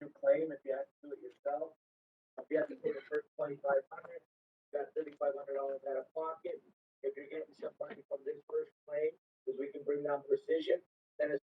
to claim if you have to do it yourself. If you have to pay the first $2,500, you got $3,500 out of pocket. If you're getting some money from this first claim, because we can bring down precision, then it's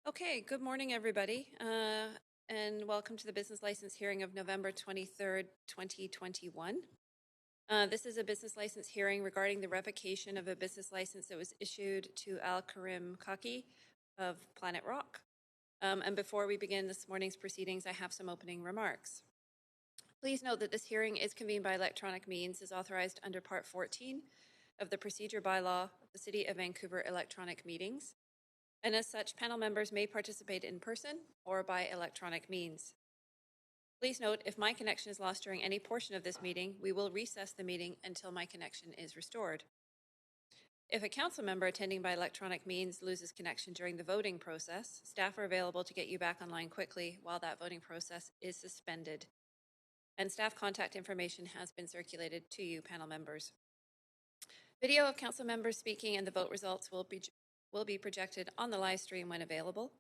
Okay, good morning, everybody, and welcome to the business license hearing of November 23rd, 2021. This is a business license hearing regarding the revocation of a business license that was issued to Al Karim Kaki of Planet Rock. And before we begin this morning's proceedings, I have some opening remarks. Please note that this hearing is convened by electronic means as authorized under Part 14 of the Procedure Bylaw of the City of Vancouver Electronic Meetings. And as such, panel members may participate in person or by electronic means. Please note, if my connection is lost during any portion of this meeting, we will recess the meeting until my connection is restored. If a council member attending by electronic means loses connection during the voting process, staff are available to get you back online quickly while that voting process is suspended. And staff contact information has been circulated to you, panel members. Video of council members speaking and the vote results will be projected on the live stream when available.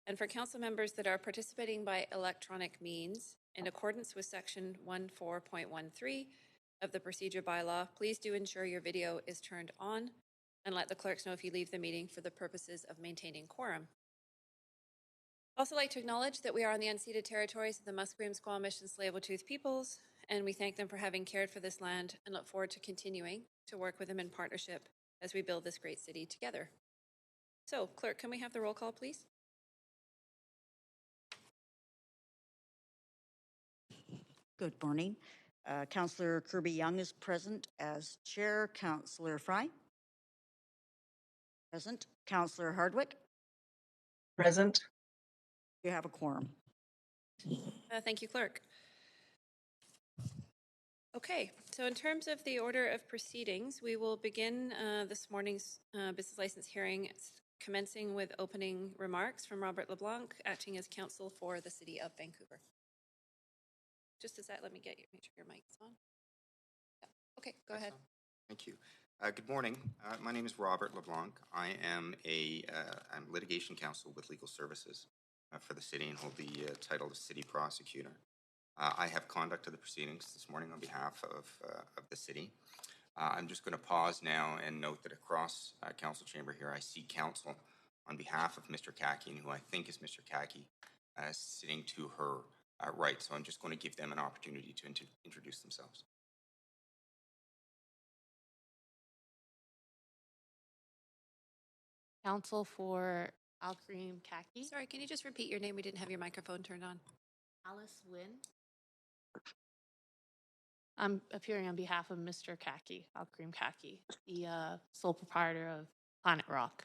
And for council members that are participating by electronic means, in accordance with section 14.13 of the procedure bylaw, please do ensure your video is turned on and let the clerks know if you leave the meeting for the purposes of maintaining quorum. I'd also like to acknowledge that we are on the unceded territories of the Musqueam, Squamish, and Tsleil-Waututh peoples, and we thank them for having cared for this land and look forward to continuing to work with them in partnership as we build this great city together. So, clerk, can we have the roll call, please? Good morning. Councillor Kirby-Yung is present as chair. Councillor Fry? Present. Councillor Hardwick? Present. You have a quorum. Thank you, clerk. Okay, so in terms of the order of proceedings, we will begin this morning's business license hearing, commencing with opening remarks from Robert LeBlanc, acting as counsel for the City of Vancouver. Just as that, let me make sure your mic's on. Yeah. Okay, go ahead. Thank you. Good morning. My name is Robert LeBlanc. I am I'm litigation counsel with Legal Services for the city and hold the title of city prosecutor. I have conduct of the proceedings this morning on behalf of the city. I'm just going to pause now and note that across council chamber here, I see counsel on behalf of Mr. Kaki, and who I think is Mr. Kaki, sitting to her right. So I'm just going to give them an opportunity to introduce themselves. Counsel for Al Karim Kaki. Sorry, can you just repeat your name? We didn't have your microphone turned on. Alice Wynn. I'm appearing on behalf of Mr. Kaki, Al Karim Kaki, the sole proprietor of Planet Rock.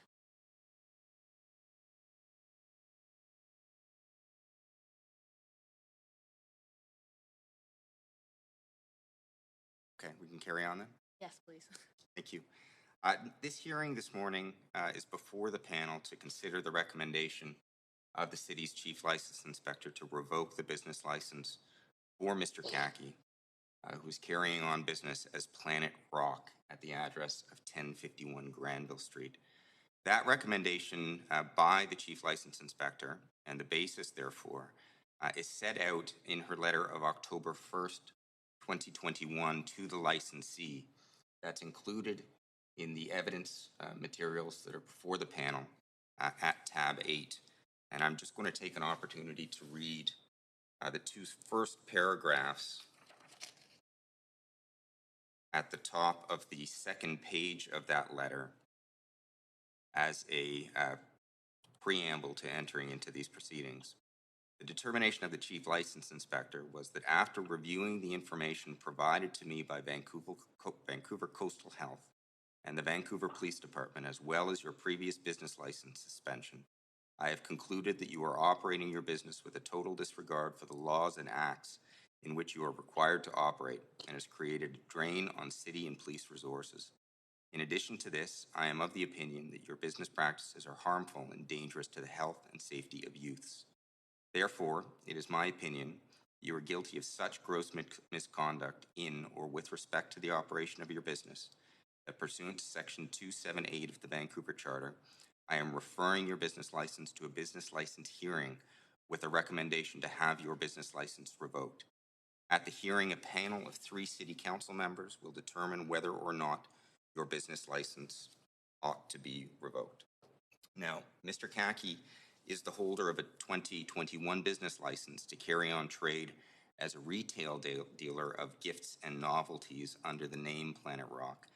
Okay, we can carry on then? Yes, please. Thank you. This hearing this morning is before the panel to consider the recommendation of the city's chief license inspector to revoke the business license for Mr. Kaki, who is carrying on business as Planet Rock at the address of 1051 Granville Street. That recommendation by the chief license inspector, and the basis therefore, is set out in her letter of October 1st, 2021 to the licensee. That's included in the evidence materials that are before the panel at tab 8. And I'm just going to take an opportunity to read the two first paragraphs at the top of the second page of that letter as a preamble to entering into these proceedings. The determination of the Chief License Inspector was that after reviewing the information provided to me by Vancouver Coastal Health and the Vancouver Police Department, as well as your previous business license suspension, I have concluded that you are operating your business with a total disregard for the laws and acts in which you are required to operate and has created a drain on city and police resources. In addition to this, I am of the opinion that your business practices are harmful and dangerous to the health and safety of youths. Therefore, it is my opinion you are guilty of such gross misconduct in or with respect to the operation of your business that pursuant to Section 278 of the Vancouver Charter, I am referring your business license to a business license hearing with a recommendation to have your business license revoked. At the hearing, a panel of 3 City Council members will determine whether or not your business license ought to be revoked. Now, Mr. Kaki is the holder of a 2021 business license to carry on trade as a retail dealer of gifts and novelties under the name Planet Rock.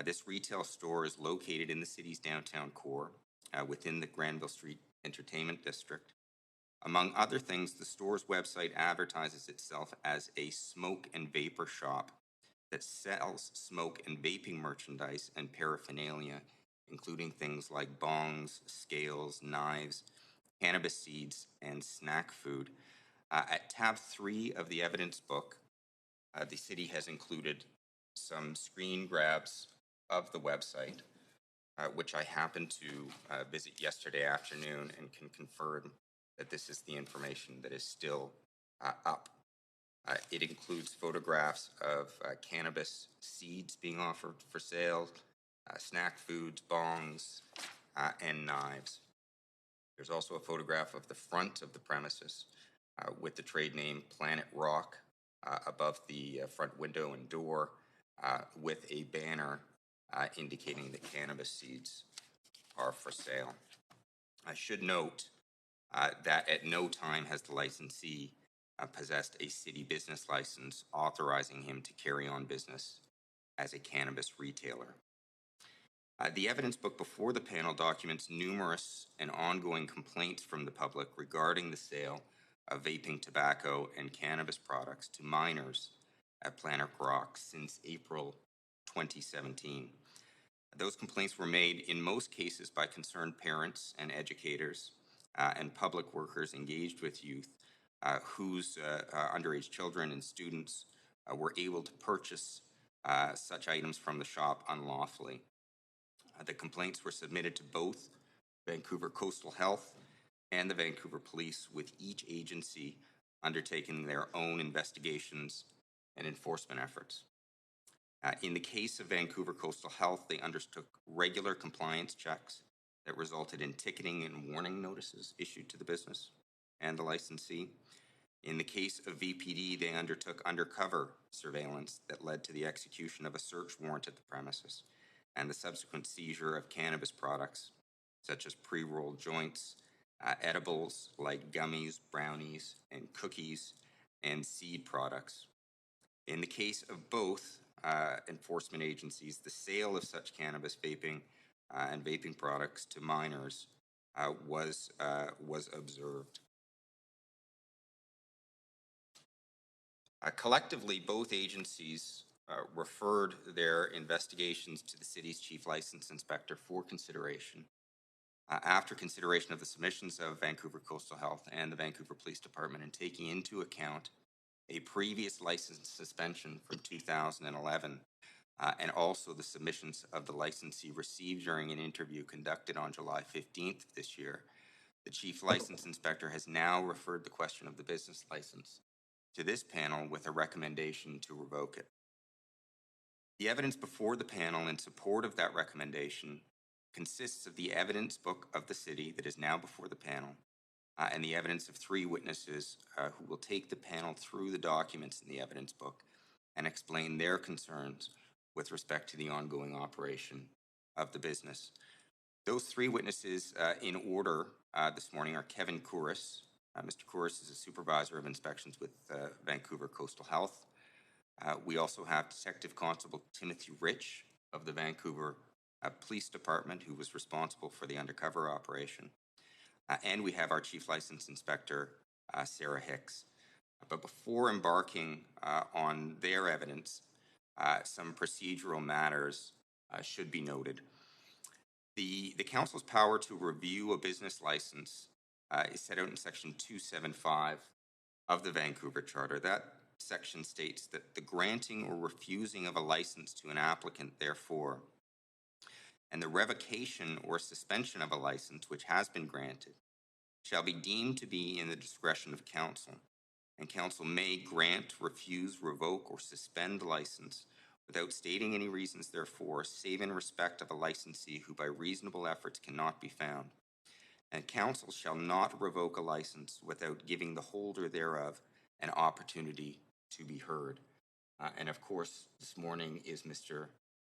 This retail store is located in the city's downtown core within the Granville Street Entertainment District. Among other things, the store's website advertises itself as a smoke and vapor shop that sells smoke and vaping merchandise and paraphernalia, including things like bongs, scales, knives, cannabis seeds, and snack food. At tab 3 of the evidence book, the city has included some screen grabs of the website, which I happened to visit yesterday afternoon and can confirm that this is the information that is still up. It includes photographs of cannabis seeds being offered for sale, snack foods, bongs, and knives. There's also a photograph of the front of the premises with the trade name Planet Rock above the front window and door with a banner indicating that cannabis seeds are for sale. I should note that at no time has the licensee possessed a city business license authorizing him to carry on business as a cannabis retailer. The evidence book before the panel documents numerous and ongoing complaints from the public regarding the sale of vaping tobacco and cannabis products to minors at Planet Rock since April 2017. Those complaints were made in most cases by concerned parents and educators and public workers engaged with youth whose underage children and students were able to purchase such items from the shop unlawfully. The complaints were submitted to both Vancouver Coastal Health and the Vancouver Police, with each agency undertaking their own investigations and enforcement efforts. In the case of Vancouver Coastal Health, they undertook regular compliance checks that resulted in ticketing and warning notices issued to the business and the licensee. In the case of VPD, they undertook undercover surveillance that led to the execution of a search warrant at the premises and the subsequent seizure of cannabis products, such as pre-rolled joints, edibles like gummies, brownies, and cookies, and seed products. In the case of both enforcement agencies, the sale of such cannabis vaping and vaping products to minors was observed. Collectively, both agencies referred their investigations to the city's chief license inspector for consideration. After consideration of the submissions of Vancouver Coastal Health and the Vancouver Police Department, and taking into account a previous license suspension from 2011, and also the submissions of the licensee received during an interview conducted on July 15th this year, the chief license inspector has now referred the question of the business license to this panel with a recommendation to revoke it. The evidence before the panel in support of that recommendation consists of the evidence book of the city that is now before the panel and the evidence of 3 witnesses who will take the panel through the documents in the evidence book and explain their concerns with respect to the ongoing operation of the business. Those 3 witnesses in order this morning are Kevin Kouris. Mr. Kouris is a supervisor of inspections with Vancouver Coastal Health. We also have Detective Constable Timothy Rich of the Vancouver Police Department, who was responsible for the undercover operation. And we have our Chief License Inspector, Sarah Hicks. But before embarking on their evidence, some procedural matters should be noted. The council's power to review a business license is set out in section 275 of the Vancouver Charter. That section states that the granting or refusing of a license to an applicant, therefore, and the revocation or suspension of a license which has been granted shall be deemed to be in the discretion of council, and council may grant, refuse, revoke, or suspend the license without stating any reasons therefore, save in respect of a licensee who by reasonable efforts cannot be found. And council shall not revoke a license without giving the holder thereof an opportunity to be heard. And of course, this morning is Mr.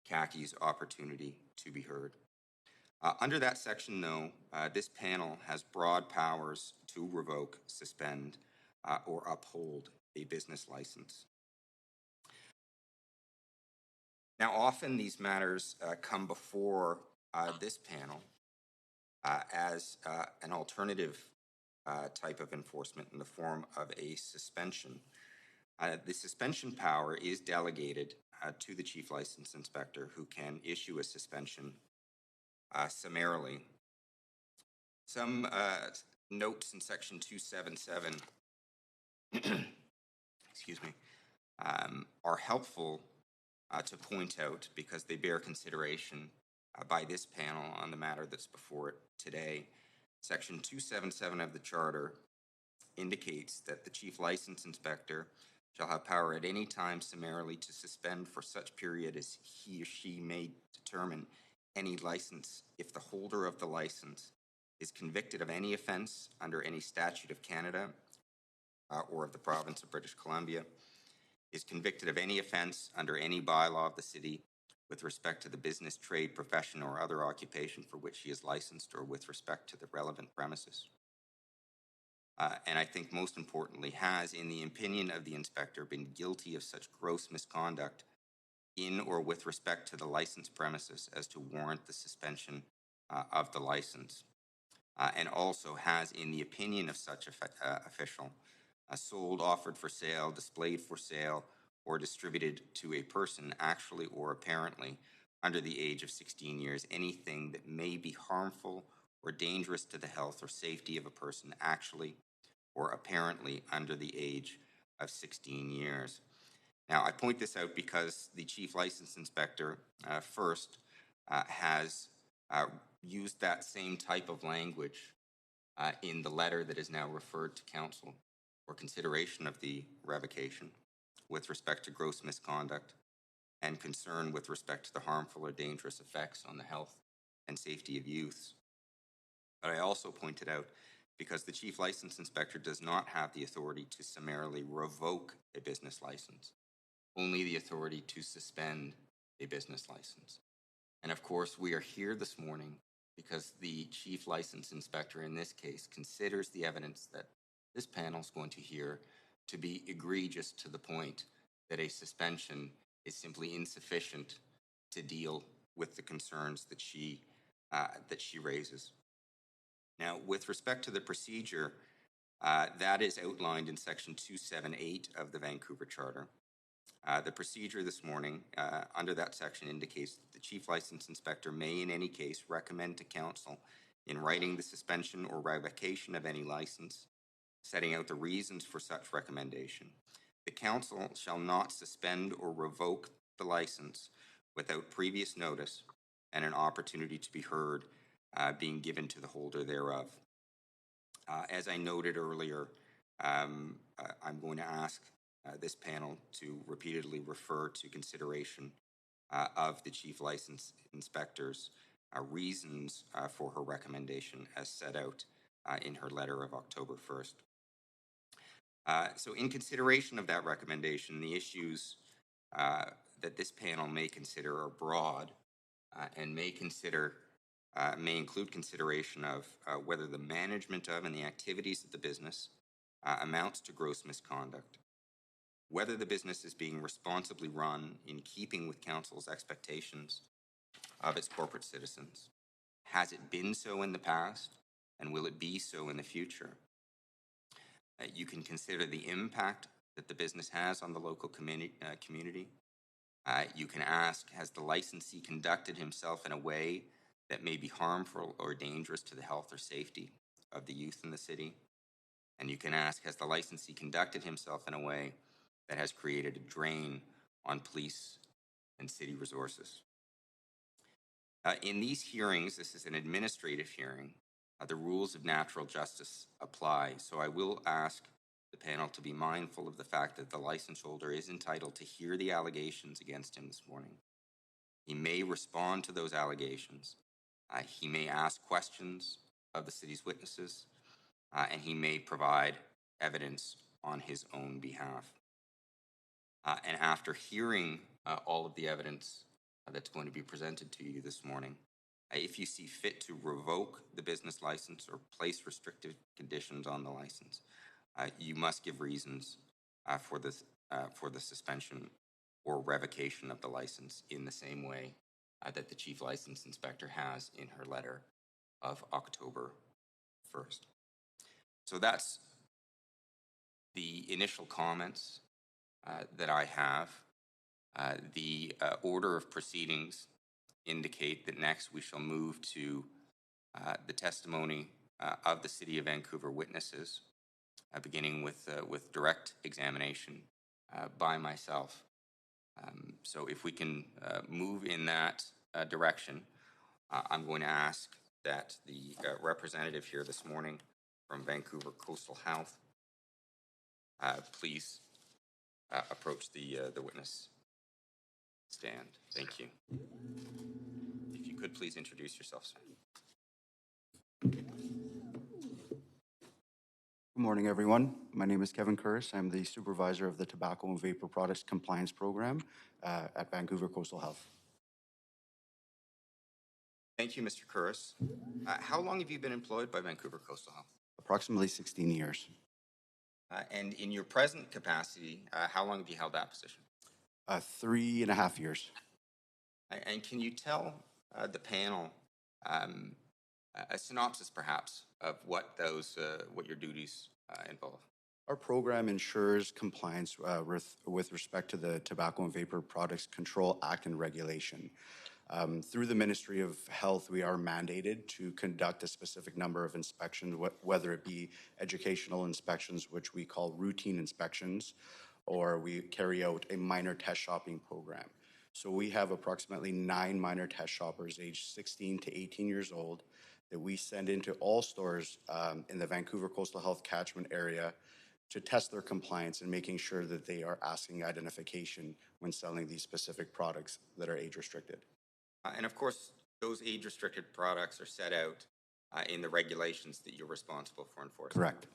Kaki's opportunity to be heard. Under that section, though, this panel has broad powers to revoke, suspend, or uphold a business license. Now, often these matters come before this panel as an alternative type of enforcement in the form of a suspension. The suspension power is delegated to the Chief License Inspector, who can issue a suspension summarily. Some notes in section 277 excuse me, are helpful to point out because they bear consideration by this panel on the matter that's before it today. Section 277 of the Charter indicates that the Chief License Inspector shall have power at any time summarily to suspend for such period as he or she may determine any license if the holder of the license is convicted of any offense under any statute of Canada or of the province of British Columbia, is convicted of any offense under any bylaw of the city with respect to the business, trade, profession, or other occupation for which he is licensed, or with respect to the relevant premises. And I think most importantly, has, in the opinion of the inspector, been guilty of such gross misconduct in or with respect to the licensed premises as to warrant the suspension of the license. And also has, in the opinion of such official, sold, offered for sale, displayed for sale, or distributed to a person actually or apparently under the age of 16 years anything that may be harmful or dangerous to the health or safety of a person actually or apparently under the age of 16 years. Now, I point this out because the Chief License Inspector first has used that same type of language in the letter that is now referred to council for consideration of the revocation with respect to gross misconduct and concern with respect to the harmful or dangerous effects on the health and safety of youths. But I also pointed out because the Chief License Inspector does not have the authority to summarily revoke a business license, only the authority to suspend a business license. And of course, we are here this morning because the Chief License Inspector in this case considers the evidence that this panel is going to hear to be egregious to the point that a suspension is simply insufficient to deal with the concerns that she raises. Now, with respect to the procedure, that is outlined in section 278 of the Vancouver Charter. The procedure this morning under that section indicates that the Chief License Inspector may in any case recommend to council in writing the suspension or revocation of any license, setting out the reasons for such recommendation. The council shall not suspend or revoke the license without previous notice and an opportunity to be heard being given to the holder thereof. As I noted earlier, I'm going to ask this panel to repeatedly refer to consideration of the Chief License Inspector's reasons for her recommendation as set out in her letter of October 1st. So in consideration of that recommendation, the issues that this panel may consider are broad and may include consideration of whether the management of and the activities of the business amounts to gross misconduct, whether the business is being responsibly run in keeping with council's expectations of its corporate citizens. Has it been so in the past, and will it be so in the future? You can consider the impact that the business has on the local community. You can ask, has the licensee conducted himself in a way that may be harmful or dangerous to the health or safety of the youth in the city? And you can ask, has the licensee conducted himself in a way that has created a drain on police and city resources? In these hearings, this is an administrative hearing, the rules of natural justice apply. So I will ask the panel to be mindful of the fact that the license holder is entitled to hear the allegations against him this morning. He may respond to those allegations. He may ask questions of the city's witnesses, and he may provide evidence on his own behalf. And after hearing all of the evidence that's going to be presented to you this morning, if you see fit to revoke the business license or place restrictive conditions on the license, you must give reasons for the suspension or revocation of the license in the same way that the Chief License Inspector has in her letter of October 1st. So that's the initial comments that I have. The order of proceedings indicate that next we shall move to the testimony of the City of Vancouver witnesses, beginning with direct examination by myself. So if we can move in that direction, I'm going to ask that the representative here this morning from Vancouver Coastal Health please approach the witness stand. Thank you. If you could please introduce yourself, sir. Good morning, everyone. My name is Kevin Curris. I'm the supervisor of the Tobacco and Vapor Products Compliance Program at Vancouver Coastal Health. Thank you, Mr. Curris. How long have you been employed by Vancouver Coastal Health? Approximately 16 years. And in your present capacity, how long have you held that position? 3.5 years. And can you tell the panel a synopsis, perhaps, of what your duties involve? Our program ensures compliance with respect to the Tobacco and Vapor Products Control Act and regulation. Through the Ministry of Health, we are mandated to conduct a specific number of inspections, whether it be educational inspections, which we call routine inspections, or we carry out a minor test shopping program. So we have approximately 9 minor test shoppers aged 16 to 18 years old that we send into all stores in the Vancouver Coastal Health catchment area to test their compliance and making sure that they are asking identification when selling these specific products that are age restricted. And of course, those age-restricted products are set out in the regulations that you're responsible for enforcing. Correct.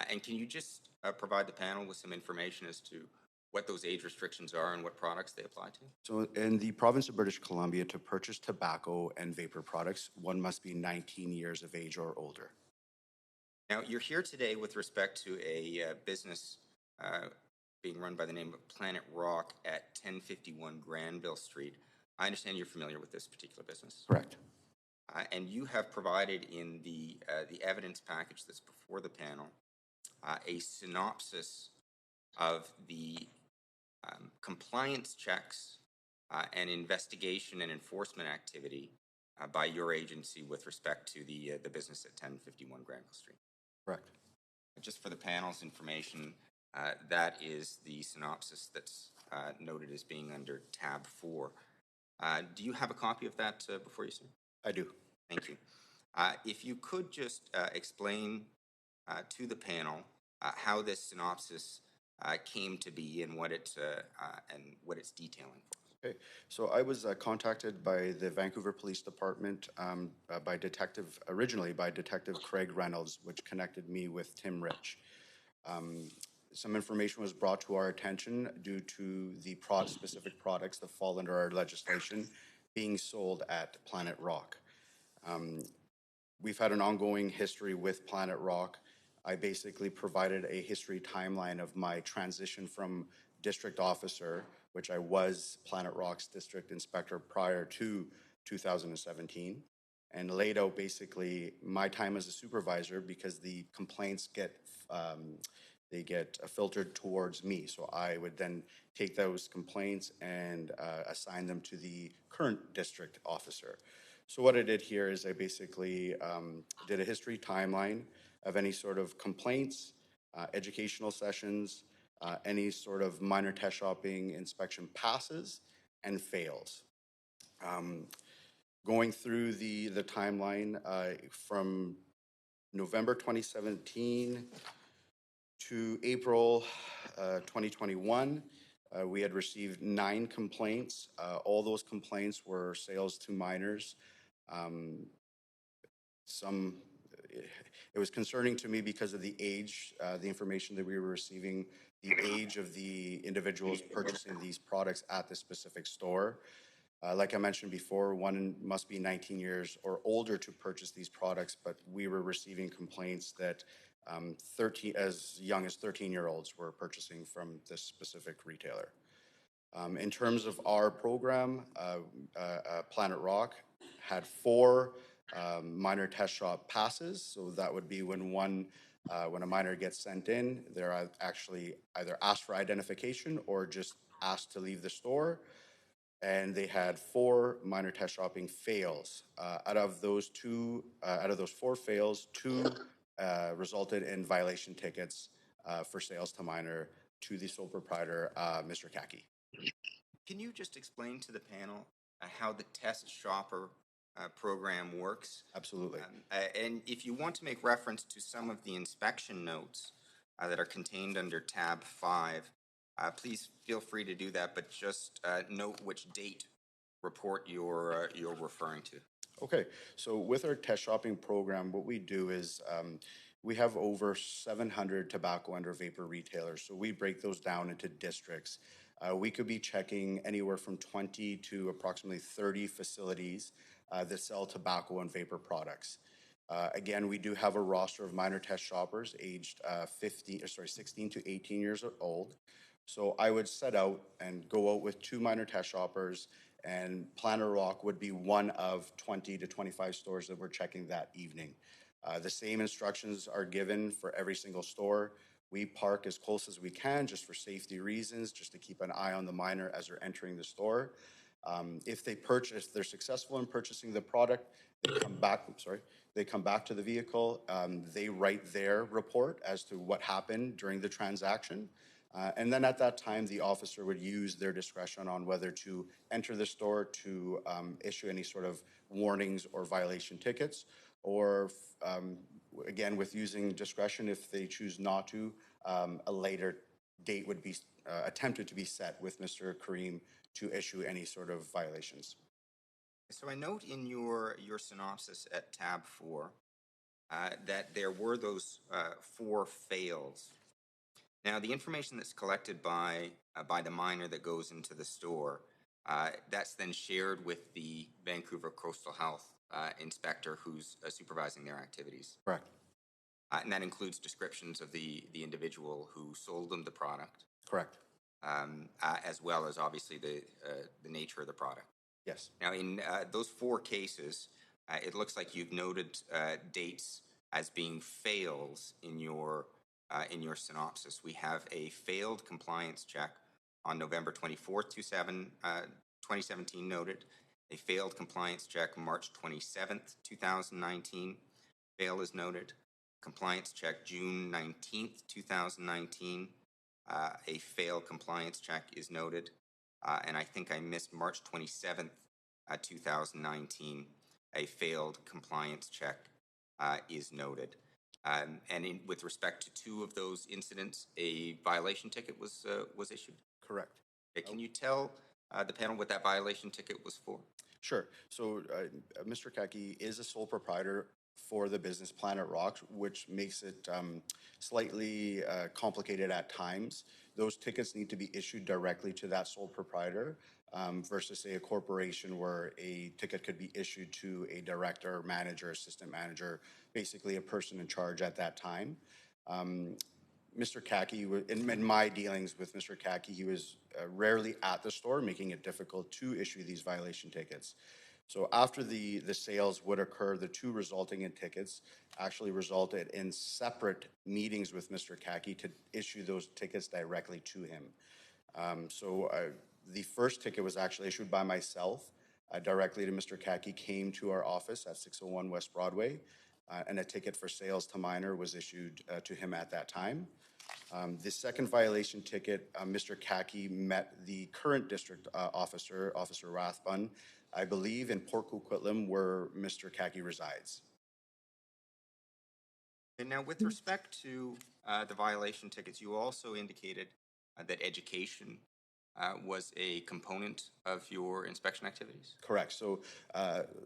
And can you just provide the panel with some information as to what those age restrictions are and what products they apply to? So in the province of British Columbia, to purchase tobacco and vapor products, one must be 19 years of age or older. Now, you're here today with respect to a business being run by the name of Planet Rock at 1051 Granville Street. I understand you're familiar with this particular business. Correct. And you have provided in the evidence package that's before the panel a synopsis of the compliance checks and investigation and enforcement activity by your agency with respect to the business at 1051 Granville Street. Correct. Just for the panel's information, that is the synopsis that's noted as being under tab 4. Do you have a copy of that before you, sir? I do. Thank you. If you could just explain to the panel how this synopsis came to be and what it's detailing for us. Okay, so I was contacted by the Vancouver Police Department originally by Detective Craig Reynolds, which connected me with Tim Rich. Some information was brought to our attention due to the specific products that fall under our legislation being sold at Planet Rock. We've had an ongoing history with Planet Rock. I basically provided a history timeline of my transition from district officer, which I was Planet Rock's district inspector prior to 2017, and laid out basically my time as a supervisor because the complaints get they get filtered towards me. So I would then take those complaints and assign them to the current district officer. So what I did here is I basically did a history timeline of any sort of complaints, educational sessions, any sort of minor test shopping inspection passes and fails. Going through the timeline from November 2017 to April 2021, we had received 9 complaints. All those complaints were sales to minors. Some, it was concerning to me because of the age, the information that we were receiving, the age of the individuals purchasing these products at the specific store. Like I mentioned before, one must be 19 years or older to purchase these products, but we were receiving complaints that 13, as young as 13-year-olds were purchasing from this specific retailer. In terms of our program, Planet Rock had 4 minor test shop passes. So that would be when when a minor gets sent in, they're actually either asked for identification or just asked to leave the store. And they had 4 minor test shopping fails. Out of those 4 fails, 2 resulted in violation tickets for sales to minor to the sole proprietor, Mr. Kaki. Can you just explain to the panel how the test shopper program works? Absolutely. And if you want to make reference to some of the inspection notes that are contained under tab 5, please feel free to do that, but just note which date report you're referring to. Okay, so with our test shopping program, what we do is we have over 700 tobacco and or vapor retailers. So we break those down into districts. We could be checking anywhere from 20 to approximately 30 facilities that sell tobacco and vapor products. Again, we do have a roster of minor test shoppers aged 16 to 18 years old. So I would set out and go out with 2 minor test shoppers, and Planet Rock would be one of 20 to 25 stores that we're checking that evening. The same instructions are given for every single store. We park as close as we can just for safety reasons, just to keep an eye on the minor as they're entering the store. If they're successful in purchasing the product, they come back to the vehicle. They write their report as to what happened during the transaction. And then at that time, the officer would use their discretion on whether to enter the store to issue any sort of warnings or violation tickets, or again, with using discretion, if they choose not to, a later date would be attempted to be set with Mr. Karim to issue any sort of violations. So I note in your synopsis at tab 4 that there were those 4 fails. Now, the information that's collected by the minor that goes into the store, that's then shared with the Vancouver Coastal Health inspector who's supervising their activities. Correct. And that includes descriptions of the individual who sold them the product. Correct. As well as obviously the nature of the product. Yes. Now, in those 4 cases, it looks like you've noted dates as being fails in your synopsis. We have a failed compliance check on November 24th, 2017 noted. A failed compliance check March 27th, 2019. Fail is noted. Compliance check June 19th, 2019. A failed compliance check is noted. And I think I missed March 27th, 2019. A failed compliance check is noted. And with respect to 2 of those incidents, a violation ticket was issued? Correct. Can you tell the panel what that violation ticket was for? Sure. So Mr. Kaki is a sole proprietor for the business Planet Rock, which makes it slightly complicated at times. Those tickets need to be issued directly to that sole proprietor versus, say, a corporation where a ticket could be issued to a director, manager, assistant manager, basically a person in charge at that time. Mr. Kaki, in my dealings with Mr. Kaki, he was rarely at the store, making it difficult to issue these violation tickets. So after the sales would occur, the two resulting in tickets actually resulted in separate meetings with Mr. Kaki to issue those tickets directly to him. The first ticket was actually issued by myself directly to Mr. Kaki, came to our office at 601 West Broadway, and a ticket for sales to minor was issued to him at that time. The second violation ticket, Mr. Kaki met the current district officer, Officer Rathbun, I believe in Port Coquitlam, where Mr. Kaki resides. And now, with respect to the violation tickets, you also indicated that education was a component of your inspection activities? Correct. So,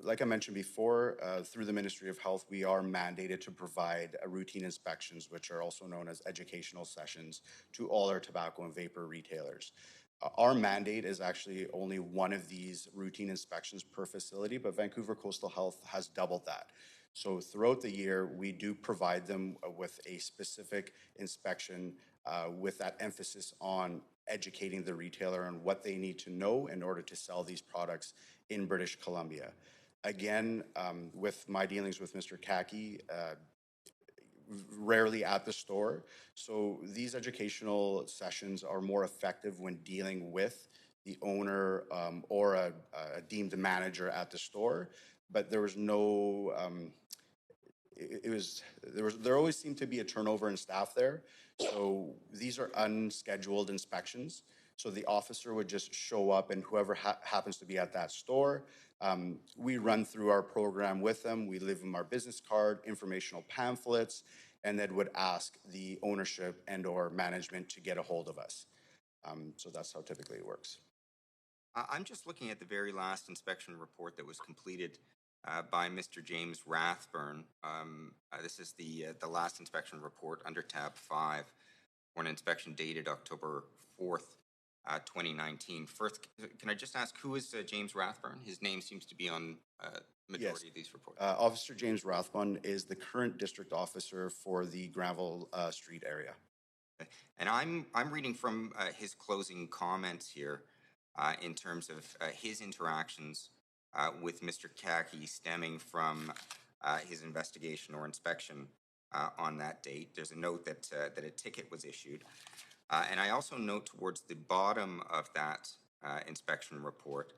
like I mentioned before, through the Ministry of Health, we are mandated to provide routine inspections, which are also known as educational sessions, to all our tobacco and vapor retailers. Our mandate is actually only one of these routine inspections per facility, but Vancouver Coastal Health has doubled that. So throughout the year, we do provide them with a specific inspection with that emphasis on educating the retailer on what they need to know in order to sell these products in British Columbia. Again, with my dealings with Mr. Kaki, rarely at the store. So these educational sessions are more effective when dealing with the owner or a deemed manager at the store. But there was no, there always seemed to be a turnover in staff there. So these are unscheduled inspections. So the officer would just show up, and whoever happens to be at that store, we run through our program with them. We leave them our business card, informational pamphlets, and then would ask the ownership and or management to get a hold of us. So that's how typically it works. I'm just looking at the very last inspection report that was completed by Mr. James Rathburn. This is the last inspection report under tab 5 for an inspection dated October 4th, 2019. First, can I just ask, who is James Rathburn? His name seems to be on majority of these reports. Officer James Rathbun is the current district officer for the Granville Street area. Okay. And I'm reading from his closing comments here in terms of his interactions with Mr. Kaki stemming from his investigation or inspection on that date. There's a note that a ticket was issued. And I also note towards the bottom of that inspection report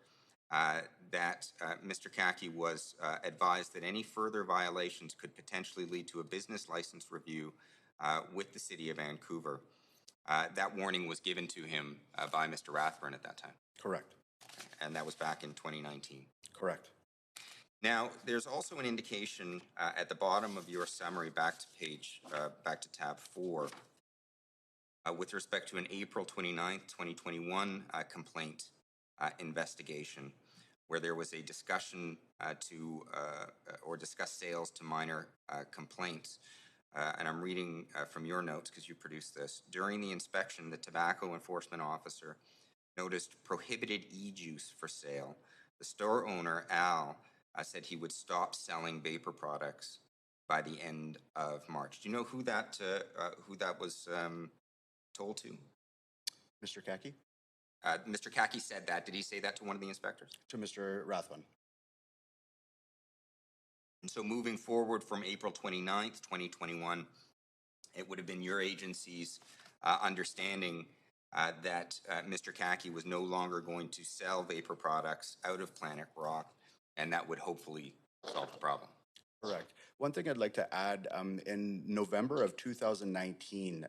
that Mr. Kaki was advised that any further violations could potentially lead to a business license review with the City of Vancouver. That warning was given to him by Mr. Rathburn at that time. Correct. And that was back in 2019. Correct. Now, there's also an indication at the bottom of your summary, back to tab 4, with respect to an April 29th, 2021 complaint investigation, where there was a discussion or discuss sales to minor complaints. And I'm reading from your notes because you produced this. During the inspection, the tobacco enforcement officer noticed prohibited e-juice for sale. The store owner, Al, said he would stop selling vapor products by the end of March. Do you know who that was told to? Mr. Kaki? Mr. Kaki said that. Did he say that to one of the inspectors? To Mr. Rathbun. And so moving forward from April 29th, 2021, it would have been your agency's understanding that Mr. Kaki was no longer going to sell vapor products out of Planet Rock, and that would hopefully solve the problem. Correct. One thing I'd like to add, in November of 2019,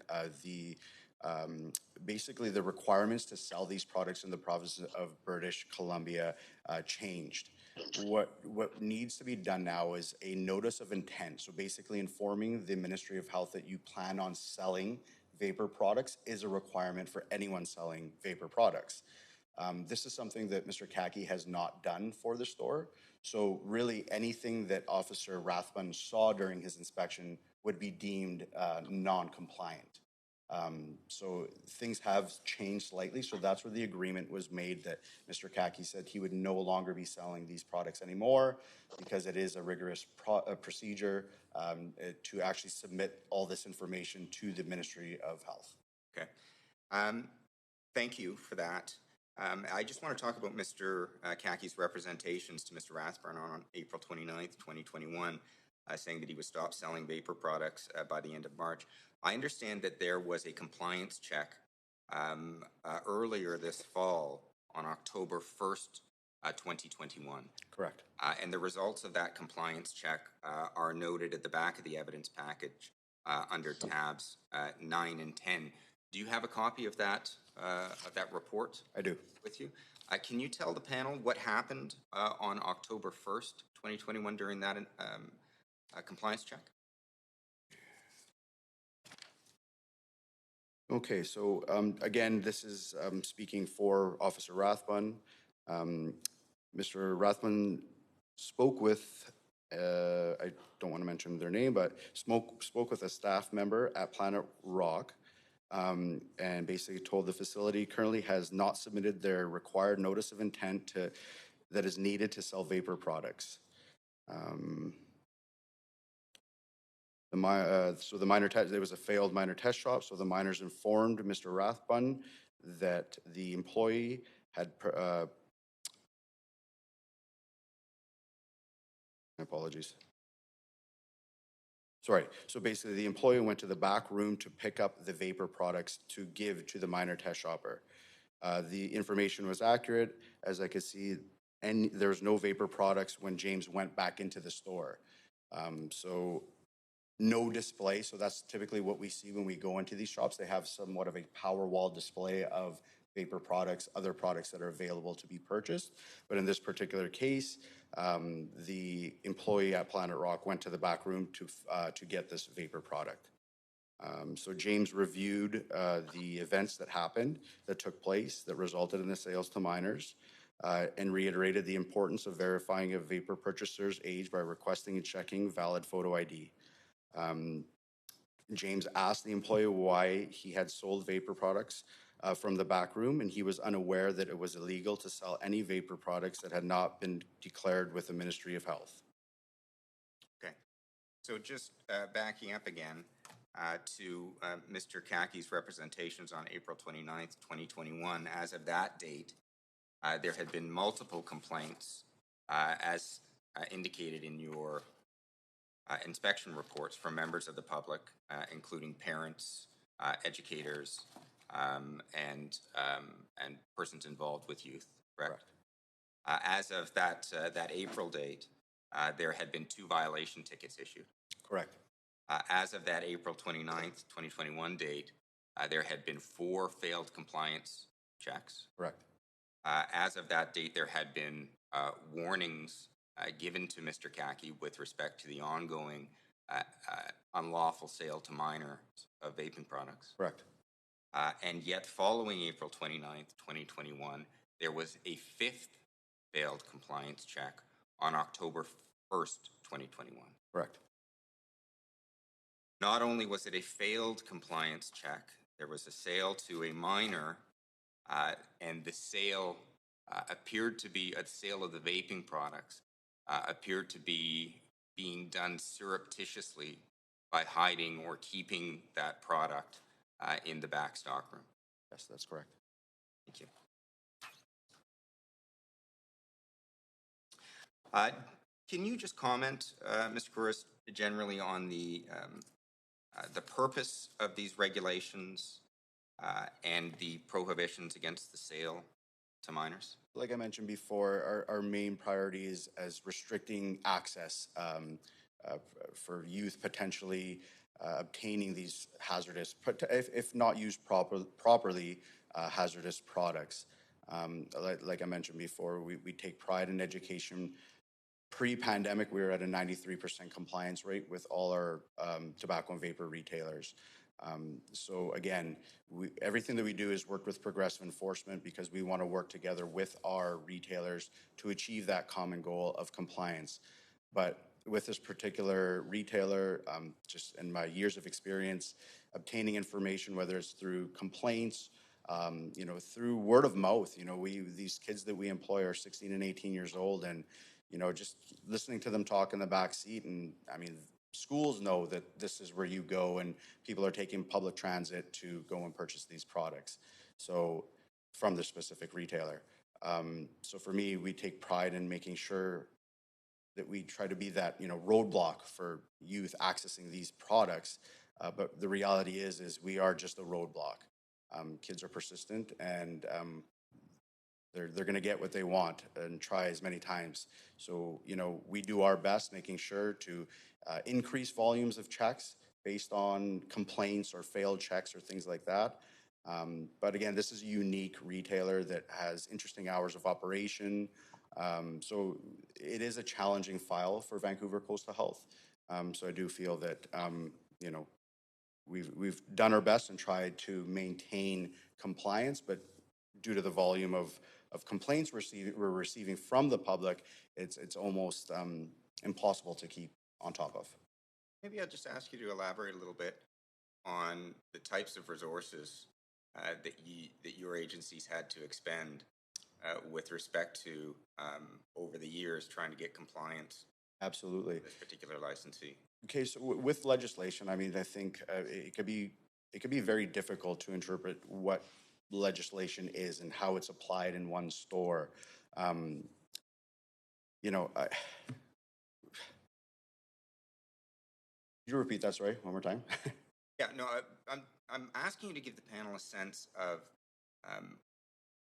basically the requirements to sell these products in the province of British Columbia changed. What needs to be done now is a notice of intent. So basically informing the Ministry of Health that you plan on selling vapor products is a requirement for anyone selling vapor products. This is something that Mr. Kaki has not done for the store. So really anything that Officer Rathbun saw during his inspection would be deemed non-compliant. So things have changed slightly. So that's where the agreement was made that Mr. Kaki said he would no longer be selling these products anymore because it is a rigorous procedure to actually submit all this information to the Ministry of Health. Okay. Thank you for that. I just want to talk about Mr. Kaki's representations to Mr. Rathburn on April 29th, 2021, saying that he would stop selling vapor products by the end of March. I understand that there was a compliance check earlier this fall on October 1st, 2021. Correct. And the results of that compliance check are noted at the back of the evidence package under tabs 9 and 10. Do you have a copy of that report? I do. With you? Can you tell the panel what happened on October 1st, 2021 during that compliance check? Okay, so again, this is speaking for Officer Rathbun. Mr. Rathbun spoke with, I don't want to mention their name, but spoke with a staff member at Planet Rock and basically told the facility currently has not submitted their required notice of intent that is needed to sell vapor products. So the minor test, there was a failed minor test shop, so the minors informed Mr. Rathbun that the employee had, my apologies. Sorry, so basically the employee went to the back room to pick up the vapor products to give to the minor test shopper. The information was accurate, as I could see, and there was no vapor products when James went back into the store. So no display, so that's typically what we see when we go into these shops. They have somewhat of a power wall display of vapor products, other products that are available to be purchased. But in this particular case, the employee at Planet Rock went to the back room to get this vapor product. So James reviewed the events that happened, that took place, that resulted in the sales to minors, and reiterated the importance of verifying a vapor purchaser's age by requesting and checking valid photo ID. James asked the employee why he had sold vapor products from the back room, and he was unaware that it was illegal to sell any vapor products that had not been declared with the Ministry of Health. Okay, so just backing up again to Mr. Kaki's representations on April 29th, 2021, as of that date, there had been multiple complaints as indicated in your inspection reports from members of the public, including parents, educators, and persons involved with youth, correct? As of that April date, there had been 2 violation tickets issued. Correct. As of that April 29th, 2021 date, there had been 4 failed compliance checks. Correct. As of that date, there had been warnings given to Mr. Kaki with respect to the ongoing unlawful sale to minors of vaping products. Correct. And yet, following April 29th, 2021, there was a 5th failed compliance check on October 1st, 2021. Correct. Not only was it a failed compliance check, there was a sale to a minor, and the sale appeared to be a sale of the vaping products, appeared to be being done surreptitiously by hiding or keeping that product in the back stockroom. Yes, that's correct. Thank you. Can you just comment, Mr. Kouros, generally on the purpose of these regulations and the prohibitions against the sale to minors? Like I mentioned before, our main priority is as restricting access for youth potentially obtaining these hazardous, if not used properly, hazardous products. Like I mentioned before, we take pride in education. Pre-pandemic, we were at a 93% compliance rate with all our tobacco and vapor retailers. So again, everything that we do is work with progressive enforcement because we want to work together with our retailers to achieve that common goal of compliance. But with this particular retailer, just in my years of experience, obtaining information, whether it's through complaints, through word of mouth, these kids that we employ are 16 and 18 years old, and just listening to them talk in the back seat, and I mean, schools know that this is where you go, and people are taking public transit to go and purchase these products. So from the specific retailer. So for me, we take pride in making sure that we try to be that, you know, roadblock for youth accessing these products. But the reality is we are just a roadblock. Kids are persistent, and they're going to get what they want and try as many times. So, you know, we do our best making sure to increase volumes of checks based on complaints or failed checks or things like that. But again, this is a unique retailer that has interesting hours of operation. So it is a challenging file for Vancouver Coastal Health. So I do feel that, you know, we've done our best and tried to maintain compliance, but due to the volume of complaints we're receiving from the public, it's almost impossible to keep on top of. Maybe I'll just ask you to elaborate a little bit on the types of resources that your agencies had to expend with respect to over the years trying to get compliance Absolutely. with this particular licensee. Okay, so with legislation, I mean, I think it could be very difficult to interpret what legislation is and how it's applied in one store. You know, you repeat that, sorry, one more time? Yeah, no, I'm asking you to give the panel a sense of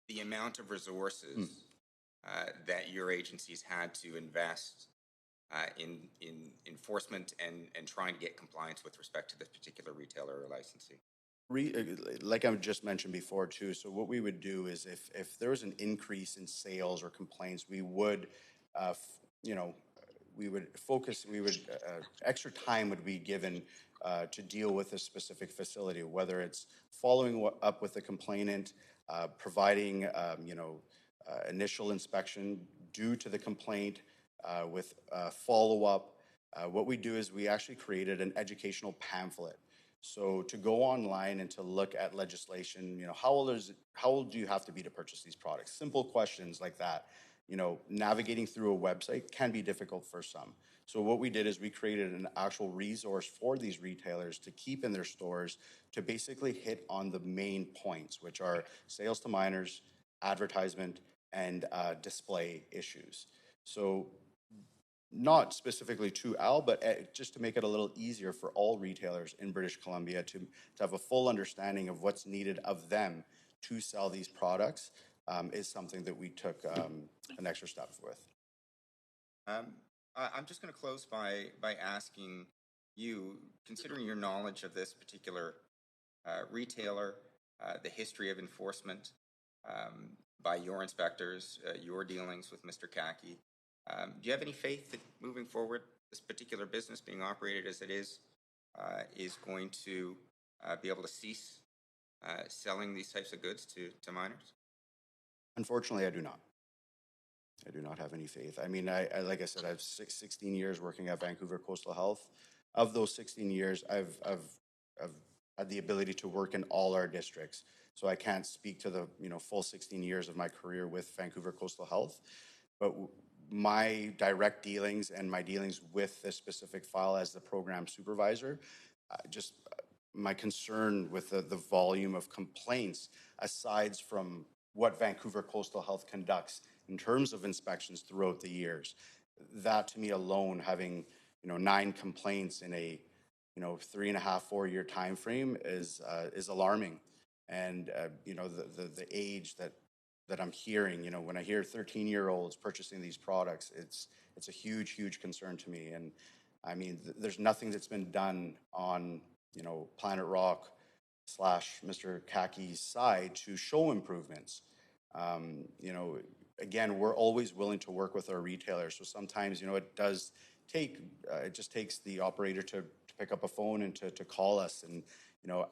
the amount of resources that your agencies had to invest in enforcement and trying to get compliance with respect to this particular retailer or licensee. Like I just mentioned before too, so what we would do is if there was an increase in sales or complaints, we would, you know, we would focus, extra time would be given to deal with a specific facility, whether it's following up with the complainant, providing, you know, initial inspection due to the complaint with follow-up. What we do is we actually created an educational pamphlet. So to go online and to look at legislation, you know, how old do you have to be to purchase these products? Simple questions like that. You know, navigating through a website can be difficult for some. So what we did is we created an actual resource for these retailers to keep in their stores to basically hit on the main points, which are sales to minors, advertisement, and display issues. So not specifically to Al, but just to make it a little easier for all retailers in British Columbia to have a full understanding of what's needed of them to sell these products is something that we took an extra step with. I'm just going to close by asking you, considering your knowledge of this particular retailer, the history of enforcement by your inspectors, your dealings with Mr. Kaki, do you have any faith that moving forward, this particular business being operated as it is going to be able to cease selling these types of goods to minors? Unfortunately, I do not. I do not have any faith. I mean, I like I said, I've 16 years working at Vancouver Coastal Health. Of those 16 years, I've had the ability to work in all our districts. So I can't speak to the full 16 years of my career with Vancouver Coastal Health, but my direct dealings and my dealings with this specific file as the program supervisor, just my concern with the volume of complaints, aside from what Vancouver Coastal Health conducts in terms of inspections throughout the years, that to me alone, having 9 complaints in a 3.5, 4-year time frame is alarming. And the age that I'm hearing, when I hear 13-year-olds purchasing these products, it's a huge concern to me. And I mean, there's nothing that's been done on Planet Rock / Mr. Kaki's side to show improvements. Again, we're always willing to work with our retailers. So sometimes, it does take, it just takes the operator to pick up a phone and to call us and,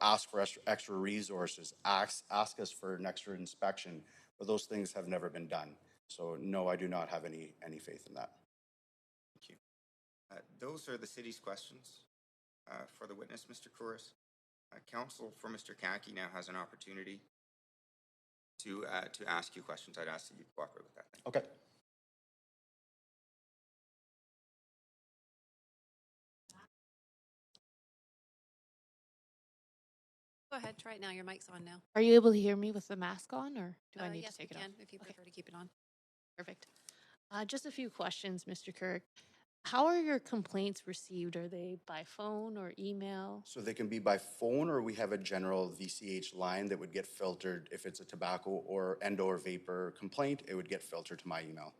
ask for extra resources, ask us for an extra inspection. But those things have never been done. So no, I do not have any faith in that. Thank you. Those are the city's questions for the witness, Mr. Kouros. Counsel for Mr. Kaki now has an opportunity to ask you questions. I'd ask that you cooperate with that. Okay. Go ahead, try it now. Your mic's on now. Are you able to hear me with the mask on, or do I need Yes, to take we it can, off? if you Okay, prefer to keep it on. perfect. Just a few questions, Mr. Kirk. How are your complaints received? Are they by phone or email? So they can be by phone, or we have a general VCH line that would get filtered. If it's a tobacco or vapor complaint, it would get filtered to my email.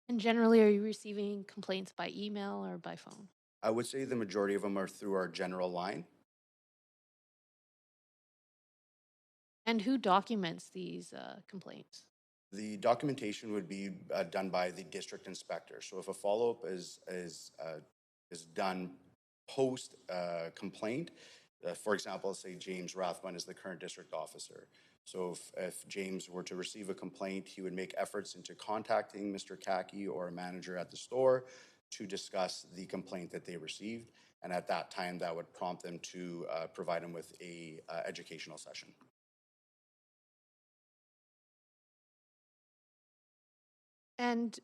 And generally, are you receiving complaints by email or by phone? I would say the majority of them are through our general line. And who documents these complaints? The documentation would be done by the district inspector. So if a follow-up is done post complaint, for example, say James Rathbun is the current district officer. So if James were to receive a complaint, he would make efforts into contacting Mr. Kaki or a manager at the store to discuss the complaint that they received. And at that time, that would prompt them to provide him with a educational session. And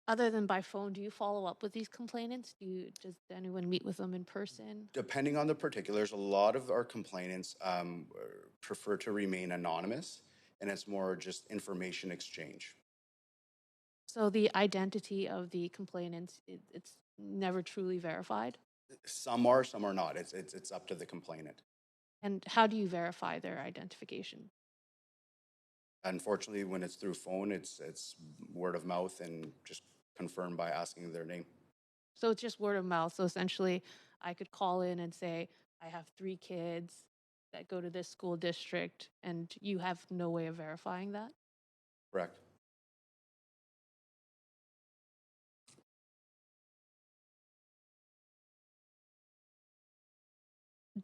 other than by phone, do you follow up with these complainants? Does anyone meet with them in person? Depending on the particulars, a lot of our complainants prefer to remain anonymous, and it's more just information exchange. So the identity of the complainants, it's never truly verified? Some are, some are not. It's up to the complainant. And how do you verify their identification? Unfortunately, when it's through phone, it's word of mouth and just confirmed by asking their name. So it's just word of mouth. So essentially, I could call in and say, I have 3 kids that go to this school district, and you have no way of verifying that? Correct.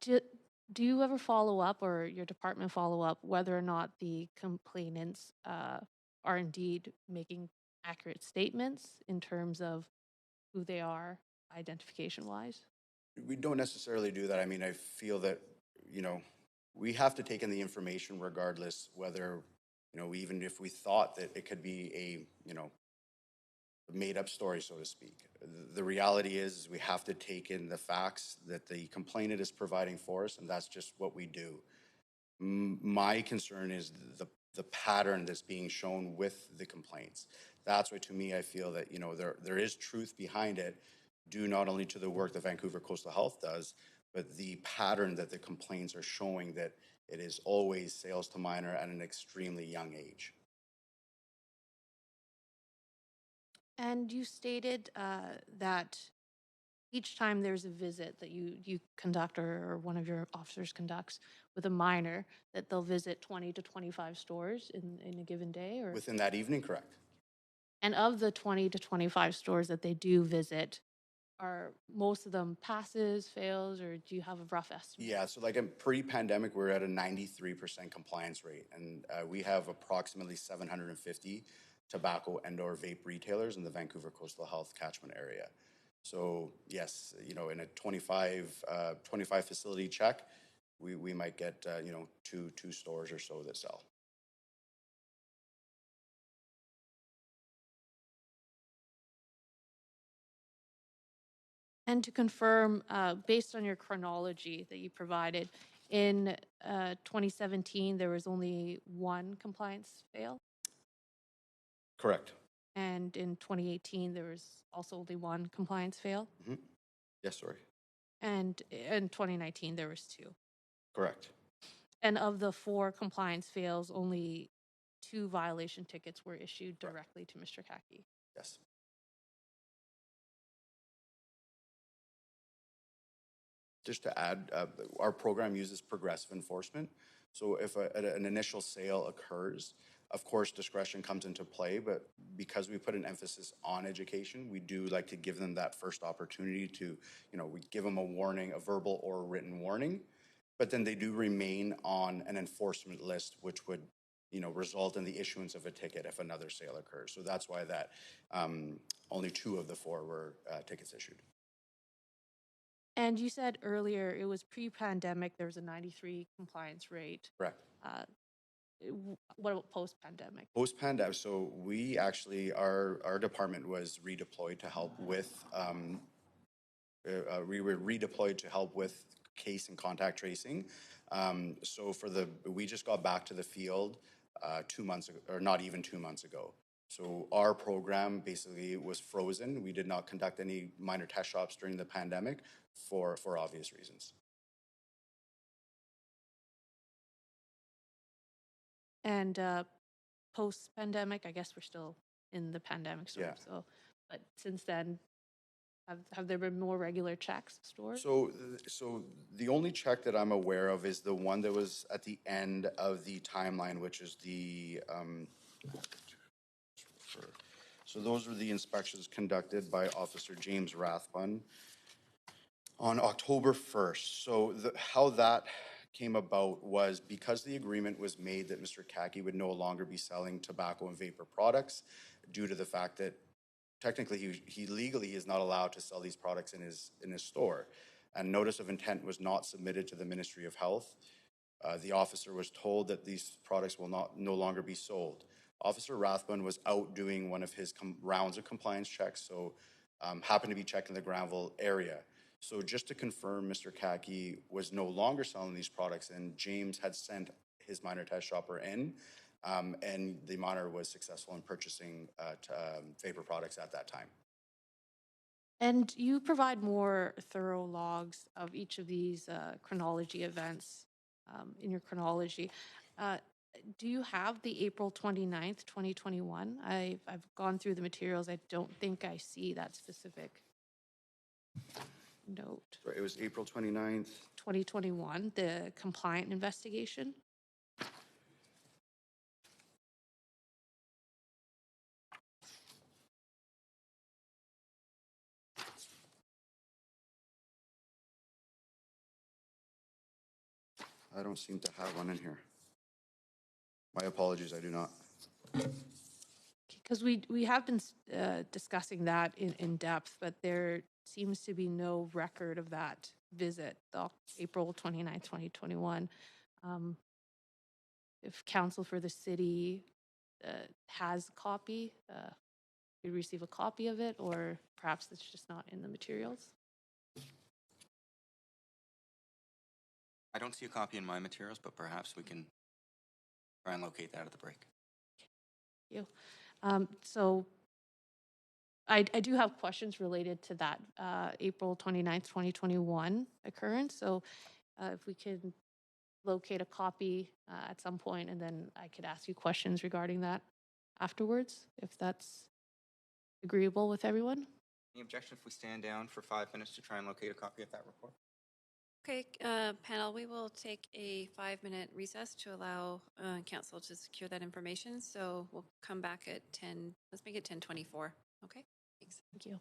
Do you ever follow up, or your department follow up, whether or not the complainants are indeed making accurate statements in terms of who they are, identification wise? We don't necessarily do that. I mean, I feel that, you know, we have to take in the information regardless whether, you know, even if we thought that it could be a, you know, made up story, so to speak. The reality is we have to take in the facts that the complainant is providing for us, and that's just what we do. My concern is the pattern that's being shown with the complaints. That's why, to me, I feel that, you know, there is truth behind it, due not only to the work that Vancouver Coastal Health does, but the pattern that the complaints are showing, that it is always sales to minor at an extremely young age. And you stated that each time there's a visit that you conduct, or one of your officers conducts with a minor, that they'll visit 20 to 25 stores in a given day? Or Within that evening, correct. and of the 20 to 25 stores that they do visit, are most of them passes, fails, or do you have a rough estimate? Yeah, so like in pre-pandemic, we're at a 93% compliance rate, and we have approximately 750 tobacco and/or vape retailers in the Vancouver Coastal Health catchment area. So yes, you know, in a 25 facility check, we might get you know, two stores or so that sell. And to confirm, based on your chronology that you provided, in 2017, there was only 1 compliance fail, Correct. and in 2018, there was also only 1 compliance fail, Yes, sorry. and in 2019, there was 2. Correct. And of the 4 compliance fails, only 2 violation tickets were issued directly to Mr. Kaki. Yes. Just to add, our program uses progressive enforcement. So if an initial sale occurs, of course, discretion comes into play, but because we put an emphasis on education, we do like to give them that first opportunity to, you know, we give them a warning, a verbal or a written warning, but then they do remain on an enforcement list, which would, you know, result in the issuance of a ticket if another sale occurs. So that's why that only 2 of the 4 were tickets issued. And you said earlier it was pre-pandemic, there was a 93 compliance rate. Correct. What about post-pandemic? Post-pandemic, so we actually, our department was redeployed to help with we were redeployed to help with case and contact tracing. So we just got back to the field 2 months ago, or not even 2 months ago. So our program basically was frozen. We did not conduct any minor test shops during the pandemic for obvious reasons. And post-pandemic, I guess we're still in the pandemic sort of, Yeah. so, but since then, have there been more regular checks stored? So the only check that I'm aware of is the one that was at the end of the timeline, which is so those were the inspections conducted by Officer James Rathbun on October 1st. So how that came about was because the agreement was made that Mr. Kaki would no longer be selling tobacco and vapor products due to the fact that technically he legally is not allowed to sell these products in his store. And notice of intent was not submitted to the Ministry of Health. The officer was told that these products will no longer be sold. Officer Rathbun was out doing one of his rounds of compliance checks, so happened to be checking the Granville area. So just to confirm, Mr. Kaki was no longer selling these products, and James had sent his minor test shopper in, and the monitor was successful in purchasing vapor products at that time. And you provide more thorough logs of each of these chronology events in your chronology. Do you have the April 29th, 2021? I've gone through the materials. I don't think I see that specific note. So it was April 29th. 2021, the compliant investigation. I don't seem to have one in here. My apologies, I do not. Because we have been discussing that in depth, but there seems to be no record of that visit, the April 29th, 2021. If counsel for the city has a copy, we receive a copy of it, or perhaps it's just not in the materials. I don't see a copy in my materials, but perhaps we can try and locate that at the break. Thank you. So I do have questions related to that April 29th, 2021 occurrence. So if we could locate a copy at some point, and then I could ask you questions regarding that afterwards, if that's agreeable with everyone. Any objection if we stand down for 5 minutes to try and locate a copy of that report? Okay, panel, we will take a 5-minute recess to allow council to secure that information. So we'll come back at 10, let's make it 10:24. Okay, thanks. Thank you.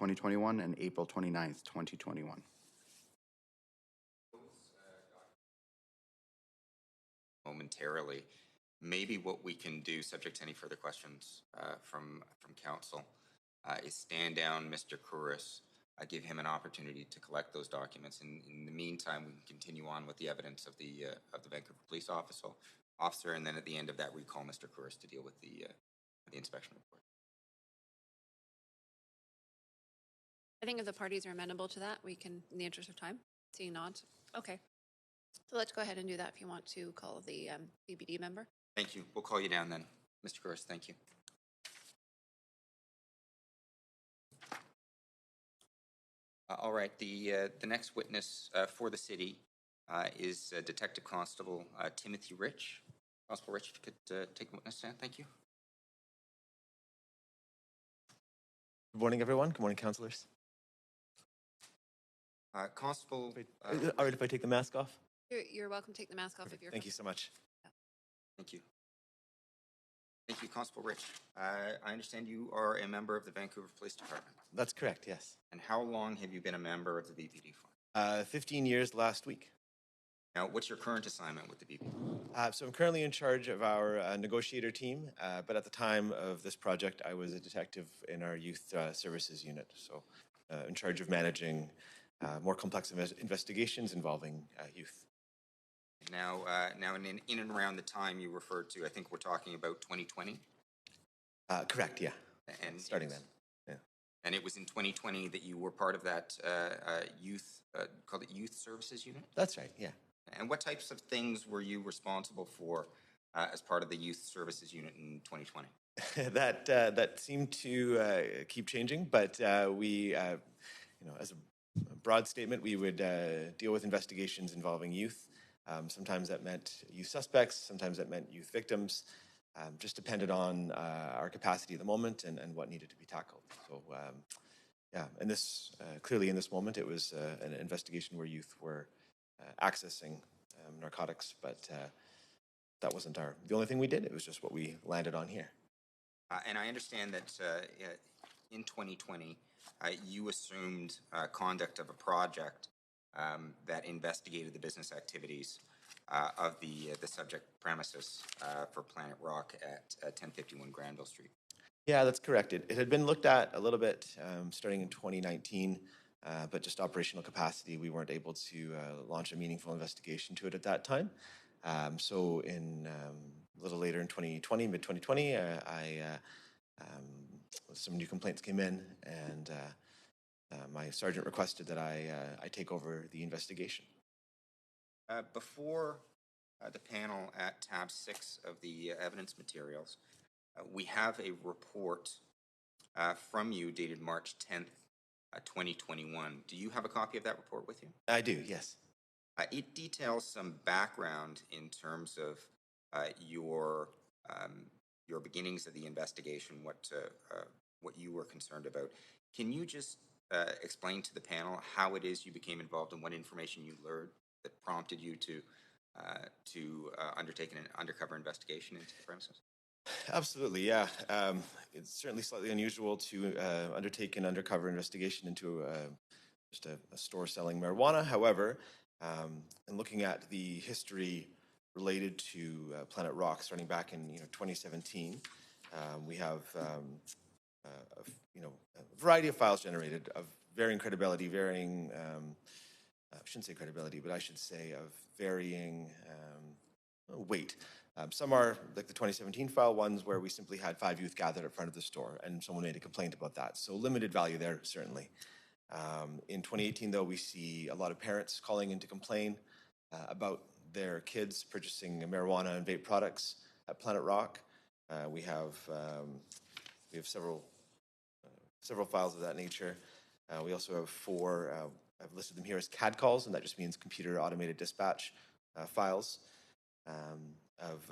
2021, and April 29th, 2021. Momentarily. Maybe what we can do, subject to any further questions from council, is stand down Mr. Kouros, give him an opportunity to collect those documents. In the meantime, we can continue on with the evidence of the Vancouver police officer, and then at the end of that, recall Mr. Kouros to deal with the inspection report. I think if the parties are amenable to that, we can, in the interest of time, seeing not. Okay. So let's go ahead and do that if you want to call the BBD member. Thank you. We'll call you down then, Mr. Kouros. Thank you. All right. The next witness for the city is Detective Constable Timothy Rich. Constable Rich, if you could take the witness stand. Thank you. Good morning, everyone. Good morning, councillors. Constable. All right, if I take the mask off? You're welcome to take the mask off if you're. Thank you so much. Thank you. Thank you, Constable Rich. I understand you are a member of the Vancouver Police Department. That's correct, yes. And how long have you been a member of the VPD for? 15 years last week. Now, what's your current assignment with the VPD? So I'm currently in charge of our negotiator team, but at the time of this project, I was a detective in our youth services unit. So in charge of managing more complex investigations involving youth. Now, in and around the time you referred to, I think we're talking about 2020? Correct, yeah. And starting then, yeah. And it was in 2020 that you were part of that youth, called it Youth Services Unit? That's right, yeah. And what types of things were you responsible for as part of the Youth Services Unit in 2020? That seemed to keep changing, but we, as a broad statement, we would deal with investigations involving youth. Sometimes that meant youth suspects, sometimes that meant youth victims. Just depended on our capacity at the moment and what needed to be tackled. So, yeah, and this clearly in this moment, it was an investigation where youth were accessing narcotics, but that wasn't the only thing we did. It was just what we landed on here. And I understand that in 2020, you assumed conduct of a project that investigated the business activities of the subject premises for Planet Rock at 1051 Granville Street. Yeah, that's correct. It had been looked at a little bit starting in 2019, but just operational capacity, we weren't able to launch a meaningful investigation to it at that time. So in a little later in 2020, mid-2020, some new complaints came in, and my sergeant requested that I take over the investigation. Before the panel at tab 6 of the evidence materials, we have a report from you dated March 10th, 2021. Do you have a copy of that report with you? I do, yes. It details some background in terms of your beginnings of the investigation, what you were concerned about. Can you just explain to the panel how it is you became involved and what information you learned that prompted you to undertake an undercover investigation into the premises? Absolutely, yeah. It's certainly slightly unusual to undertake an undercover investigation into just a store selling marijuana. However, in looking at the history related to Planet Rock, starting back in 2017, we have a variety of files generated of varying credibility, varying I shouldn't say credibility, but I should say of varying weight. Some are like the 2017 file ones where we simply had 5 youth gathered at front of the store and someone made a complaint about that. So limited value there, certainly. In 2018, though, we see a lot of parents calling in to complain about their kids purchasing marijuana and vape products at Planet Rock. We have several files of that nature. We also have 4, I've listed them here as CAD calls, and that just means computer automated dispatch files of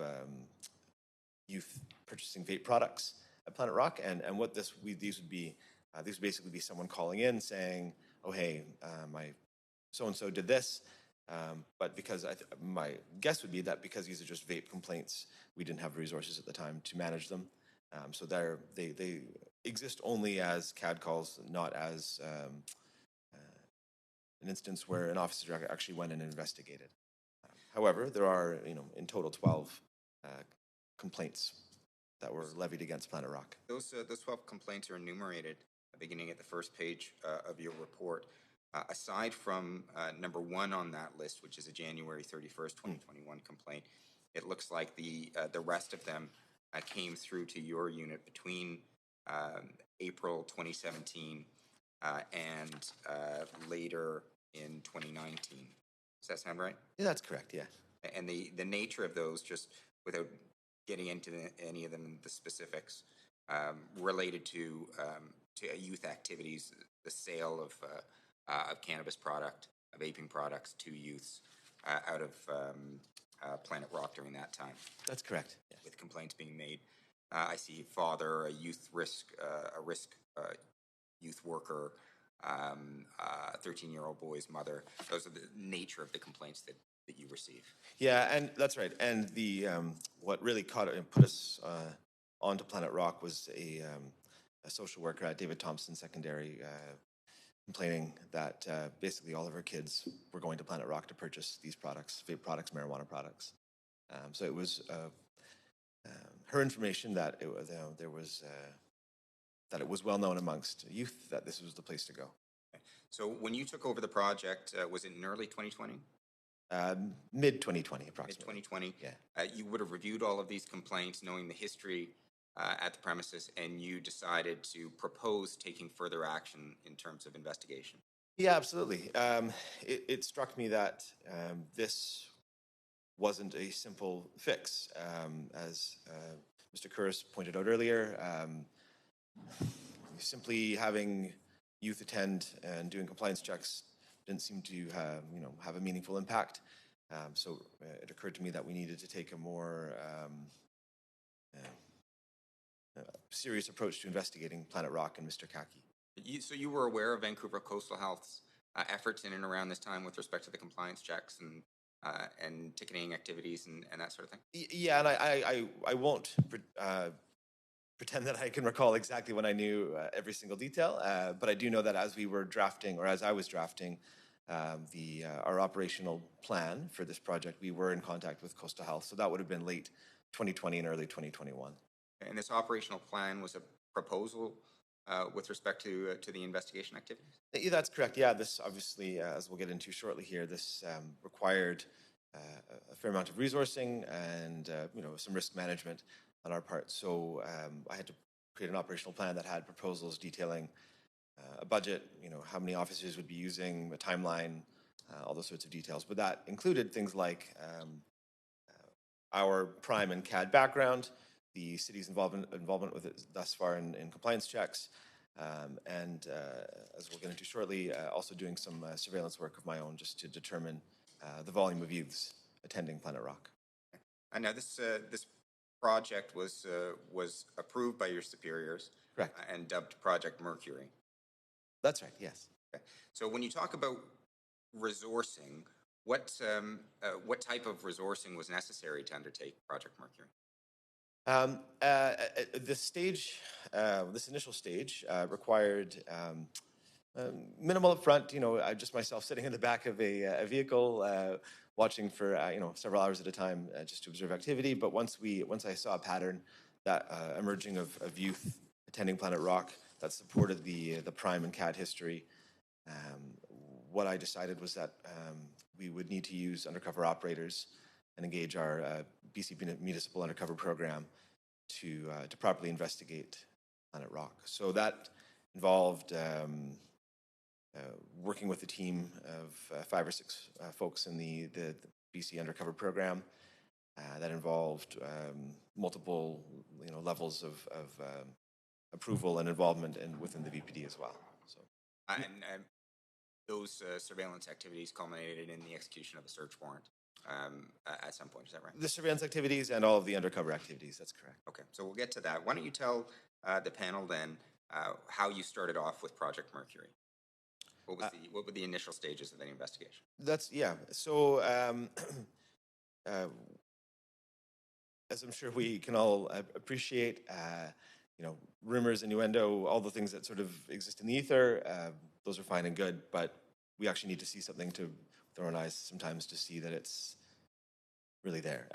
youth purchasing vape products at Planet Rock. And what these would basically be someone calling in saying, oh, hey, my so-and-so did this, but because my guess would be that because these are just vape complaints, we didn't have resources at the time to manage them. So they exist only as CAD calls, not as an instance where an officer actually went and investigated. However, there are, in total 12 complaints that were levied against Planet Rock. Those 12 complaints are enumerated beginning at the first page of your report. Aside from number 1 on that list, which is a January 31st, 2021 complaint, it looks like the rest of them came through to your unit between April 2017 and later in 2019. Does that sound right? Yeah, that's correct, yeah. And the nature of those, just without getting into any of them, the specifics, related to youth activities, the sale of cannabis product, vaping products to youths out of Planet Rock during that time. That's correct. Yes. With complaints being made. I see father, a youth risk, youth worker, a 13-year-old boy's mother. Those are the nature of the complaints that you receive. Yeah, and that's right. And the what really put us onto Planet Rock was a social worker at David Thompson Secondary complaining that basically all of her kids were going to Planet Rock to purchase these products, vape products, marijuana products. So it was her information that it was that it was well known amongst youth that this was the place to go. So when you took over the project, was it in early 2020? Mid 2020, approximately. Mid 2020. Yeah. You would have reviewed all of these complaints, knowing the history at the premises, and you decided to propose taking further action in terms of investigation. Yeah, absolutely. It struck me that this wasn't a simple fix. As Mr. Curris pointed out earlier, simply having youth attend and doing compliance checks didn't seem to have a meaningful impact. So it occurred to me that we needed to take a more serious approach to investigating Planet Rock and Mr. Kaki. So you were aware of Vancouver Coastal Health's efforts in and around this time with respect to the compliance checks and ticketing activities and that sort of thing? Yeah, and I won't pretend that I can recall exactly when I knew every single detail, but I do know that as we were drafting, or as I was drafting our operational plan for this project, we were in contact with Coastal Health. So that would have been late 2020 and early 2021. And this operational plan was a proposal with respect to the investigation activities? Yeah, that's correct. Yeah, this obviously, as we'll get into shortly here, this required a fair amount of resourcing and some risk management on our part. So I had to create an operational plan that had proposals detailing a budget, how many officers would be using, a timeline, all those sorts of details. But that included things like our prime and CAD background, the city's involvement with it thus far in compliance checks, and as we'll get into shortly, also doing some surveillance work of my own just to determine the volume of youths attending Planet Rock. And now this project was approved by your superiors. Correct. And dubbed Project Mercury. That's right, yes. Okay. So when you talk about resourcing, what type of resourcing was necessary to undertake Project Mercury? This initial stage required minimal upfront. Just myself sitting in the back of a vehicle, watching for several hours at a time just to observe activity. But once I saw a pattern that emerging of youth attending Planet Rock that supported the prime and CAD history, what I decided was that we would need to use undercover operators and engage our BC Municipal Undercover Program to properly investigate Planet Rock. So that involved working with a team of 5 or 6 folks in the BC Undercover Program. That involved multiple levels of approval and involvement within the VPD as well. So, and those surveillance activities culminated in the execution of a search warrant at some point. Is that right? The surveillance activities and all of the undercover activities. That's correct. Okay, so we'll get to that. Why don't you tell the panel then how you started off with Project Mercury? What were the initial stages of the investigation? So as I'm sure we can all appreciate, rumors, innuendo, all the things that sort of exist in the ether, those are fine and good, but we actually need to see something with our own eyes sometimes to see that it's really there.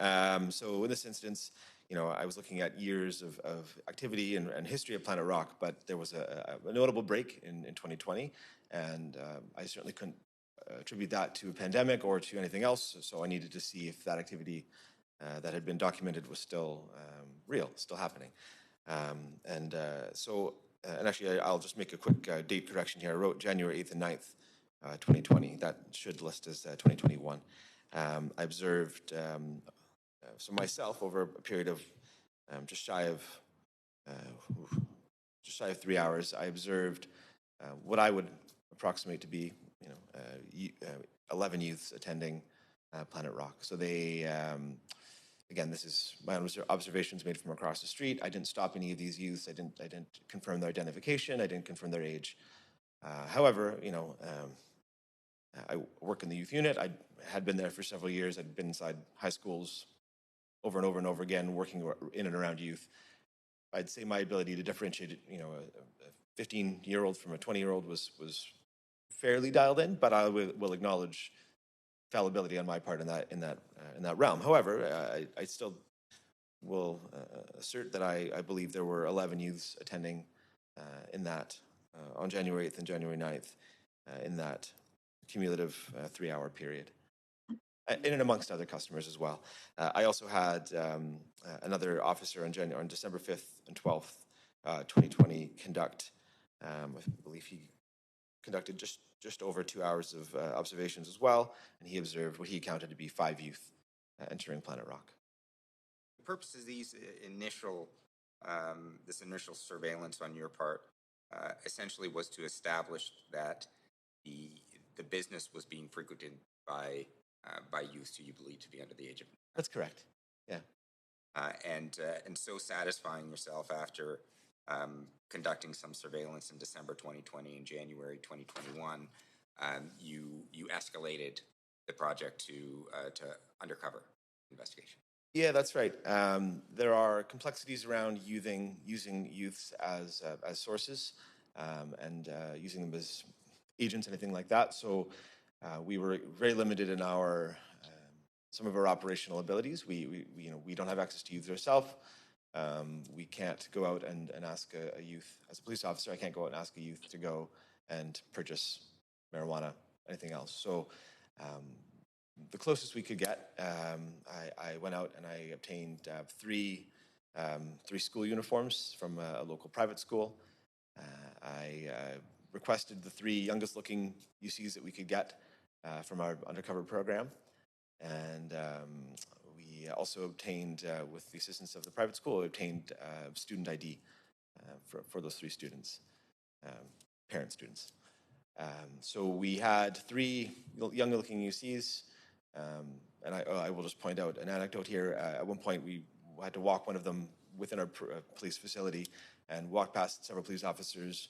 So in this instance, I was looking at years of activity and history of Planet Rock, but there was a notable break in 2020, and I certainly couldn't attribute that to a pandemic or to anything else, so I needed to see if that activity that had been documented was still real, still happening. And actually, I'll just make a quick date correction here. I wrote January 8th and 9th, 2020. That should list as 2021. I observed, so myself, over a period of just shy of 3 hours, I observed what I would approximate to be, 11 youths attending Planet Rock. So they, again, this is my own observations made from across the street. I didn't stop any of these youths. I didn't confirm their identification. I didn't confirm their age. However, I work in the youth unit. I had been there for several years. I'd been inside high schools over and over and over again, working in and around youth. I'd say my ability to differentiate, a 15-year-old from a 20-year-old was fairly dialed in, but I will acknowledge fallibility on my part in that realm. However, I still will assert that I believe there were 11 youths attending in that on January 8th and January 9th in that cumulative 3-hour period, in and amongst other customers as well. I also had another officer on December 5th and 12th, 2020, conduct. I believe he conducted just over 2 hours of observations as well, and he observed what he counted to be 5 youth entering Planet Rock. The purpose of these this initial surveillance on your part essentially was to establish that the business was being frequented by youths who you believe to be under the age of. That's correct. Yeah. And so satisfying yourself after conducting some surveillance in December 2020 and January 2021, you escalated the project to undercover investigation. Yeah, that's right. There are complexities around using youths as sources and using them as agents, anything like that. So we were very limited in our some of our operational abilities. We don't have access to youth ourselves. We can't go out and ask a youth, as a police officer, I can't go out and ask a youth to go and purchase marijuana, anything else. So the closest we could get, I went out and I obtained three school uniforms from a local private school. I requested the 3 youngest looking UCs that we could get from our undercover program. And we also obtained, with the assistance of the private school, obtained student ID for those 3 students, parent students. So we had 3 young-looking UCs, and I will just point out an anecdote here. At one point, we had to walk one of them within our police facility and walk past several police officers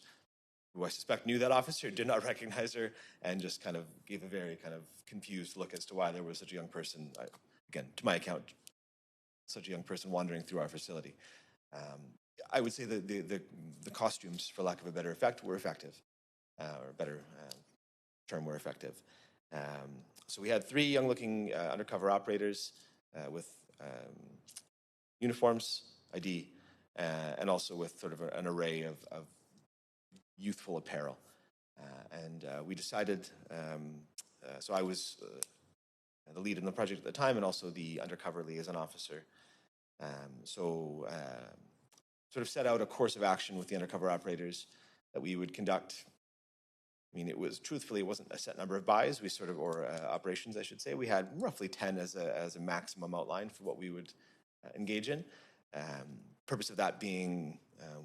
who I suspect knew that officer, did not recognize her, and just kind of gave a very kind of confused look as to why there was such a young person, again, to my account, such a young person wandering through our facility. I would say that the costumes, for lack of a better effect, were effective, or a better term, were effective. So we had 3 young-looking undercover operators with uniforms, ID, and also with sort of an array of youthful apparel. And we decided, so I was the lead in the project at the time and also the undercover liaison officer. So sort of set out a course of action with the undercover operators that we would conduct. I mean, truthfully, it wasn't a set number of buys, or operations, I should say. We had roughly 10 as a maximum outline for what we would engage in. Purpose of that being,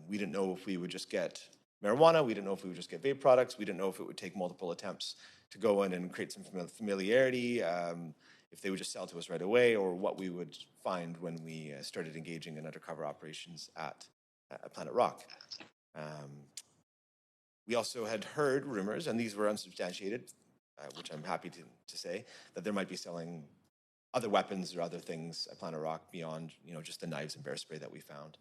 we didn't know if we would just get marijuana, we didn't know if we would just get vape products, we didn't know if it would take multiple attempts to go in and create some familiarity, if they would just sell to us right away, or what we would find when we started engaging in undercover operations at Planet Rock. We also had heard rumors, and these were unsubstantiated, which I'm happy to say, that there might be selling other weapons or other things at Planet Rock beyond, just the knives and bear spray that we found.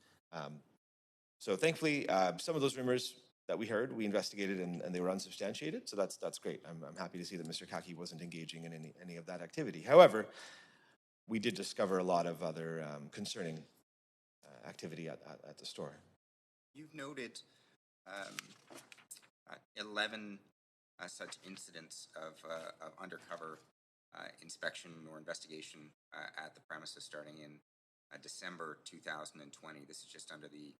So thankfully, some of those rumors that we heard, we investigated and they were unsubstantiated. So that's great. I'm happy to see that Mr. Kaki wasn't engaging in any of that activity. However, we did discover a lot of other concerning activity at the store. You've noted 11 such incidents of undercover inspection or investigation at the premises starting in December 2020. This is just under the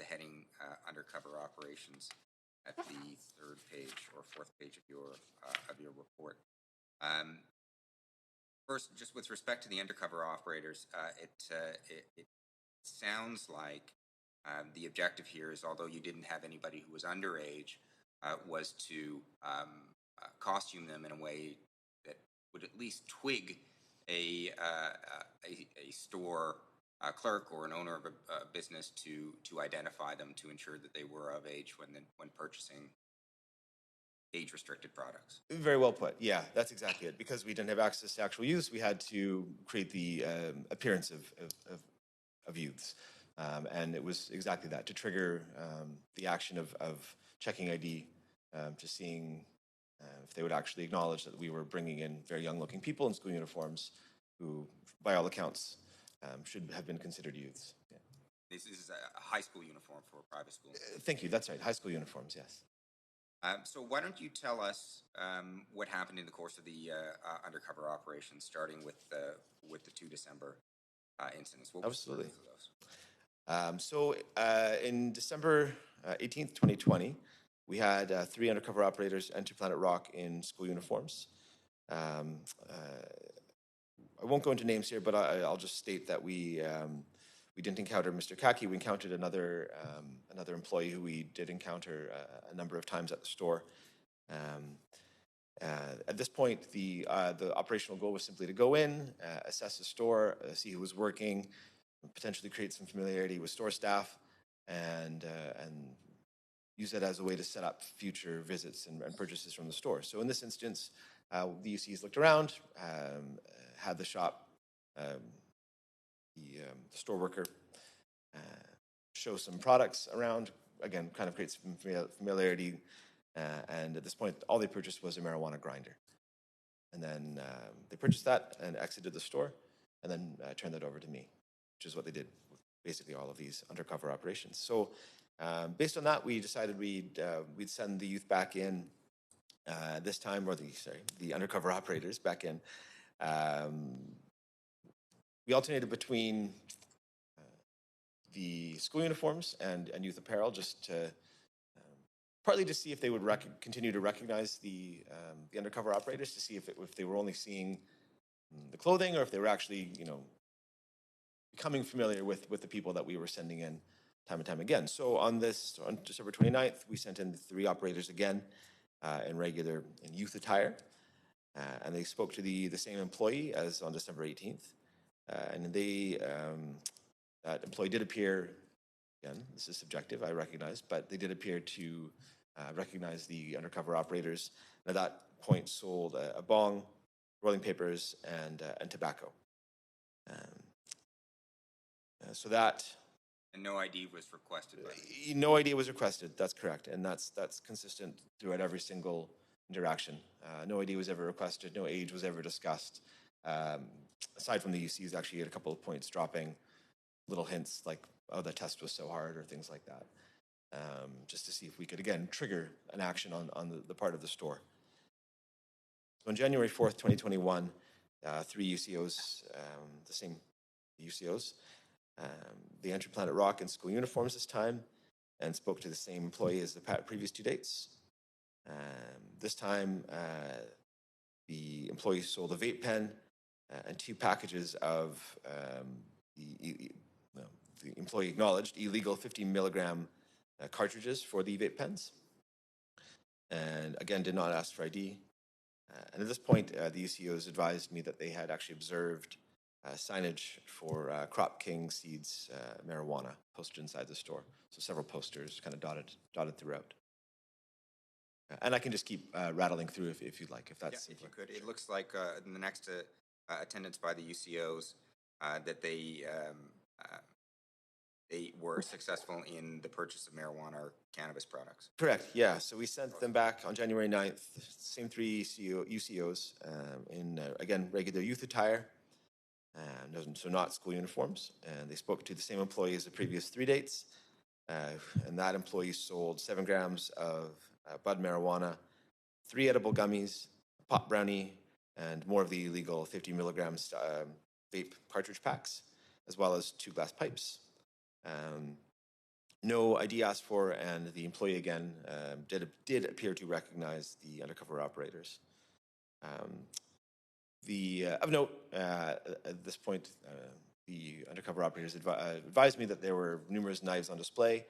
heading undercover operations at the third page or fourth page of your report. First, just with respect to the undercover operators, it sounds like the objective here is, although you didn't have anybody who was underage, was to costume them in a way that would at least twig a store clerk or an owner of a business to identify them, to ensure that they were of age when purchasing age-restricted products. Very well put. Yeah, that's exactly it. Because we didn't have access to actual youths, we had to create the appearance of youths. And it was exactly that, to trigger the action of checking ID, to seeing if they would actually acknowledge that we were bringing in very young-looking people in school uniforms who, by all accounts, should have been considered youths. Yeah. This is a high school uniform for a private school. Thank you. That's right. High school uniforms, yes. So why don't you tell us what happened in the course of the undercover operation, starting with the 2 December incidents? What Absolutely. Those? So in December 18th, 2020, we had 3 undercover operators enter Planet Rock in school uniforms. I won't go into names here, but I'll just state that we didn't encounter Mr. Kaki. We encountered another employee who we did encounter a number of times at the store. At this point, the operational goal was simply to go in, assess the store, see who was working, potentially create some familiarity with store staff, and use that as a way to set up future visits and purchases from the store. So in this instance, the UCs looked around, had the shop, the store worker show some products around, again, kind of create some familiarity. And at this point, all they purchased was a marijuana grinder. And then they purchased that and exited the store, and then turned that over to me, which is what they did with basically all of these undercover operations. So based on that, we decided we'd send the youth back in this time, or the undercover operators back in. We alternated between the school uniforms and youth apparel, just to partly to see if they would continue to recognize the undercover operators, to see if they were only seeing the clothing, or if they were actually, becoming familiar with the people that we were sending in time and time again. So on December 29th, we sent in 3 operators again in youth attire, and they spoke to the same employee as on December 18th. And that employee did appear, again, this is subjective, I recognize, but they did appear to recognize the undercover operators, and at that point sold a bong, rolling papers, and tobacco. So that... And no ID was requested? No ID was requested, that's correct, and that's consistent throughout every single interaction. No ID was ever requested, no age was ever discussed. Aside from the UCs actually at a couple of points dropping little hints like, oh, the test was so hard, or things like that, just to see if we could, again, trigger an action on the part of the store. So on January 4th, 2021, 3 UCOs, the same UCOs, they entered Planet Rock in school uniforms this time and spoke to the same employee as the previous 2 dates. This time, the employee sold a vape pen and 2 packages of the employee acknowledged illegal 50 milligram cartridges for the vape pens, and again did not ask for ID. And at this point, the UCOs advised me that they had actually observed signage for Crop King Seeds marijuana posted inside the store. So several posters kind of dotted throughout. And I can just keep rattling through if you'd like, if that's if you could. It looks like in the next attendance by the UCOs that they were successful in the purchase of marijuana or cannabis products. Correct, yeah. So we sent them back on January 9th, same three UCOs in, again, regular youth attire, so not school uniforms. And they spoke to the same employee as the previous 3 dates. And that employee sold 7 grams of bud marijuana, 3 edible gummies, a pop brownie, and more of the illegal 50 milligrams vape cartridge packs, as well as 2 glass pipes. No ID asked for, and the employee again did appear to recognize the undercover operators. Of note, at this point, the undercover operators advised me that there were numerous knives on display.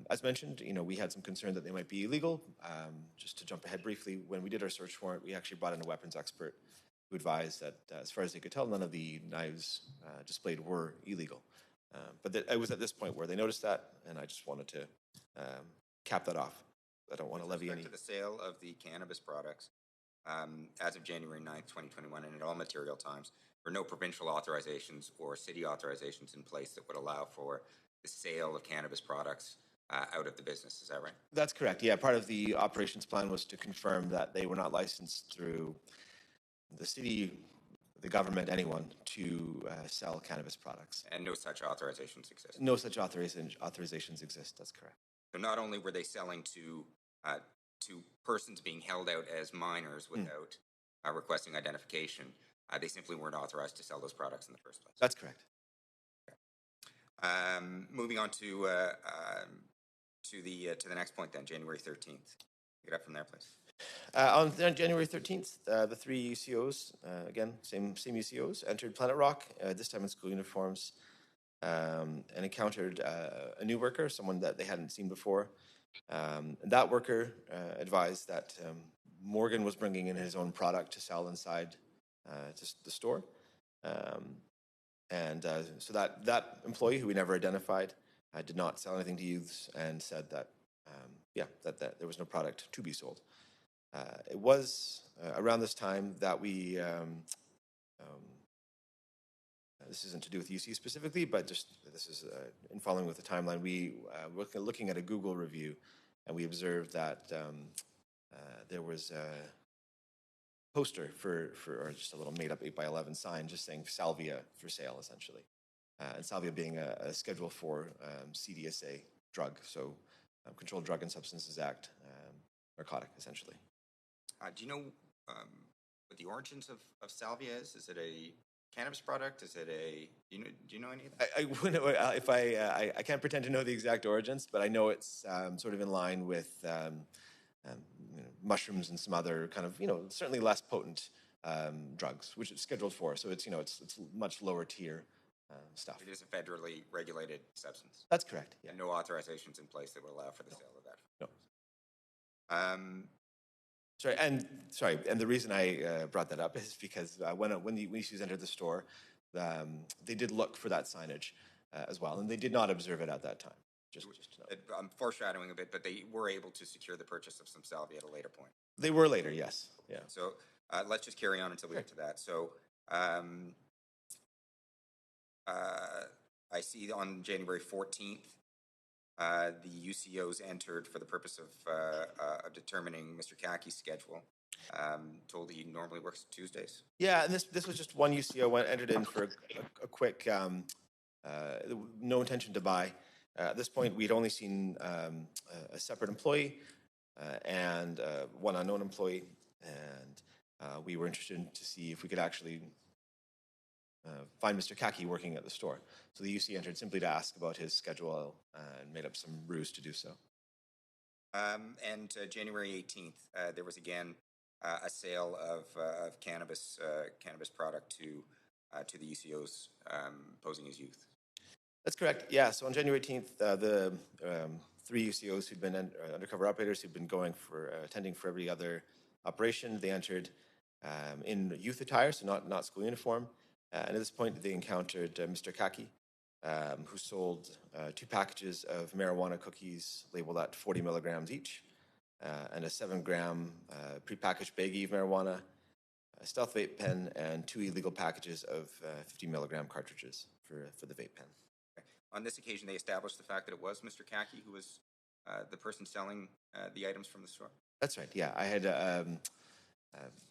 As mentioned, we had some concern that they might be illegal. Just to jump ahead briefly, when we did our search warrant, we actually brought in a weapons expert who advised that, as far as they could tell, none of the knives displayed were illegal. But it was at this point where they noticed that, and I just wanted to cap that off. I don't want to levy any. With respect to the sale of the cannabis products, as of January 9th, 2021, and at all material times, there were no provincial authorizations or city authorizations in place that would allow for the sale of cannabis products out of the business. Is that right? That's correct. Yeah, part of the operations plan was to confirm that they were not licensed through the city, the government, anyone to sell cannabis products. And no such authorizations exist? No such authorizations exist. That's correct. So not only were they selling to persons being held out as minors without requesting identification, they simply weren't authorized to sell those products in the first place. That's correct. Moving on to the next point then, January 13th. Pick it up from there, please. On January 13th, the 3 UCOs, again, same UCOs, entered Planet Rock, this time in school uniforms, and encountered a new worker, someone that they hadn't seen before. And that worker advised that Morgan was bringing in his own product to sell inside the store. So that employee, who we never identified, did not sell anything to youths and said that, that there was no product to be sold. It was around this time that we, this isn't to do with UC specifically, but just this is in following with the timeline, we were looking at a Google review, and we observed that there was a poster or just a little made-up 8x11 sign just saying Salvia for sale, essentially. And Salvia being a Schedule 4 CDSA drug, so Controlled Drug and Substances Act, narcotic, essentially. Do you know what the origins of Salvia is? Is it a cannabis product? Is it a? Do you know any of that? I wouldn't know if I can't pretend to know the exact origins, but I know it's sort of in line with mushrooms and some other kind of certainly less potent drugs, which is Scheduled 4. So it's it's much lower tier stuff. It is a federally regulated substance. That's correct. Yeah. And no authorizations in place that would allow for the sale of that. No. Sorry, and the reason I brought that up is because when the issues entered the store, they did look for that signage as well, and they did not observe it at that time. Just to know. I'm foreshadowing a bit, but they were able to secure the purchase of some salvia at a later point. They were later, yes. Yeah. So let's just carry on until we get to that. So I see on January 14th, the UCOs entered for the purpose of determining Mr. Kaki's schedule. Told he normally works Tuesdays. Yeah, and this was just one UCO entered in for a quick, no intention to buy. At this point, we'd only seen a separate employee and one unknown employee, and we were interested to see if we could actually find Mr. Kaki working at the store. So the UC entered simply to ask about his schedule and made up some ruse to do so. And January 18th, there was again a sale of cannabis product to the UCOs posing as youth. That's correct. Yeah. So on January 18th, the 3 UCOs who'd been undercover operators who'd been attending for every other operation, they entered in youth attire, so not school uniform. And at this point, they encountered Mr. Kaki, who sold 2 packages of marijuana cookies labeled at 40 milligrams each, and a 7-gram prepackaged baggie of marijuana, a stealth vape pen and 2 illegal packages of 50 milligram cartridges for the vape pen. On this occasion, they established the fact that it was Mr. Kaki who was the person selling the items from the store. That's right. Yeah, I had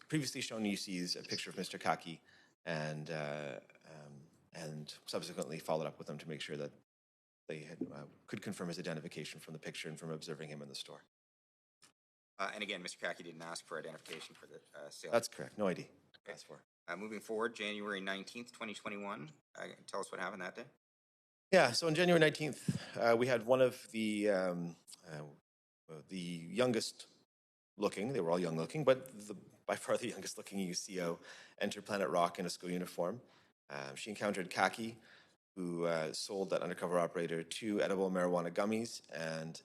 previously shown UCs a picture of Mr. Kaki, and subsequently followed up with them to make sure that they had, could confirm his identification from the picture and from observing him in the store. And again, Mr. Kaki didn't ask for identification for the sale. That's correct. No ID. Asked for. Moving forward, January 19th, 2021. Tell us what happened that day. Yeah, so on January 19th, we had one of the youngest looking, they were all young looking, but by far the youngest looking UCO enter Planet Rock in a school uniform. She encountered Kaki, who sold that undercover operator 2 edible marijuana gummies and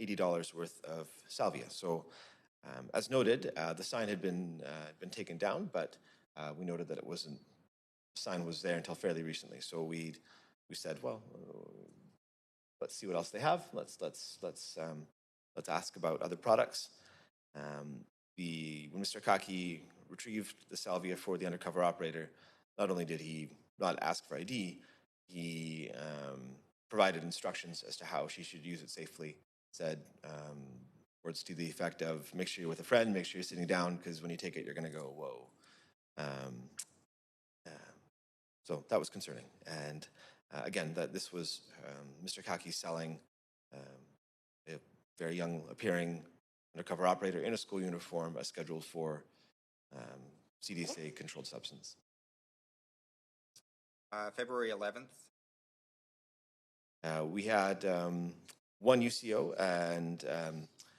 $80 worth of salvia. So as noted, the sign had been taken down, but we noted that it wasn't, the sign was there until fairly recently. So we said, well, let's see what else they have. Let's ask about other products. When Mr. Kaki retrieved the salvia for the undercover operator, not only did he not ask for ID, he provided instructions as to how she should use it safely. Said words to the effect of, make sure you're with a friend, make sure you're sitting down, because when you take it, you're going to go, whoa. So that was concerning. And again, that this was Mr. Kaki selling a very young appearing undercover operator in a school uniform scheduled for CDSA controlled substance. February 11th. We had one UCO, and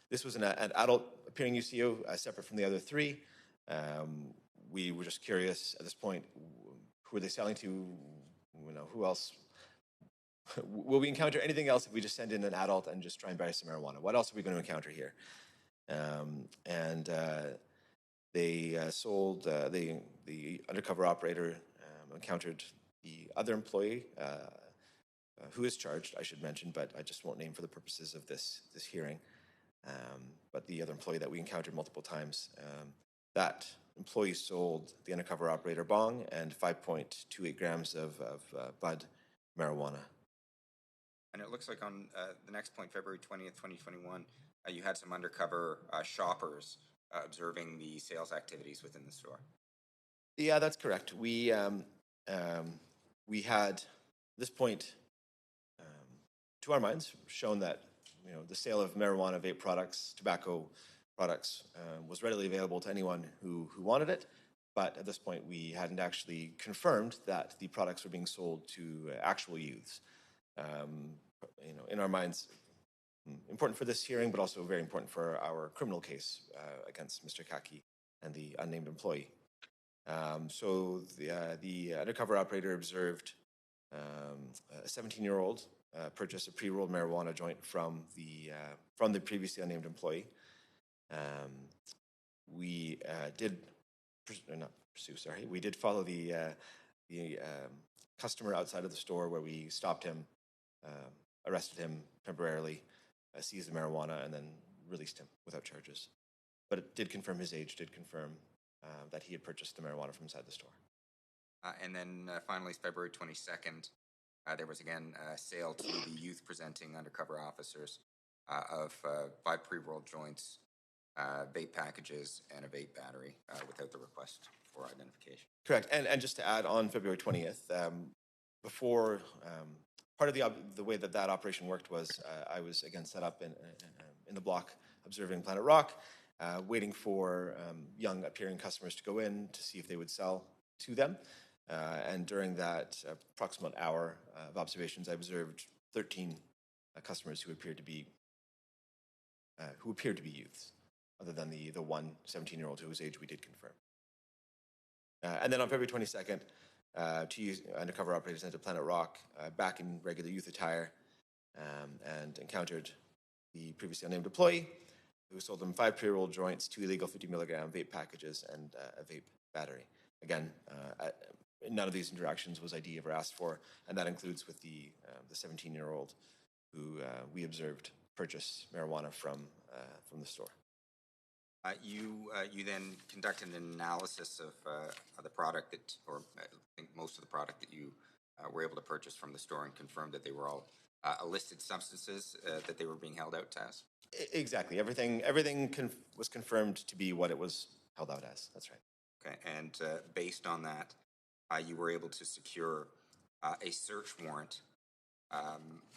this was an adult appearing UCO separate from the other 3. We were just curious at this point, who are they selling to? You know, who else? Will we encounter anything else if we just send in an adult and just try and buy some marijuana? What else are we going to encounter here? They sold, the undercover operator encountered the other employee who is charged, I should mention, but I just won't name for the purposes of this hearing. But the other employee that we encountered multiple times, that employee sold the undercover operator bong and 5.28 grams of bud marijuana. And it looks like on the next point, February 20th, 2021, you had some undercover shoppers observing the sales activities within the store. Yeah, that's correct. We had, at this point, to our minds, shown that the sale of marijuana, vape products, tobacco products was readily available to anyone who wanted it. But at this point, we hadn't actually confirmed that the products were being sold to actual youths. In our minds, important for this hearing, but also very important for our criminal case against Mr. Kaki and the unnamed employee. So the undercover operator observed a 17-year-old purchase a pre-rolled marijuana joint from the previously unnamed employee. We did follow the customer outside of the store, where we stopped him, arrested him temporarily, seized the marijuana, and then released him without charges. But it did confirm his age, did confirm that he had purchased the marijuana from inside the store. And then finally, February 22nd, there was again a sale to the youth presenting undercover officers of 5 pre-rolled joints, vape packages, and a vape battery without the request for identification. Correct. And just to add, on February 20th, before part of the way that operation worked was I was again set up in the block observing Planet Rock, waiting for young appearing customers to go in to see if they would sell to them. And during that approximate hour of observations, I observed 13 customers who appeared to be youths, other than the one 17-year-old whose age we did confirm. And then on February 22nd, 2 undercover operators entered Planet Rock back in regular youth attire and encountered the previously unnamed employee, who sold them 5 pre-rolled joints, 2 illegal 50 milligram vape packages, and a vape battery. Again, none of these interactions was ID ever asked for, and that includes with the 17-year-old who we observed purchase marijuana from the store. You then conducted an analysis of the product that, or I think most of the product that you were able to purchase from the store, and confirmed that they were all illicit substances that they were being held out as. Exactly. Everything was confirmed to be what it was held out as. That's right. Okay, and based on that, you were able to secure a search warrant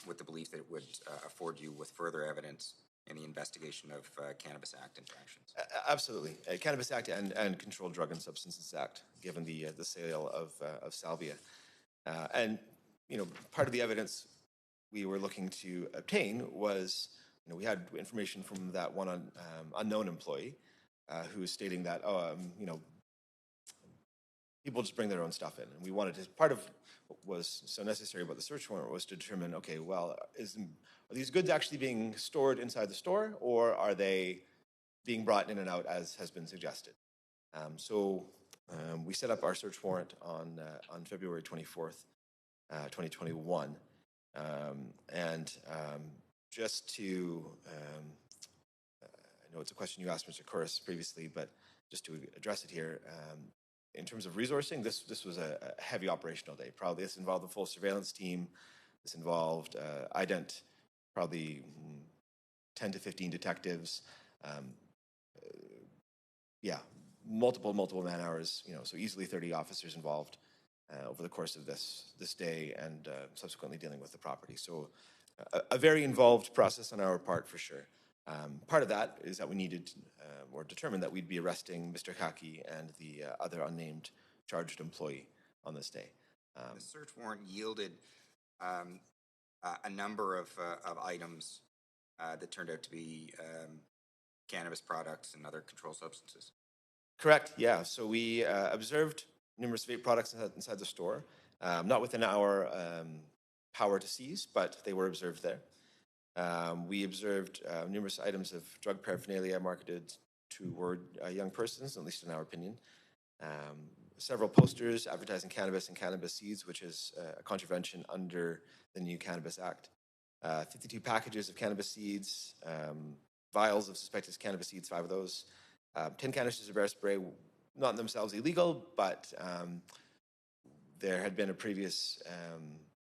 with the belief that it would afford you with further evidence in the investigation of Cannabis Act infractions. Absolutely. Cannabis Act and Controlled Drug and Substances Act, given the sale of salvia. And, part of the evidence we were looking to obtain was, we had information from that one unknown employee who was stating that, people just bring their own stuff in. And we wanted to, part of what was so necessary about the search warrant was to determine, okay, well, are these goods actually being stored inside the store, or are they being brought in and out as has been suggested? So we set up our search warrant on February 24th, 2021. Just to, I know it's a question you asked Mr. Corris previously, but just to address it here, in terms of resourcing, this was a heavy operational day. Probably this involved the full surveillance team. This involved IDENT, probably 10 to 15 detectives. Multiple man hours. So easily 30 officers involved over the course of this day, and subsequently dealing with the property. So a very involved process on our part, for sure. Part of that is that we needed or determined that we'd be arresting Mr. Kaki and the other unnamed charged employee on this day. The search warrant yielded a number of items that turned out to be cannabis products and other controlled substances. Correct, yeah. So we observed numerous vape products inside the store, not within our power to seize, but they were observed there. We observed numerous items of drug paraphernalia marketed toward young persons, at least in our opinion. Several posters advertising cannabis and cannabis seeds, which is a contravention under the new Cannabis Act. 52 packages of cannabis seeds, vials of suspected cannabis seeds, 5 of those. 10 canisters of bear spray, not in themselves illegal, but there had been a previous...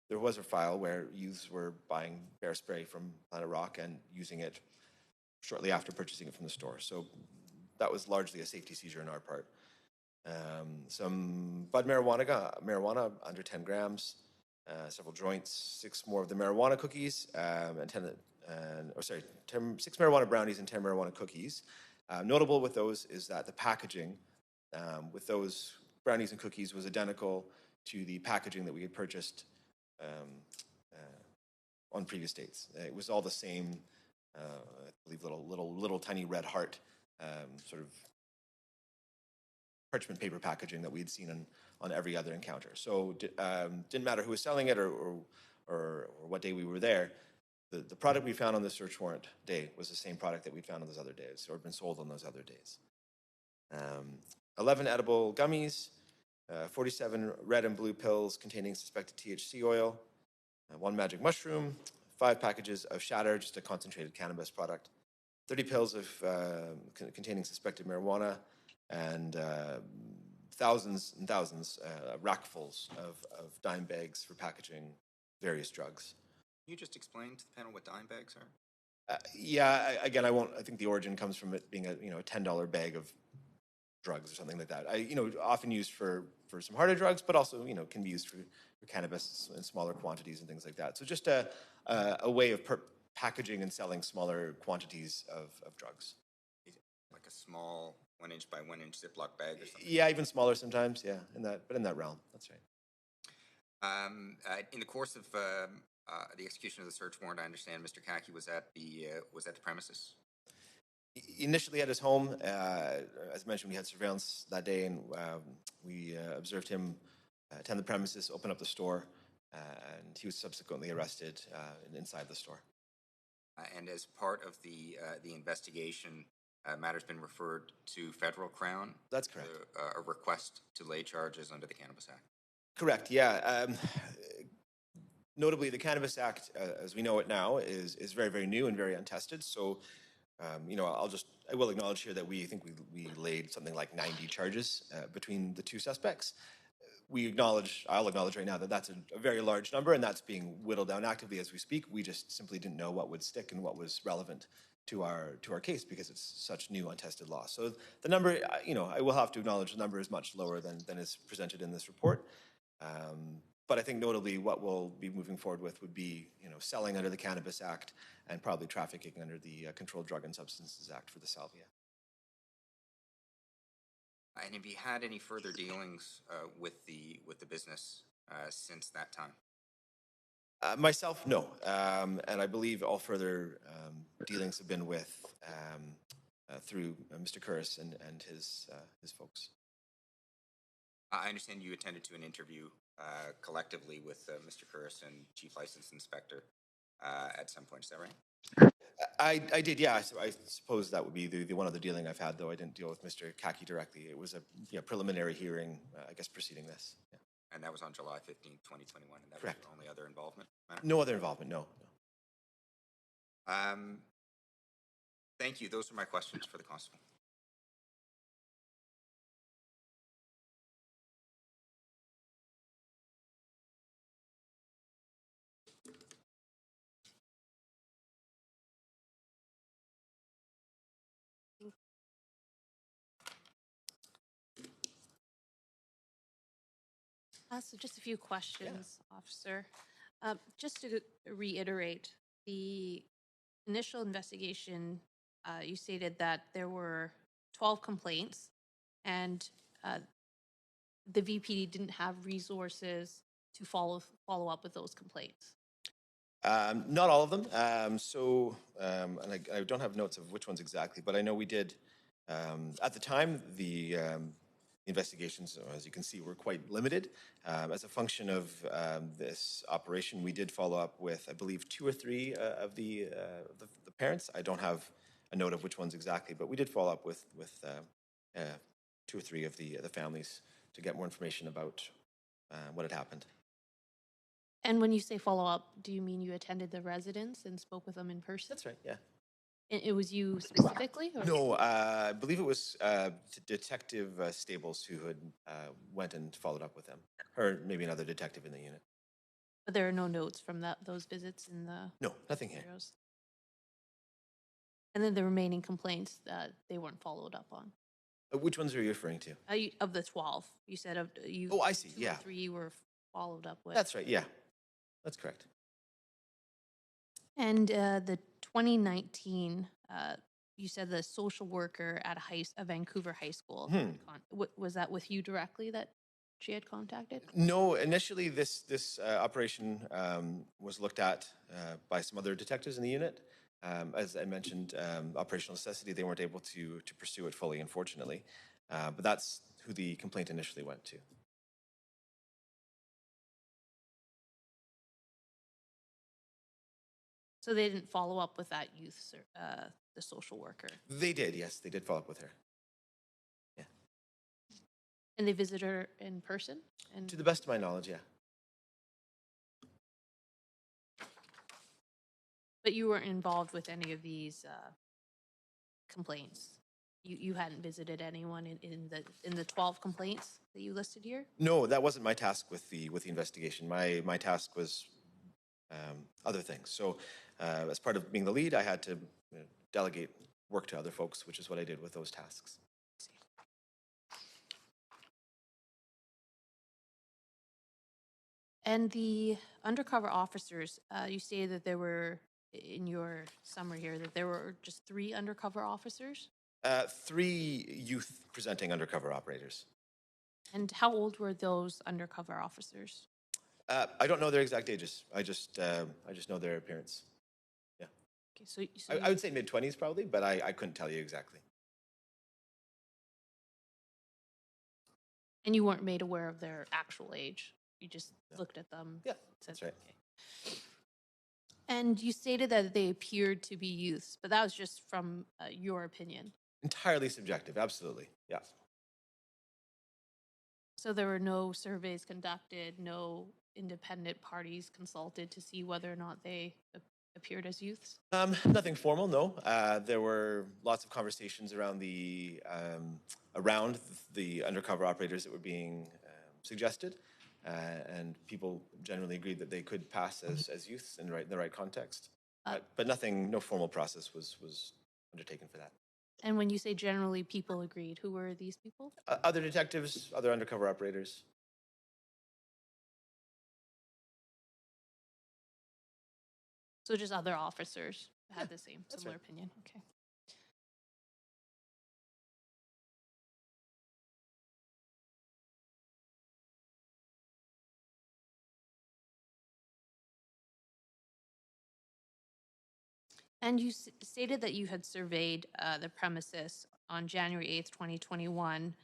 there was a file where youths were buying bear spray from Planet Rock and using it shortly after purchasing it from the store. So that was largely a safety seizure on our part. Some bud marijuana under 10 grams, several joints, 6 more of the marijuana cookies, and 6 marijuana brownies and 10 marijuana cookies. Notable with those is that the packaging with those brownies and cookies was identical to the packaging that we had purchased on previous dates. It was all the same, I believe, little tiny red heart sort of parchment paper packaging that we had seen on every other encounter. So didn't matter who was selling it or what day we were there. The product we found on the search warrant day was the same product that we'd found on those other days, or been sold on those other days. 11 edible gummies, 47 red and blue pills containing suspected THC oil, 1 magic mushroom, 5 packages of shatter, just a concentrated cannabis product, 30 pills of containing suspected marijuana, and thousands and thousands, rackfuls of dime bags for packaging various drugs. Can you just explain to the panel what dime bags are? Again, I think the origin comes from it being a $10 bag of drugs or something like that. Often used for some harder drugs, but also can be used for cannabis in smaller quantities and things like that. So just a way of packaging and selling smaller quantities of drugs. Like a small 1 inch by 1 inch Ziploc bag or something? Yeah, even smaller sometimes. Yeah, in that realm. That's right. In the course of the execution of the search warrant, I understand Mr. Kaki was at the premises. Initially at his home, as mentioned, we had surveillance that day, and we observed him attend the premises, open up the store, and he was subsequently arrested inside the store. And as part of the investigation, matter's been referred to federal Crown. That's correct. A request to lay charges under the Cannabis Act. Correct. Yeah. Notably, the Cannabis Act, as we know it now, is very, very new and very untested. So I will acknowledge here that we think we laid something like 90 charges between the two suspects. I'll acknowledge right now that that's a very large number, and that's being whittled down actively as we speak. We just simply didn't know what would stick and what was relevant to our case because it's such new untested law. So the number, I will have to acknowledge the number is much lower than is presented in this report. But I think notably what we'll be moving forward with would be, selling under the Cannabis Act and probably trafficking under the Controlled Drug and Substances Act for the salvia. And have you had any further dealings with the business since that time? Myself, no. And I believe all further dealings have been with through Mr. Curris and his folks. I understand you attended to an interview collectively with Mr. Curris and Chief License Inspector at some point. Is that right? I did, yeah. I suppose that would be the one other dealing I've had, though I didn't deal with Mr. Kaki directly. It was a preliminary hearing, I guess, preceding this. Yeah. And that was on July 15th, 2021, and that Correct. was your only other involvement? No other involvement, no. Thank you. Those are my questions for the constable. So just a few questions, Officer. Just to reiterate, the initial investigation, you stated that there were 12 complaints and the VPD didn't have resources to follow up with those complaints. Not all of them. And I don't have notes of which ones exactly, but I know we did. At the time, the investigations, as you can see, were quite limited. As a function of this operation, we did follow up with, I believe, 2 or 3 of the parents. I don't have a note of which ones exactly, but we did follow up with 2 or 3 of the families to get more information about what had happened. And when you say follow up, do you mean you attended the residence and spoke with them in person? That's right, yeah. It was you specifically? Or? No, I believe it was Detective Stables who had went and followed up with them, or maybe another detective in the unit. But there are no notes from those visits in the No, nothing here. bureaus. And then the remaining complaints that they weren't followed up on. Which ones are you referring to? Of the 12, you said of you. Oh, I see. 2 Yeah, or 3 were followed up with. that's right. Yeah, that's correct. And the 2019, you said the social worker at a Vancouver high school. Was that with you directly that she had contacted? No, initially this operation was looked at by some other detectives in the unit. As I mentioned, operational necessity, they weren't able to pursue it fully, unfortunately. But that's who the complaint initially went to. So they didn't follow up with that youth, the social worker? They did, yes. They did follow up with her. Yeah. And they visited her in person? And To the best of my knowledge, yeah. But you weren't involved with any of these complaints? You hadn't visited anyone in the 12 complaints that you listed here? No, that wasn't my task with the investigation. My task was other things. So as part of being the lead, I had to delegate work to other folks, which is what I did with those tasks. And the undercover officers, you stated that there were, in your summary here, that there were just 3 undercover officers? 3 youth presenting undercover operators. And how old were those undercover officers? I don't know their exact ages. I just know their appearance. Yeah. Okay, so I would say mid-20s probably, but I couldn't tell you exactly. And you weren't made aware of their actual age? You just looked at them? Yeah, said, that's right. Okay. And you stated that they appeared to be youths, but that was just from your opinion? Entirely subjective, absolutely. Yeah. So there were no surveys conducted, no independent parties consulted to see whether or not they appeared as youths? Nothing formal, no. There were lots of conversations around the undercover operators that were being suggested, and people generally agreed that they could pass as youths in the right context. But nothing, no formal process was undertaken for that. And when you say generally people agreed, who were these people? Other detectives, other undercover operators. So just other officers had the same, that's similar right. opinion. Okay. And you stated that you had surveyed the premises on January 8th, 2021,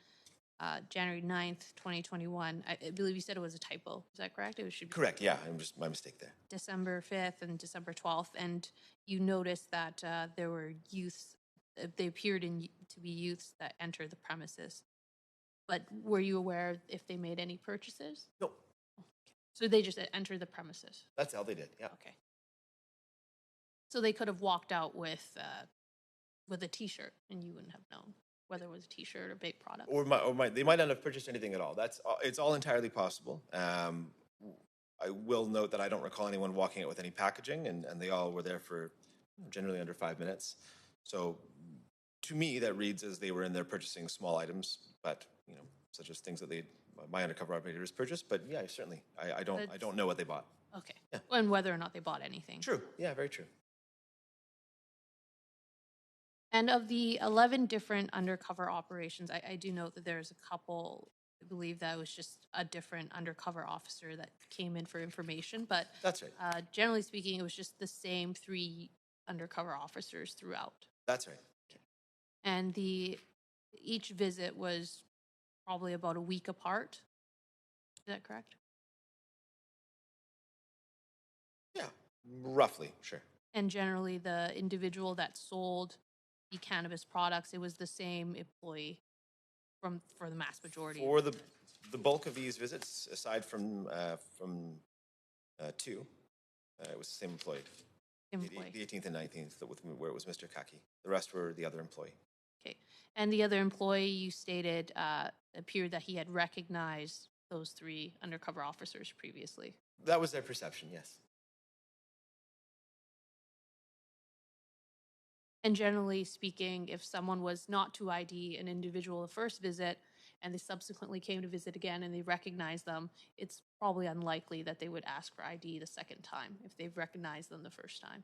January 9th, 2021. I believe you said it was a typo. Is that correct? It should be Correct, yeah, I'm just my mistake there. December 5th and December 12th. And you noticed that there were youths, they appeared to be youths that entered the premises. But were you aware if they made any purchases? No, So they just entered the premises? that's how they did, yeah. Okay. So they could have walked out with a T-shirt, and you wouldn't have known whether it was a T-shirt or vape product. They might not have purchased anything at all. It's all entirely possible. I will note that I don't recall anyone walking out with any packaging, and they all were there for generally under 5 minutes. So to me, that reads as they were in there purchasing small items, but such as things that my undercover operators purchased. But yeah, certainly, I don't know what they bought. Okay. Yeah. And whether or not they bought anything. True. Yeah, very true. And of the 11 different undercover operations, I do note that there's a couple, I believe that was just a different undercover officer that came in for information. But That's right. Generally speaking, it was just the same 3 undercover officers throughout. That's right. And each visit was probably about a week apart. Is that correct? Yeah, roughly, sure. And generally, the individual that sold the cannabis products, it was the same employee for the mass majority. For the bulk of these visits, aside from 2, it was the same employee. Employee. The 18th and 19th, where it was Mr. Kaki. The rest were the other employee. Okay. And the other employee, you stated, appeared that he had recognized those 3 undercover officers previously. That was their perception, yes. And generally speaking, if someone was not to ID an individual the first visit and they subsequently came to visit again and they recognized them, it's probably unlikely that they would ask for ID the second time if they've recognized them the first time.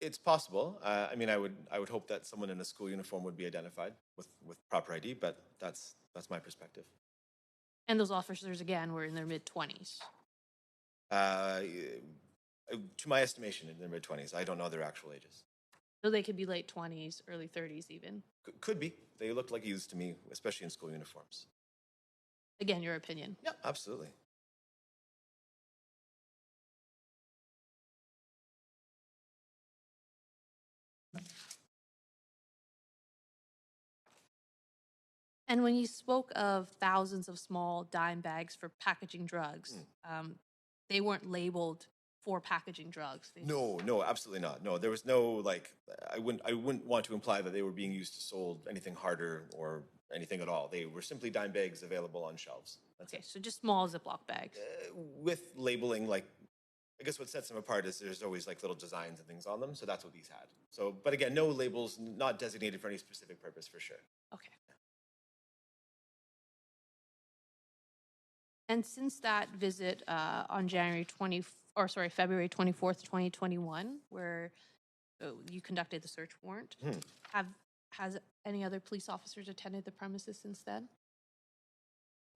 It's possible. I mean, I would hope that someone in a school uniform would be identified with proper ID, but that's my perspective. And those officers, again, were in their mid-20s. To my estimation, in their mid-20s. I don't know their actual ages. So they could be late 20s, early 30s even. Could be. They looked like youths to me, especially in school uniforms. Again, your opinion. Yeah, absolutely. And when you spoke of thousands of small dime bags for packaging drugs, they weren't labeled for packaging drugs. No, absolutely not. No, there was no I wouldn't want to imply that they were being used to sold anything harder or anything at all. They were simply dime bags available on shelves. That's Okay, it. so just small Ziploc bags. With labeling, I guess what sets them apart is there's always little designs and things on them. So that's what these had. So, but again, no labels, not designated for any specific purpose for sure. Okay. And since that visit on February 24th, 2021, where you conducted the search warrant, has any other police officers attended the premises since then?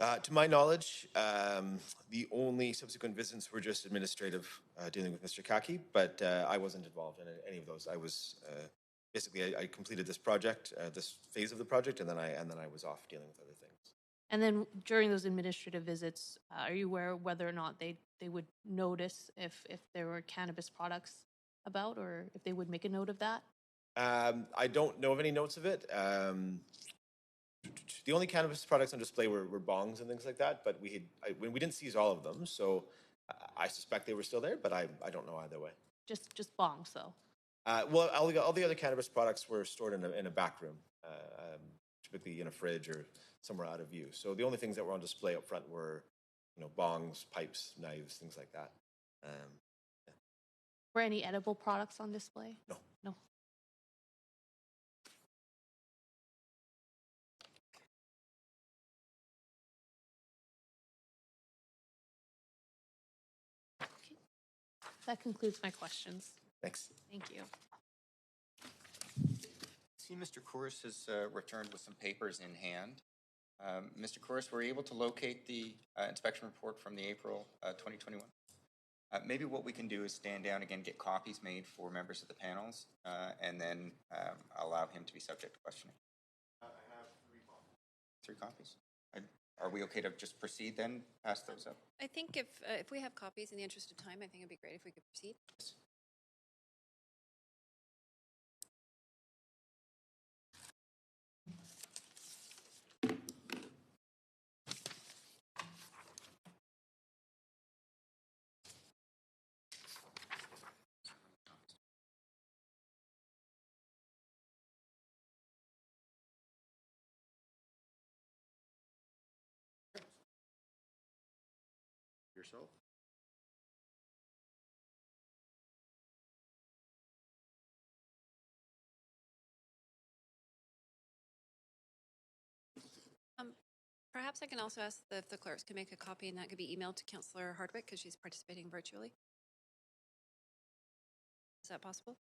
To my knowledge, the only subsequent visits were just administrative, dealing with Mr. Kaki, but I wasn't involved in any of those. I was basically I completed this project, this phase of the project, and then I was off dealing with other things. And then during those administrative visits, are you aware whether or not they would notice if there were cannabis products about, or if they would make a note of that? I don't know of any notes of it. The only cannabis products on display were bongs and things like that, but we didn't seize all of them, so I suspect they were still there, but I don't know either way. Just bongs though. Well, all the other cannabis products were stored in a back room, typically in a fridge or somewhere out of view. So the only things that were on display up front were, bongs, pipes, knives, things like that. Were any edible products on display? No. No. Okay. That concludes my questions. Thanks. Thank you. See, Mr. Kouros has returned with some papers in hand. Mr. Kouros, were you able to locate the inspection report from the April 2021? Maybe what we can do is stand down again, get copies made for members of the panels, and then allow him to be subject to questioning. I have 3 copies. 3 copies? Are we okay to just proceed then, pass those up? I think if we have copies in the interest of time, I think it'd be great if we could proceed. Yes. Yourself? Perhaps I can also ask if the clerks can make a copy and that could be emailed to Councillor Hardwick because she's participating virtually. Is that possible?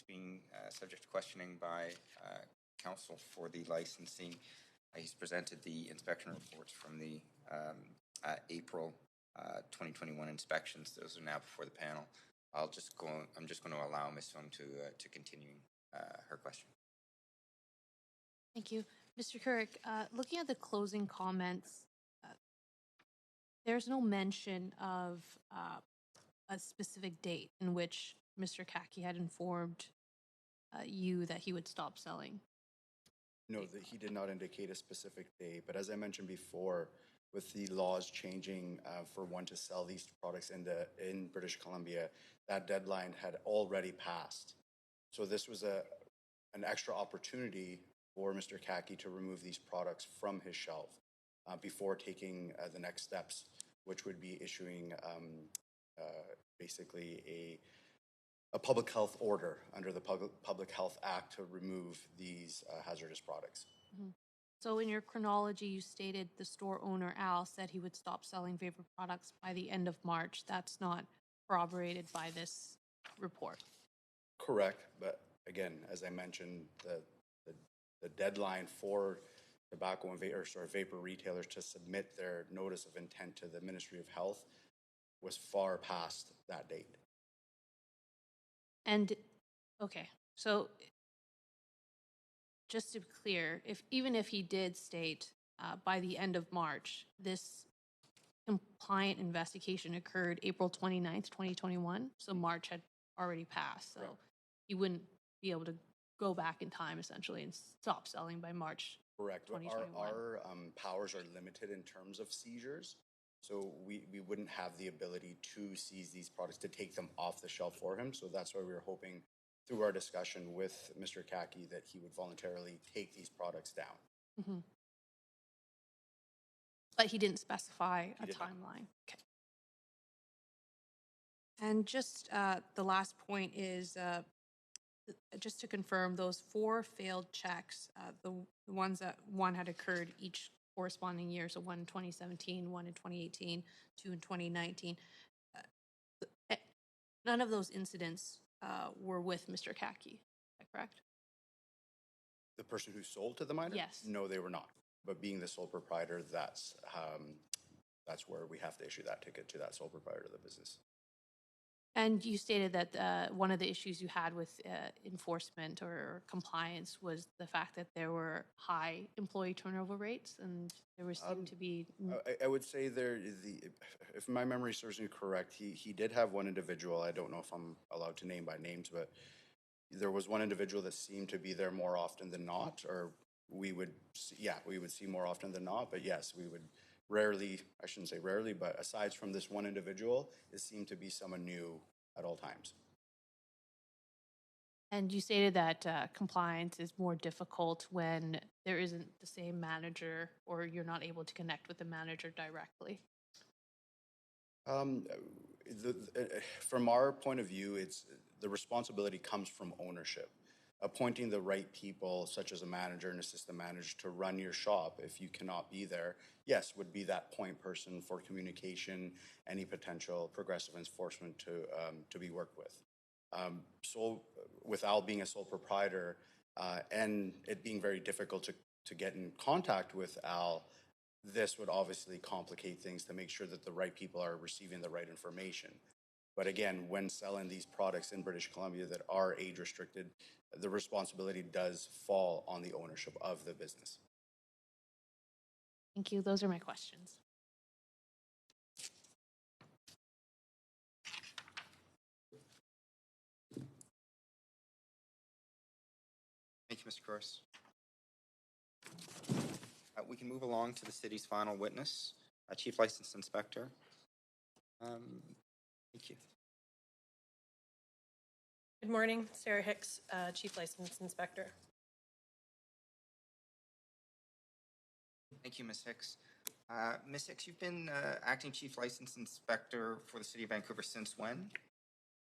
being subject to questioning by council for the licensing. He's presented the inspection reports from the April 2021 inspections. Those are now before the panel. I'm just going to allow Ms. Sung to continue her question. Thank you. Mr. Couric, looking at the closing comments, there's no mention of a specific date in which Mr. Kaki had informed you that he would stop selling. No, that he did not indicate a specific date, but as I mentioned before, with the laws changing for one to sell these products in British Columbia, that deadline had already passed. So this was an extra opportunity for Mr. Kaki to remove these products from his shelf before taking the next steps, which would be issuing basically a public health order under the Public Health Act to remove these hazardous products. Mm-hmm. So in your chronology, you stated the store owner, Al, said he would stop selling vapor products by the end of March. That's not corroborated by this report. Correct, but again, as I mentioned, the deadline for tobacco and vapor retailers to submit their notice of intent to the Ministry of Health was far past that date. And, okay, so just to be clear, even if he did state by the end of March, this compliant investigation occurred April 29th, 2021, so March had already passed, so Correct. he wouldn't be able to go back in time essentially and stop selling by March. Correct. 2021. Our powers are limited in terms of seizures, so we wouldn't have the ability to seize these products, to take them off the shelf for him. So that's why we were hoping through our discussion with Mr. Kaki that he would voluntarily take these products down. Mm-hmm. But he didn't specify a did not. timeline. Okay. And just the last point is just to confirm those 4 failed checks, the ones that one had occurred each corresponding year, so one in 2017, one in 2018, 2 in 2019. None of those incidents were with Mr. Kaki, is that correct? The person who sold to the minor? Yes. No, they were not. But being the sole proprietor, that's where we have to issue that ticket to that sole proprietor of the business. And you stated that one of the issues you had with enforcement or compliance was the fact that there were high employee turnover rates, and there was seemed to be. I would say if my memory serves me correct, he did have one individual. I don't know if I'm allowed to name by names, but there was one individual that seemed to be there more often than not, or we would see more often than not. But yes, we would rarely, I shouldn't say rarely, but aside from this one individual, it seemed to be someone new at all times. And you stated that compliance is more difficult when there isn't the same manager or you're not able to connect with the manager directly. From our point of view, the responsibility comes from ownership. Appointing the right people, such as a manager and assistant manager, to run your shop if you cannot be there, yes, would be that point person for communication, any potential progressive enforcement to be worked with. So with Al being a sole proprietor and it being very difficult to get in contact with Al, this would obviously complicate things to make sure that the right people are receiving the right information. But again, when selling these products in British Columbia that are age restricted, the responsibility does fall on the ownership of the business. Thank you. Those are my questions. Thank you, Mr. Cross. We can move along to the city's final witness, Chief License Inspector. Thank you. Good morning, Sarah Hicks, Chief License Inspector. Thank you, Ms. Hicks. Ms. Hicks, you've been acting Chief License Inspector for the City of Vancouver since when?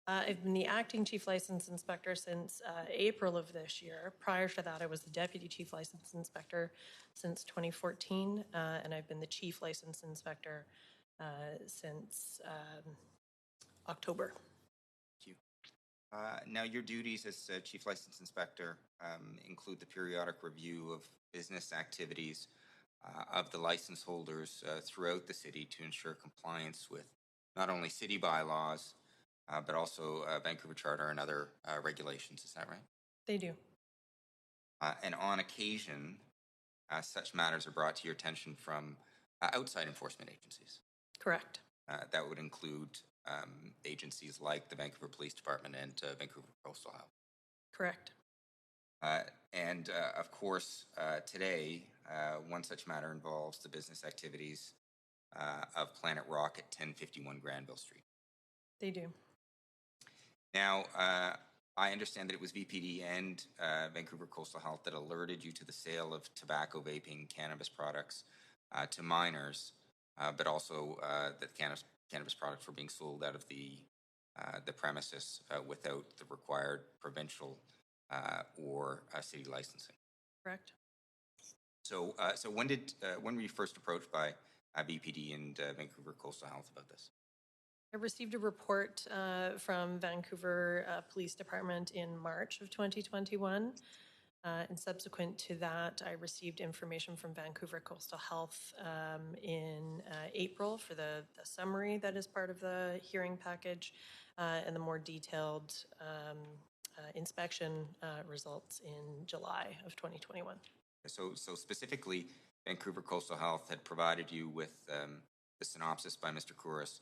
I've been the acting Chief License Inspector since April of this year. Prior to that, I was the Deputy Chief License Inspector since 2014, and I've been the Chief License Inspector since October. Thank you. Now, your duties as Chief License Inspector include the periodic review of business activities of the license holders throughout the city to ensure compliance with not only city bylaws, but also Vancouver Charter and other regulations. Is that right? They do. And on occasion, such matters are brought to your attention from outside enforcement agencies. Correct. That would include agencies like the Vancouver Police Department and Vancouver Coastal Health. Correct. And of course, today, one such matter involves the business activities of Planet Rock at 1051 Granville Street. They do. Now, I understand that it was VPD and Vancouver Coastal Health that alerted you to the sale of tobacco, vaping, cannabis products to minors, but also that cannabis products were being sold out of the premises without the required provincial or city licensing. Correct. So, when were you first approached by VPD and Vancouver Coastal Health about this? I received a report from Vancouver Police Department in March of 2021. And subsequent to that, I received information from Vancouver Coastal Health in April for the summary that is part of the hearing package and the more detailed inspection results in July of 2021. So specifically, Vancouver Coastal Health had provided you with the synopsis by Mr. Kouros,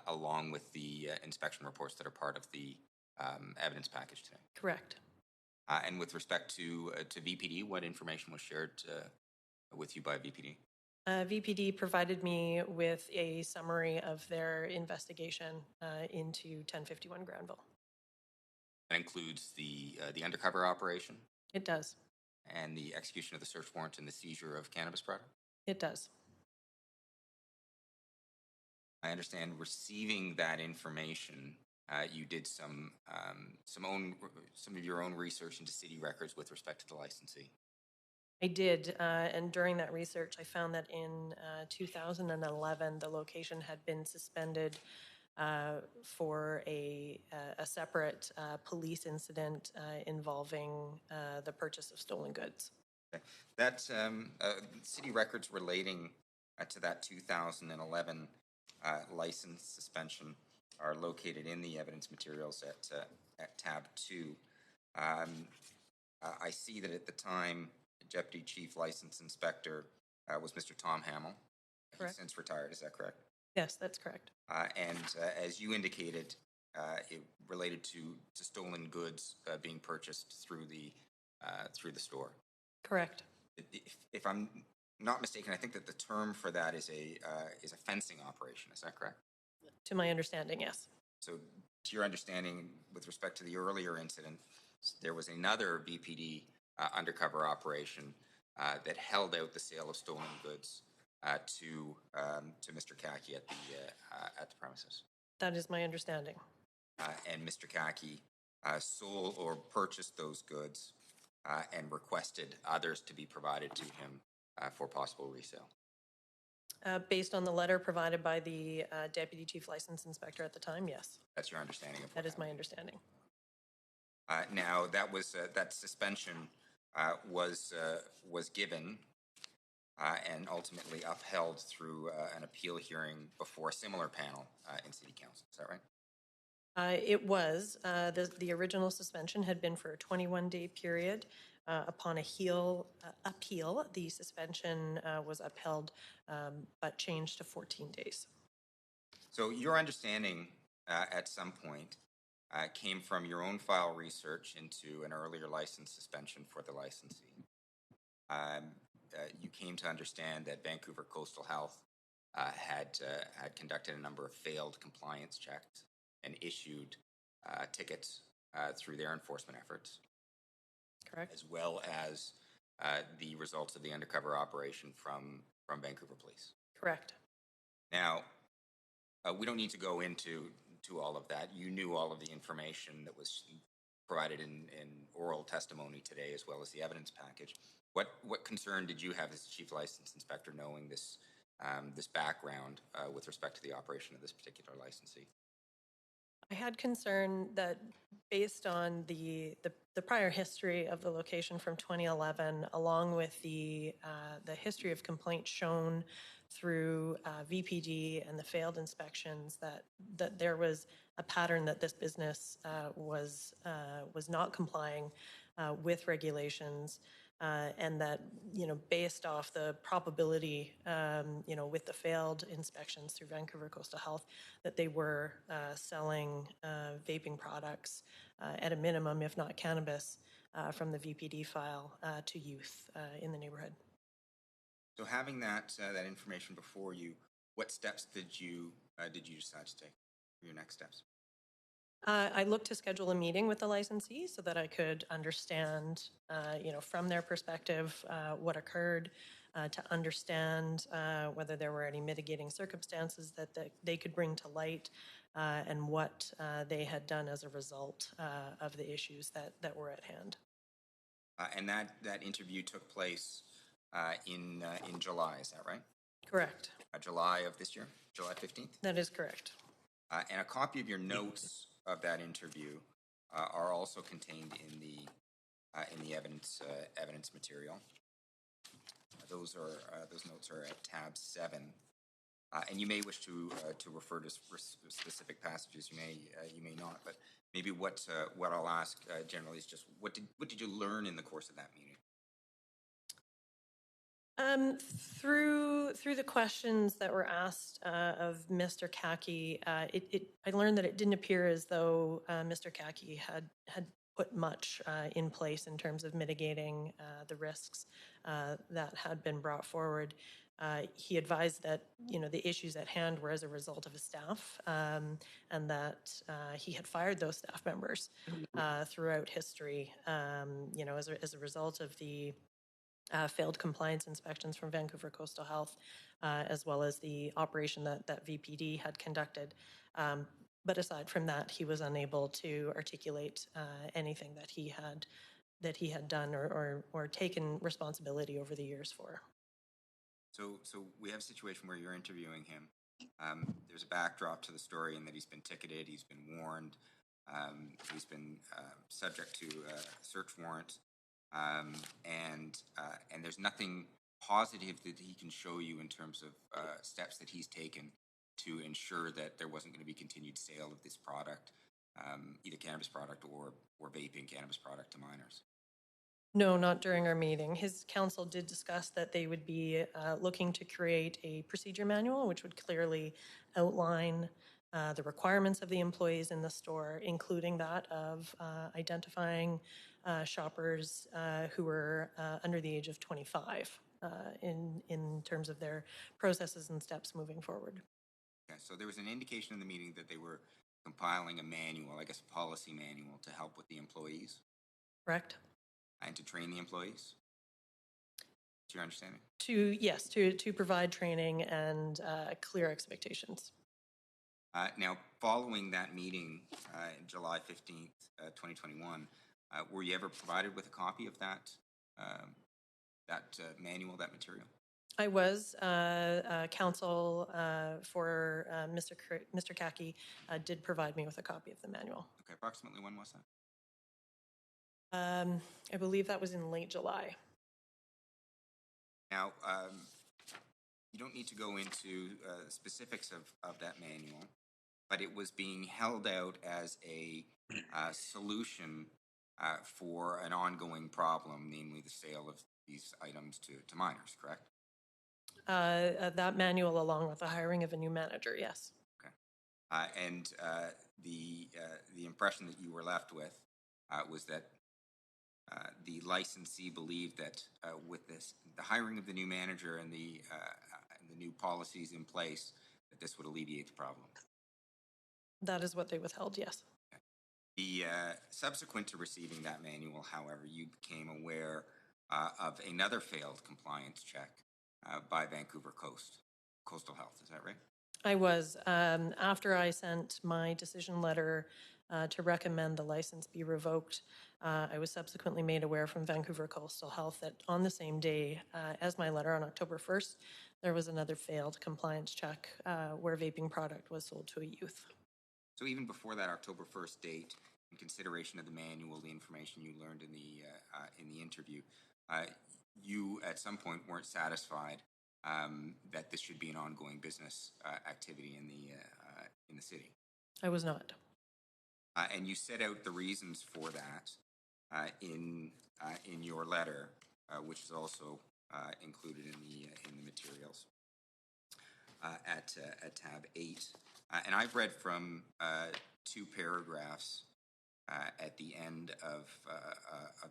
along with the inspection reports that are part of the evidence package today. Correct. And with respect to VPD, what information was shared with you by VPD? VPD provided me with a summary of their investigation into 1051 Granville. That includes the undercover operation It does. and the execution of the search warrant and the seizure of cannabis product? It does. I understand receiving that information, you did some of your own research into city records with respect to the licensee. I did, and during that research, I found that in 2011, the location had been suspended for a separate police incident involving the purchase of stolen goods. Okay. That city records relating to that 2011 license suspension are located in the evidence materials at tab 2. I see that at the time, Deputy Chief License Inspector was Mr. Tom Hamill. Correct. He's since retired, is that correct? Yes, that's correct. And as you indicated, it related to stolen goods being purchased through the store. Correct. If I'm not mistaken, I think that the term for that is a fencing operation. Is that correct? To my understanding, yes. So, to your understanding, with respect to the earlier incident, there was another VPD undercover operation that held out the sale of stolen goods to Mr. Kaki at the premises. That is my understanding. And Mr. Kaki sold or purchased those goods and requested others to be provided to him for possible resale. Based on the letter provided by the Deputy Chief License Inspector at the time, yes. That's your understanding of what That is my happened. understanding. Now, that suspension was given and ultimately upheld through an appeal hearing before a similar panel in City Council. Is that right? It was. The original suspension had been for a 21-day period. Upon appeal, the suspension was upheld but changed to 14 days. So your understanding at some point came from your own file research into an earlier license suspension for the licensee. You came to understand that Vancouver Coastal Health had conducted a number of failed compliance checks and issued tickets through their enforcement efforts. Correct. As well as the results of the undercover operation from Vancouver Police. Correct. Now, we don't need to go into all of that. You knew all of the information that was provided in oral testimony today, as well as the evidence package. What concern did you have as Chief License Inspector knowing this background with respect to the operation of this particular licensee? I had concern that based on the prior history of the location from 2011, along with the history of complaints shown through VPD and the failed inspections, that there was a pattern that this business was not complying with regulations. And that, based off the probability, with the failed inspections through Vancouver Coastal Health, that they were selling vaping products at a minimum, if not cannabis, from the VPD file to youth in the neighborhood. So having that information before you, what steps did you decide to take for your next steps? I looked to schedule a meeting with the licensee so that I could understand, from their perspective, what occurred, to understand whether there were any mitigating circumstances that they could bring to light, and what they had done as a result of the issues that were at hand. And that interview took place in July, is that right? Correct. July of this year, July 15th? That is correct. And a copy of your notes of that interview are also contained in the evidence material. Those notes are at tab 7, and you may wish to refer to specific passages. You may not, but maybe what I'll ask generally is just what did you learn in the course of that meeting? Through the questions that were asked of Mr. Kaki, I learned that it didn't appear as though Mr. Kaki had put much in place in terms of mitigating the risks that had been brought forward. He advised that the issues at hand were as a result of his staff, and that he had fired those staff members throughout history. As a result of the failed compliance inspections from Vancouver Coastal Health, as well as the operation that VPD had conducted. But aside from that, he was unable to articulate anything that he had done or taken responsibility over the years for. So we have a situation where you're interviewing him. There's a backdrop to the story in that he's been ticketed, he's been warned, he's been subject to a search warrant. And there's nothing positive that he can show you in terms of steps that he's taken to ensure that there wasn't going to be continued sale of this product, either cannabis product or vaping cannabis product to minors. No, not during our meeting. His counsel did discuss that they would be looking to create a procedure manual, which would clearly outline the requirements of the employees in the store, including that of identifying shoppers who were under the age of 25 in terms of their processes and steps moving forward. Okay, so there was an indication in the meeting that they were compiling a manual, I guess a policy manual, to help with the employees. Correct. And to train the employees. To your understanding? To provide training and clear expectations. Now, following that meeting, July 15th, 2021, were you ever provided with a copy of that manual, that material? I was. Counsel for Mr. Kaki did provide me with a copy of the manual. Okay, approximately when was that? I believe that was in late July. Now, you don't need to go into specifics of that manual, but it was being held out as a solution for an ongoing problem, namely the sale of these items to minors, correct? That manual, along with the hiring of a new manager, yes. Okay. And the impression that you were left with was that the licensee believed that with the hiring of the new manager and the new policies in place, that this would alleviate the problem. That is what they withheld, yes. Okay. The subsequent to receiving that manual, however, you became aware of another failed compliance check by Vancouver Coastal Health. Is that right? I was. After I sent my decision letter to recommend the license be revoked, I was subsequently made aware from Vancouver Coastal Health that on the same day as my letter, on October 1st, there was another failed compliance check where vaping product was sold to a youth. So even before that October 1st date, in consideration of the manual, the information you learned in the interview, you at some point weren't satisfied that this should be an ongoing business activity in the city. I was not. And you set out the reasons for that in your letter, which is also included in the materials at tab 8. And I've read from 2 paragraphs at the end of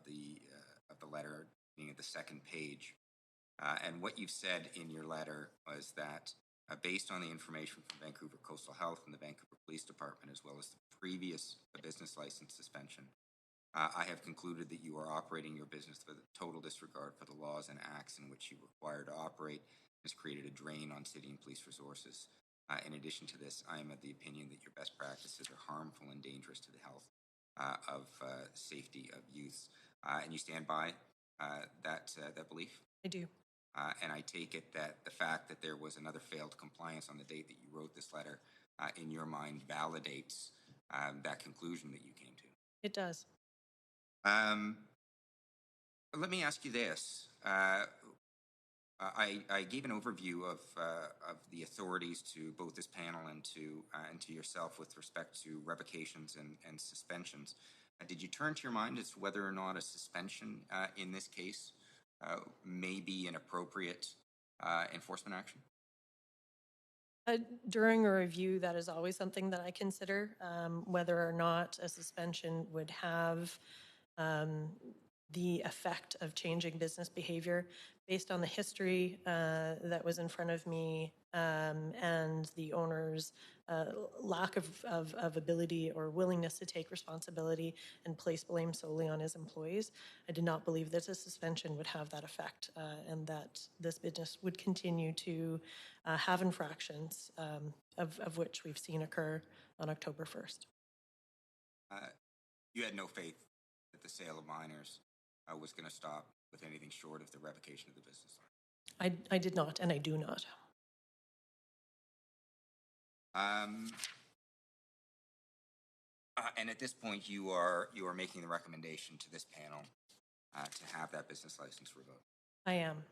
the letter, being at the second page. And what you've said in your letter was that based on the information from Vancouver Coastal Health and the Vancouver Police Department, as well as the previous business license suspension, I have concluded that you are operating your business with a total disregard for the laws and acts in which you require to operate, has created a drain on city and police resources. In addition to this, I am of the opinion that your best practices are harmful and dangerous to the health of safety of youths. And you stand by that belief? I do. And I take it that the fact that there was another failed compliance on the date that you wrote this letter, in your mind, validates that conclusion that you came to. It does. Let me ask you this. I gave an overview of the authorities to both this panel and to yourself with respect to revocations and suspensions. Did you turn to your mind as to whether or not a suspension in this case may be an appropriate enforcement action? During a review, that is always something that I consider, whether or not a suspension would have the effect of changing business behavior. Based on the history that was in front of me and the owner's lack of ability or willingness to take responsibility and place blame solely on his employees, I did not believe that a suspension would have that effect and that this business would continue to have infractions of which we've seen occur on October 1st. You had no faith that the sale of minors was going to stop with anything short of the revocation of the business license? I did not, and I do not. And at this point, you are making the recommendation to this panel to have that business license revoked. I am.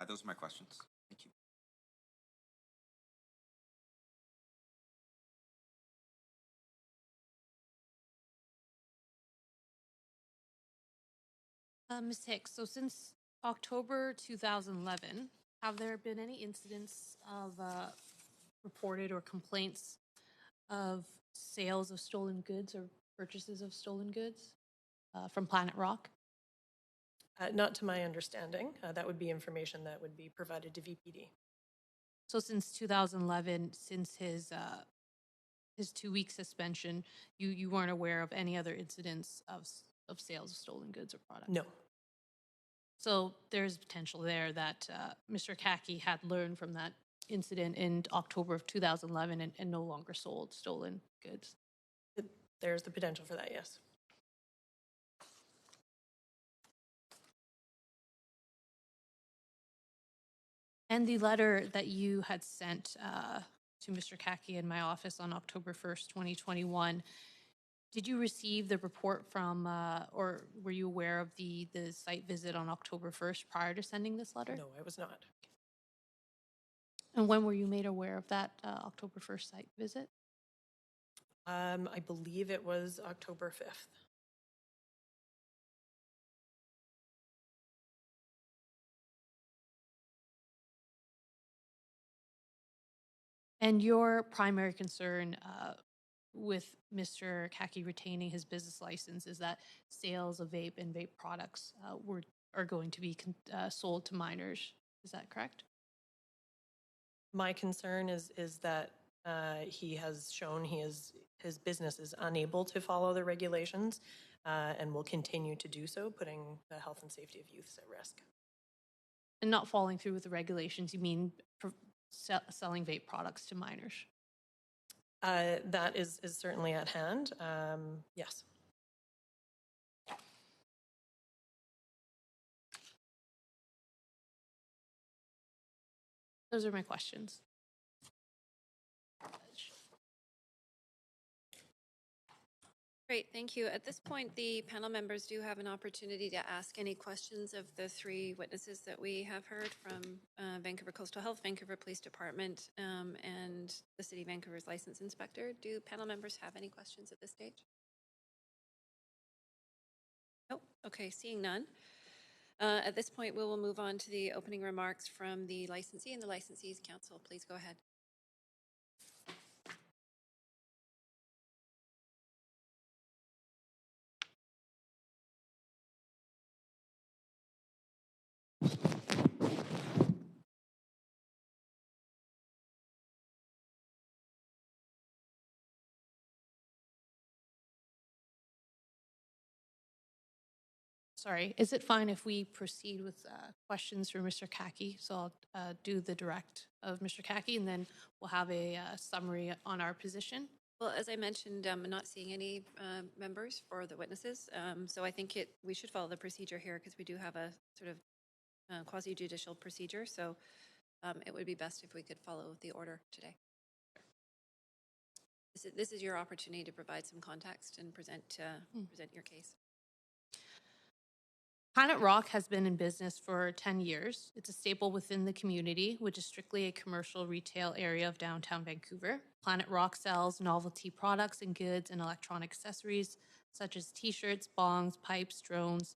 Those are my questions. Thank you. Ms. Hicks, so since October 2011, have there been any incidents of reported or complaints of sales of stolen goods or purchases of stolen goods from Planet Rock? Not to my understanding. That would be information that would be provided to VPD. So since 2011, since his 2-week suspension, you weren't aware of any other incidents of sales of stolen goods or products? No. So there's potential there that Mr. Kaki had learned from that incident in October of 2011 and no longer sold stolen goods. There's the potential for that, yes. And the letter that you had sent to Mr. Kaki in my office on October 1st, 2021, did you receive the report from, or were you aware of the site visit on October 1st prior to sending this letter? No, I was not. And when were you made aware of that October 1st site visit? I believe it was October 5th. And your primary concern with Mr. Kaki retaining his business license is that sales of vape and vape products are going to be sold to minors. Is that correct? My concern is that he has shown his business is unable to follow the regulations and will continue to do so, putting the health and safety of youths at risk. And not following through with the regulations, you mean selling vape products to minors? That is certainly at hand, yes. Those are my questions. Great, thank you. At this point, the panel members do have an opportunity to ask any questions of the three witnesses that we have heard from Vancouver Coastal Health, Vancouver Police Department, and the City of Vancouver's license inspector. Do panel members have any questions at this stage? Nope. Okay, seeing none. At this point, we will move on to the opening remarks from the licensee and the licensee's counsel. Please go ahead. Sorry, is it fine if we proceed with questions for Mr. Kaki? So I'll do the direct of Mr. Kaki, and then we'll have a summary on our position. Well, as I mentioned, I'm not seeing any members for the witnesses, so I think we should follow the procedure here because we do have a sort of quasi-judicial procedure, so it would be best if we could follow the order today. This is your opportunity to provide some context and present your case. Planet Rock has been in business for 10 years. It's a staple within the community, which is strictly a commercial retail area of downtown Vancouver. Planet Rock sells novelty products and goods and electronic accessories such as t-shirts, bongs, pipes, drones,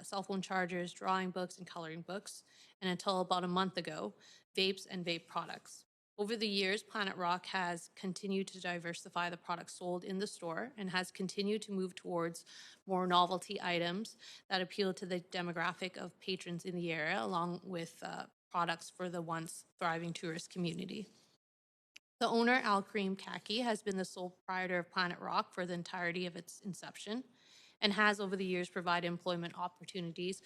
cell phone chargers, drawing books, and coloring books, and until about a month ago, vapes and vape products. Over the years, Planet Rock has continued to diversify the products sold in the store and has continued to move towards more novelty items that appeal to the demographic of patrons in the area, along with products for the once thriving tourist community. The owner, Al Karim Kaki, has been the sole proprietor of Planet Rock for the entirety of its inception and has over the years provided employment opportunities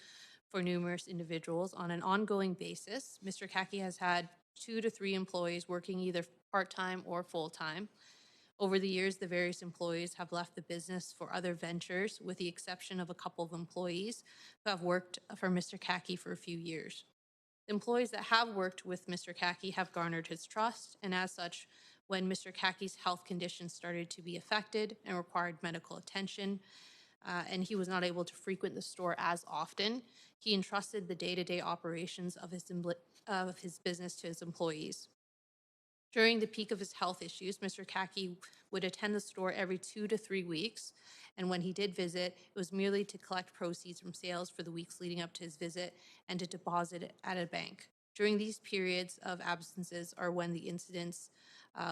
for numerous individuals on an ongoing basis. Mr. Kaki has had 2 to 3 employees working either part-time or full-time. Over the years, the various employees have left the business for other ventures, with the exception of a couple of employees who have worked for Mr. Kaki for a few years. The employees that have worked with Mr. Kaki have garnered his trust, and as such, when Mr. Kaki's health conditions started to be affected and required medical attention, and he was not able to frequent the store as often, he entrusted the day-to-day operations of his business to his employees. During the peak of his health issues, Mr. Kaki would attend the store every 2 to 3 weeks, and when he did visit, it was merely to collect proceeds from sales for the weeks leading up to his visit and to deposit it at a bank. During these periods of absences are when the incidents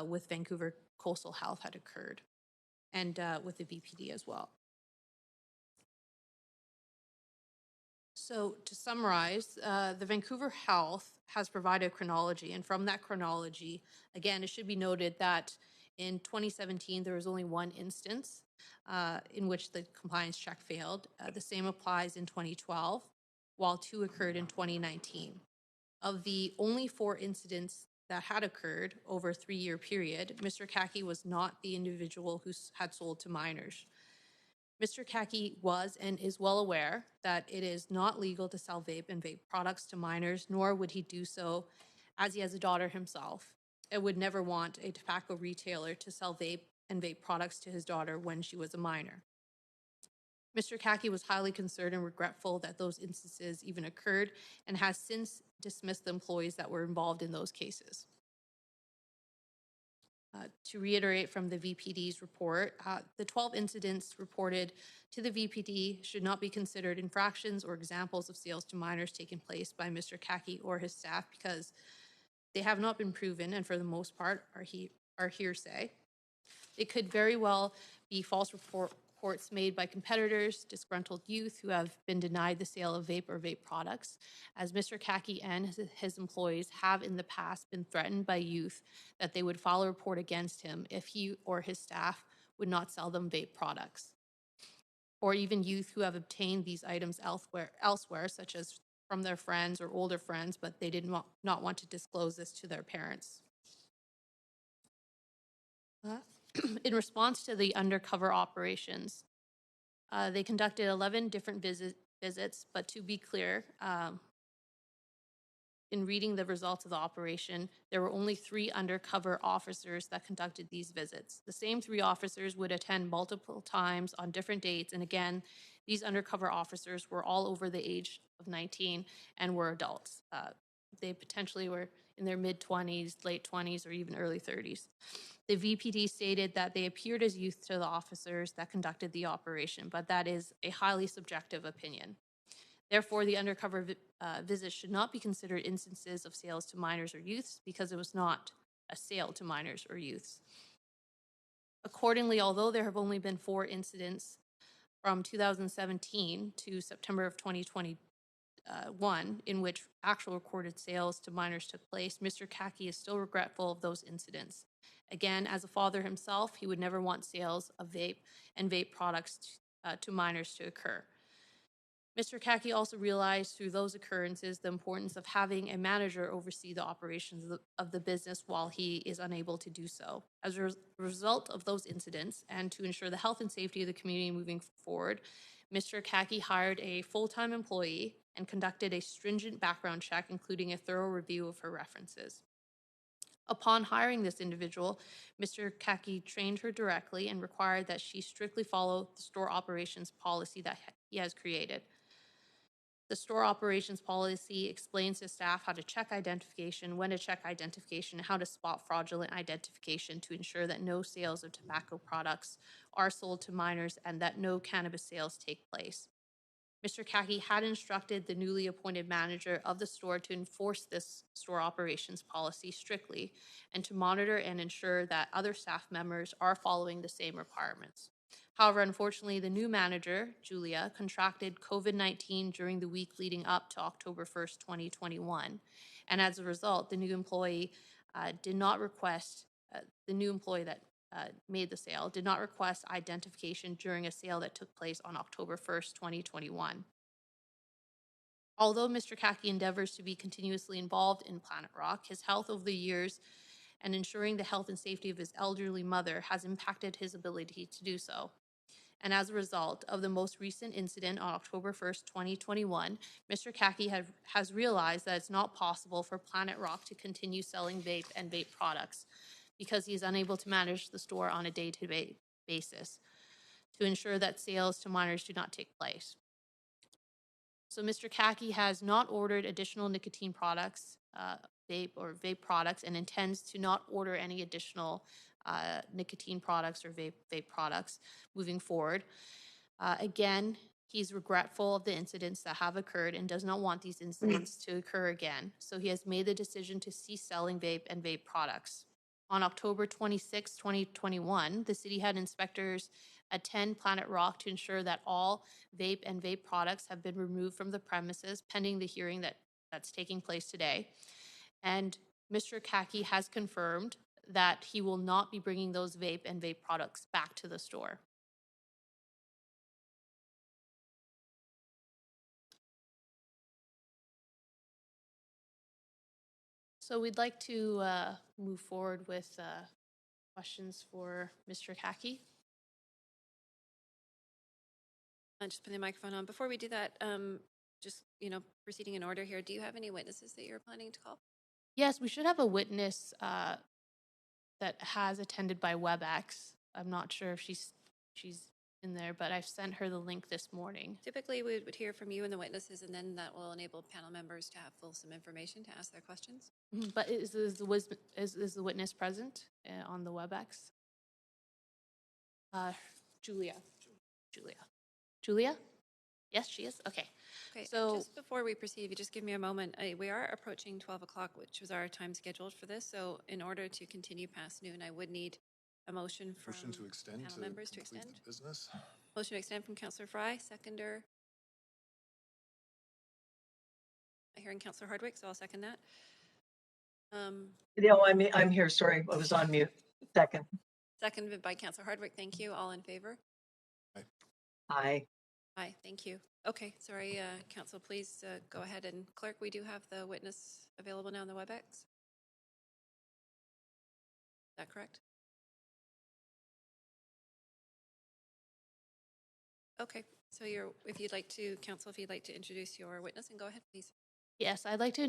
with Vancouver Coastal Health had occurred, and with the VPD as well. So to summarize, the Vancouver Health has provided a chronology, and from that chronology, again, it should be noted that in 2017, there was only one instance in which the compliance check failed. The same applies in 2012, while 2 occurred in 2019. Of the only 4 incidents that had occurred over a 3-year period, Mr. Kaki was not the individual who had sold to minors. Mr. Kaki was and is well aware that it is not legal to sell vape and vape products to minors, nor would he do so as he has a daughter himself, and would never want a tobacco retailer to sell vape and vape products to his daughter when she was a minor. Mr. Kaki was highly concerned and regretful that those instances even occurred and has since dismissed the employees that were involved in those cases. To reiterate from the VPD's report, the 12 incidents reported to the VPD should not be considered infractions or examples of sales to minors taking place by Mr. Kaki or his staff because they have not been proven and for the most part are hearsay. They could very well be false reports made by competitors, disgruntled youth who have been denied the sale of vape or vape products, as Mr. Kaki and his employees have in the past been threatened by youth that they would file a report against him if he or his staff would not sell them vape products. Or even youth who have obtained these items elsewhere, such as from their friends or older friends, but they did not want to disclose this to their parents. In response to the undercover operations, they conducted 11 different visits, but to be clear, in reading the results of the operation, there were only 3 undercover officers that conducted these visits. The same 3 officers would attend multiple times on different dates, and again, these undercover officers were all over the age of 19 and were adults. They potentially were in their mid-20s, late 20s, or even early 30s. The VPD stated that they appeared as youth to the officers that conducted the operation, but that is a highly subjective opinion. Therefore, the undercover visit should not be considered instances of sales to minors or youths because it was not a sale to minors or youths. Accordingly, although there have only been 4 incidents from 2017 to September of 2021 in which actual recorded sales to minors took place, Mr. Kaki is still regretful of those incidents. Again, as a father himself, he would never want sales of vape and vape products to minors to occur. Mr. Kaki also realized through those occurrences the importance of having a manager oversee the operations of the business while he is unable to do so. As a result of those incidents, and to ensure the health and safety of the community moving forward, Mr. Kaki hired a full-time employee and conducted a stringent background check, including a thorough review of her references. Upon hiring this individual, Mr. Kaki trained her directly and required that she strictly follow the store operations policy that he has created. The store operations policy explains to staff how to check identification, when to check identification, and how to spot fraudulent identification to ensure that no sales of tobacco products are sold to minors and that no cannabis sales take place. Mr. Kaki had instructed the newly appointed manager of the store to enforce this store operations policy strictly and to monitor and ensure that other staff members are following the same requirements. However, unfortunately, the new manager, Julia, contracted COVID-19 during the week leading up to October 1st, 2021. And as a result, the new employee did not request, the new employee that made the sale did not request identification during a sale that took place on October 1st, 2021. Although Mr. Kaki endeavors to be continuously involved in Planet Rock, his health over the years and ensuring the health and safety of his elderly mother has impacted his ability to do so. And as a result of the most recent incident on October 1st, 2021, Mr. Kaki has realized that it's not possible for Planet Rock to continue selling vape and vape products because he is unable to manage the store on a day-to-day basis to ensure that sales to minors do not take place. So Mr. Kaki has not ordered additional nicotine products, vape products, and intends to not order any additional nicotine products or vape products moving forward. Again, he's regretful of the incidents that have occurred and does not want these incidents to occur again. So he has made the decision to cease selling vape and vape products. On October 26, 2021, the city had inspectors attend Planet Rock to ensure that all vape and vape products have been removed from the premises pending the hearing that's taking place today. And Mr. Kaki has confirmed that he will not be bringing those vape and vape products back to the store. So we'd like to move forward with questions for Mr. Kaki. Just put the microphone on. Before we do that, just, proceeding in order here, do you have any witnesses that you're planning to call? Yes, we should have a witness that has attended by WebEx. I'm not sure if she's in there, but I've sent her the link this morning. Typically, we would hear from you and the witnesses, and then that will enable panel members to have fulsome information to ask their questions. But is the witness present on the WebEx? Julia? Yes, she is? Okay. Okay, So just before we proceed, if you just give me a moment, we are approaching 12 o'clock, which was our time scheduled for this. So in order to continue past noon, I would need a motion from Motion to extend panel to members to complete extend. the business. Motion to extend from Councillor Fry, seconder. I'm hearing Councillor Hardwick, so I'll second that. I'm here. Sorry, I was on mute. Second. Seconded by Councillor Hardwick. Thank you. All in favor? Aye. Aye, thank you. Okay, sorry, Council, please go ahead. And Clerk, we do have the witness available now on the WebEx. Is that correct? Okay, so if you'd like to, Council, if you'd like to introduce your witness, and go ahead, please. Yes, I'd like to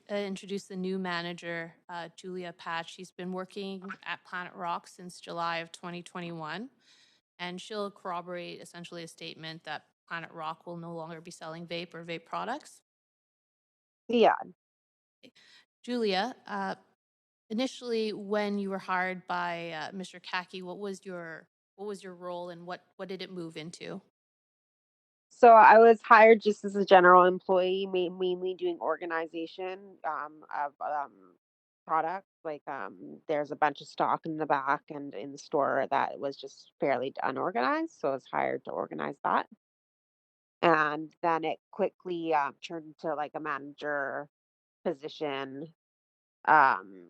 introduce the new manager, Julia Patch. She's been working at Planet Rock since July of 2021, and she'll corroborate essentially a statement that Planet Rock will no longer be selling vape or vape products. Yeah. Julia, initially when you were hired by Mr. Kaki, what was your role and what did it move into? So I was hired just as a general employee, mainly doing organization of products. Like there's a bunch of stock in the back and in the store that was just fairly unorganized. So I was hired to organize that. And then it quickly turned into like a manager position, um,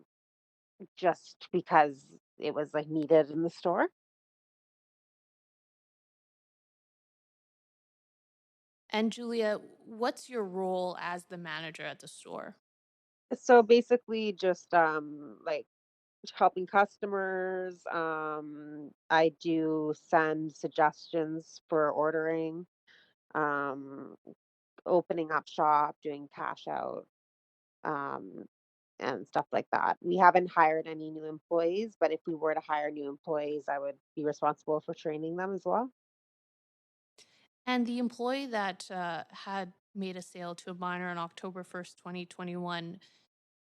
just because it was like needed in the store. And Julia, what's your role as the manager at the store? So basically, just like helping customers. I do send suggestions for ordering, um, opening up shop, doing cash out, um, and stuff like that. We haven't hired any new employees, but if we were to hire new employees, I would be responsible for training them as well. And the employee that had made a sale to a minor on October 1st, 2021,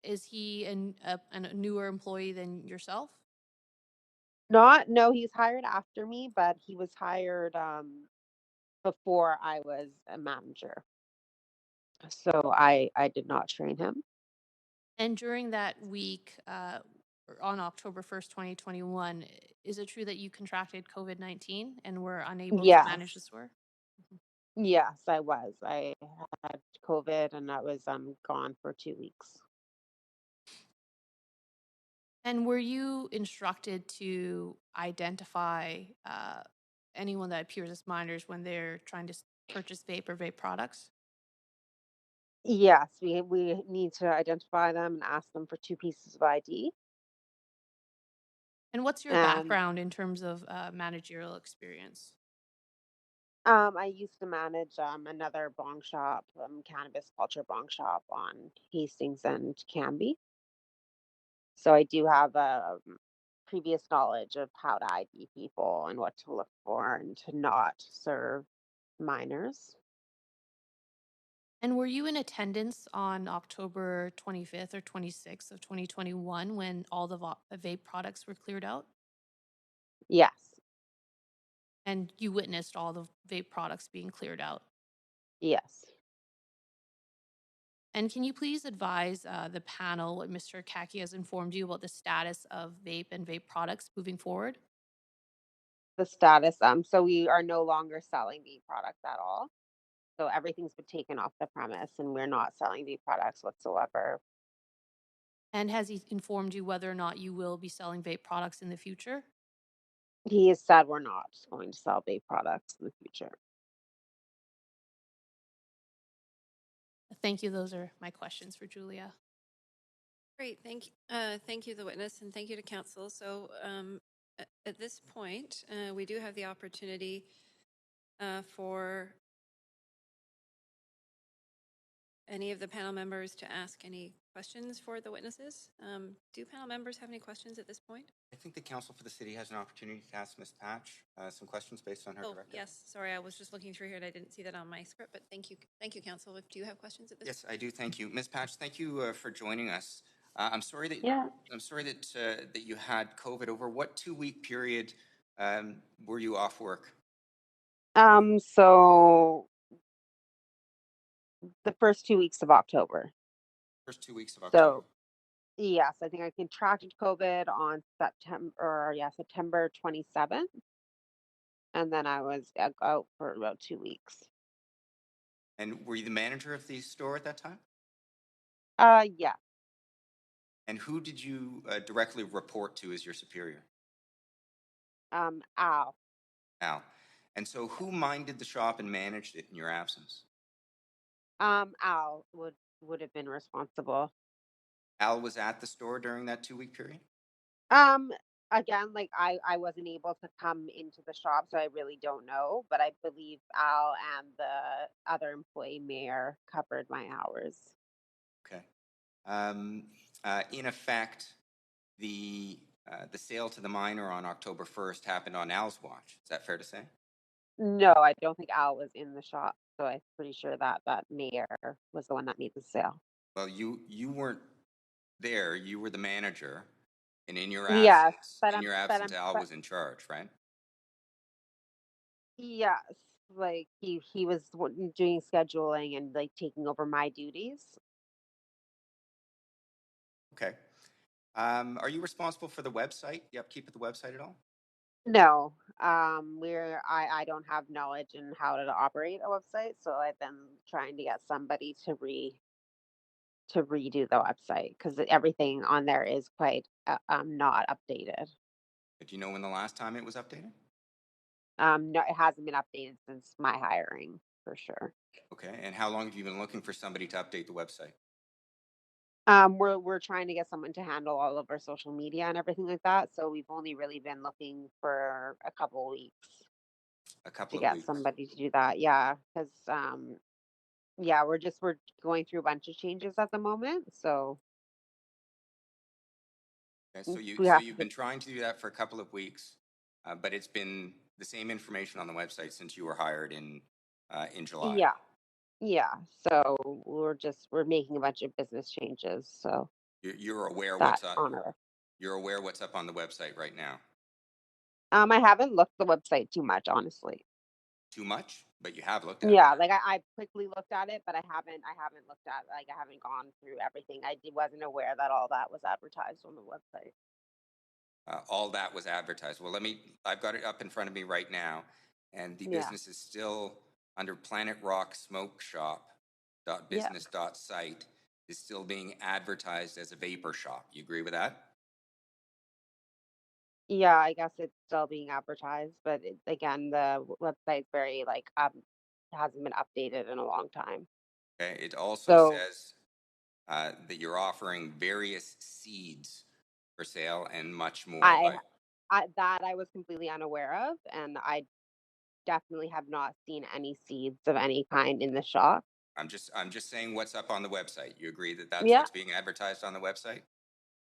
is he a newer employee than yourself? Not, no, he's hired after me, but he was hired before I was a manager. So I did not train him. And during that week, or on October 1st, 2021, is it true that you contracted COVID-19 and were unable to manage the Yes. store? Mhm. Yes, I was. I had COVID and I was gone for 2 weeks. And were you instructed to identify anyone that appears as minors when they're trying to purchase vape or vape products? Yes, we need to identify them and ask them for 2 pieces of ID. And what's your And background in terms of managerial experience? I used to manage another bong shop, cannabis culture bong shop on Hastings and Canby. So I do have a previous knowledge of how to ID people and what to look for and to not serve minors. And were you in attendance on October 25th or 26th of 2021 when all the vape products were cleared out? Yes, And you witnessed all the vape products being cleared out? yes. And can you please advise the panel what Mr. Kaki has informed you about the status of vape and vape products moving forward? The status, so we are no longer selling the products at all. So everything's been taken off the premise and we're not selling vape products whatsoever. And has he informed you whether or not you will be selling vape products in the future? He has said we're not going to sell vape products in the future. Thank you. Those are my questions for Julia. Great, thank you, the witness, and thank you to council. So at this point, we do have the opportunity for any of the panel members to ask any questions for the witnesses. Do panel members have any questions at this point? I think the council for the city has an opportunity to ask Ms. Patch some questions based on her Oh, directive. yes, sorry, I was just looking through here and I didn't see that on my script, but thank you, council. Do you have questions at this point? Yes, I do. Thank you. Ms. Patch, thank you for joining us. I'm sorry that Yeah. that you had COVID. Over what 2-week period were you off work? So the first 2 weeks of October. First 2 weeks of October. So yes, I think I contracted COVID on September 27th. And then I was out for about 2 weeks. And were you the manager of the store at that time? Yeah. And who did you directly report to as your superior? Al. Al. And so who minded the shop and managed it in your absence? Al would have been responsible. Al was at the store during that 2-week period? Um, Again, like I wasn't able to come into the shop, so I really don't know. But I believe Al and the other employee, Mayor, covered my hours. Okay. In effect, the sale to the minor on October 1st happened on Al's watch. Is that fair to say? No, I don't think Al was in the shop, so I'm pretty sure that mayor was the one that made the sale. Well, you weren't there. You were the manager, and Yes, but Al was in charge, right? yes, like he was doing scheduling and like taking over my duties. Okay. Are you responsible for the website, the upkeep of the website at all? No, I don't have knowledge in how to operate a website, so I've been trying to get somebody to redo the website because everything on there is quite not updated. Do you know when the last time it was updated? No, it hasn't been updated since my hiring for sure. Okay. And how long have you been looking for somebody to update the website? We're trying to get someone to handle all of our social media and everything like that. So we've only really been looking for a couple of weeks A couple to of get weeks. somebody to do that. Yeah, because yeah, we're going through a bunch of changes at the moment. So Okay, so we have you've to. been trying to do that for a couple of weeks, but it's been the same information on the website since you were hired in July. Yeah, yeah. So we're making a bunch of business changes. So You're aware that what's up. honor. You're aware what's up on the website right now. I haven't looked the website too much, honestly. Too much, but you have looked at it. Yeah, like I quickly looked at it, but I haven't looked at, like, I haven't gone through everything. Wasn't aware that all that was advertised on the website. All that was advertised. Well, I've got it up in front of me right now, and the Yeah. business is still under Planet Rock Smoke Shop Yeah. .business.site is still being advertised as a vapor shop. You agree with that? Yeah, I guess it's still being advertised, but again, the website's very like hasn't been updated in a long time. Okay. It also So says that you're offering various seeds for sale and much more. I I was completely unaware of, and I definitely have not seen any seeds of any kind in the shop. I'm just saying what's up on the website. You agree that that's Yeah, what's being advertised on the website?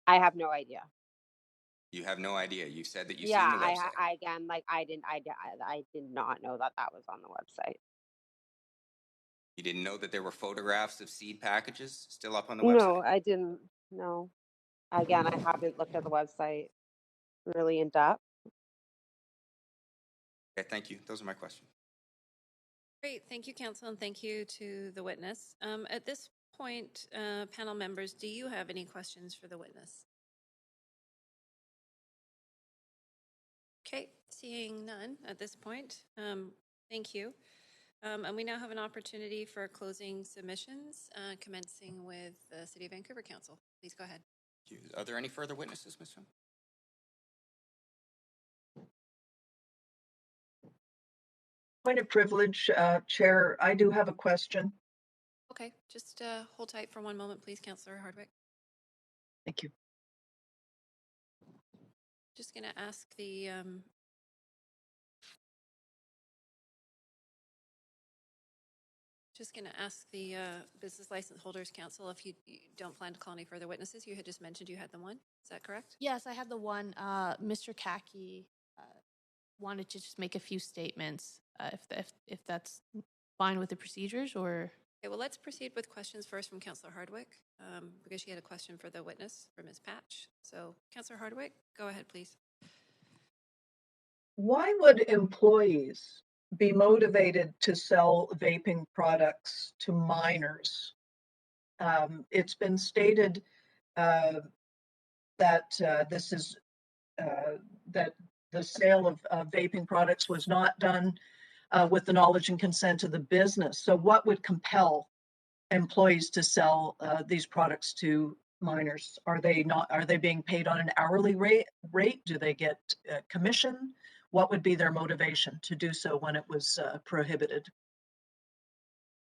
I have no idea. You have no idea. You said that you've Yeah, seen the website. I again, like I did not know that that was on the website. You didn't know that there were photographs of seed packages still up on the No, website? I didn't. No. Again, I haven't looked at the website really in depth. Okay, thank you. Those are my questions. Great. Thank you, counsel, and thank you to the witness. At this point, panel members, do you have any questions for the witness? Okay, seeing none at this point. Thank you. And we now have an opportunity for closing submissions, commencing with the City of Vancouver Council. Please go ahead. Thank you. Are there any further witnesses, Ms. Young? Point of privilege, Chair, I do have a question. Okay, just hold tight for one moment, please, Councillor Hardwick. Thank you. Just going to ask the Business License Holders Council if you don't plan to call any further witnesses. You had just mentioned you had the one. Is that correct? Yes, I had the one. Mr. Kaki wanted to just make a few statements, if that's fine with the procedures, or Okay, well, let's proceed with questions first from Councillor Hardwick, because she had a question for the witness, for Ms. Patch. So, Councillor Hardwick, go ahead, please. Why would employees be motivated to sell vaping products to minors? It's been stated that this is that the sale of vaping products was not done with the knowledge and consent of the business. So what would compel employees to sell these products to minors? Are they being paid on an hourly rate? Do they get commission? What would be their motivation to do so when it was prohibited?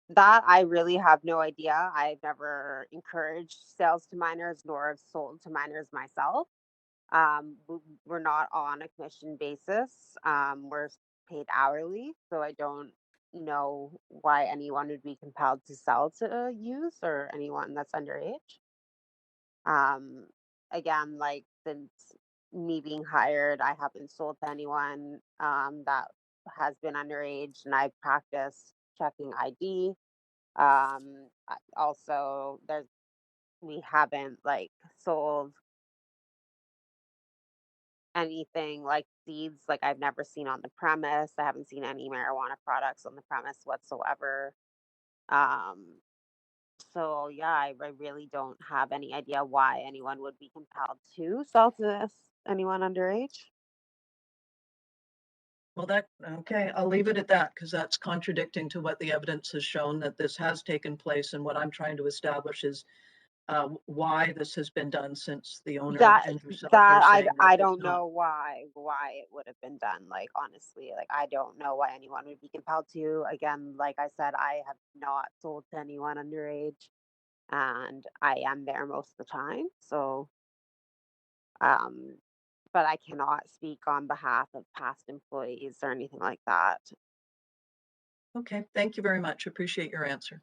That I really have no idea. I've never encouraged sales to minors nor have sold to minors myself. We're not on a commission basis. We're paid hourly, so I don't know why anyone would be compelled to sell to youth or anyone that's underage. Um, Again, like since me being hired, I haven't sold to anyone that has been underage, and I practice checking ID. Also, we haven't like sold anything like seeds. Like I've never seen on the premise. I haven't seen any marijuana products on the premise whatsoever. Um, So yeah, I really don't have any idea why anyone would be compelled to sell to anyone underage. Well, okay, I'll leave it at that because that's contradicting to what the evidence has shown that this has taken place. And what I'm trying to establish is why this has been done since the owner That and yourself that are saying that I it's don't not. know why it would have been done. Like honestly, like I don't know why anyone would be compelled to. Again, like I said, I have not sold to anyone underage, and I am there most of the time. So, um, but I cannot speak on behalf of past employees or anything like that. Okay, thank you very much. Appreciate your answer.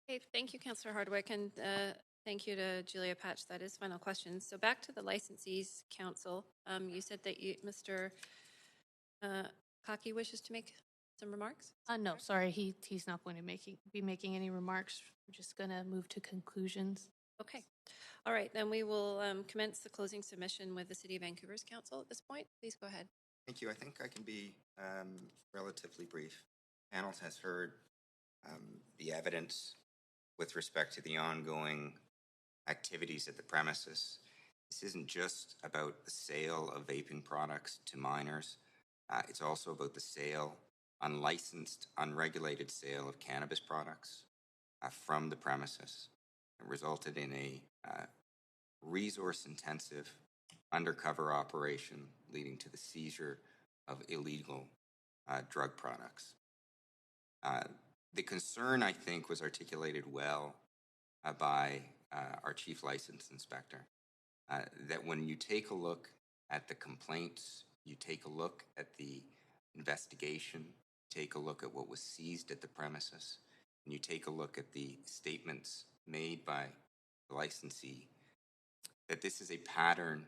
Okay, thank you, Councillor Hardwick, and thank you to Julia Patch. That is final questions. So back to the Licensees Council. You said that Mr. Kaki wishes to make some remarks? No, sorry, he's not going to be making any remarks. We're just going to move to conclusions. Okay. All right, then we will commence the closing submission with the City of Vancouver's Council at this point. Please go ahead. Thank you. I think I can be relatively brief. Panel has heard the evidence with respect to the ongoing activities at the premises. This isn't just about the sale of vaping products to minors. It's also about the sale, unlicensed, unregulated sale of cannabis products from the premises. It resulted in a resource-intensive undercover operation leading to the seizure of illegal drug products. The concern, I think, was articulated well by our Chief License Inspector, that when you take a look at the complaints, you take a look at the investigation, take a look at what was seized at the premises, and you take a look at the statements made by the licensee, that this is a pattern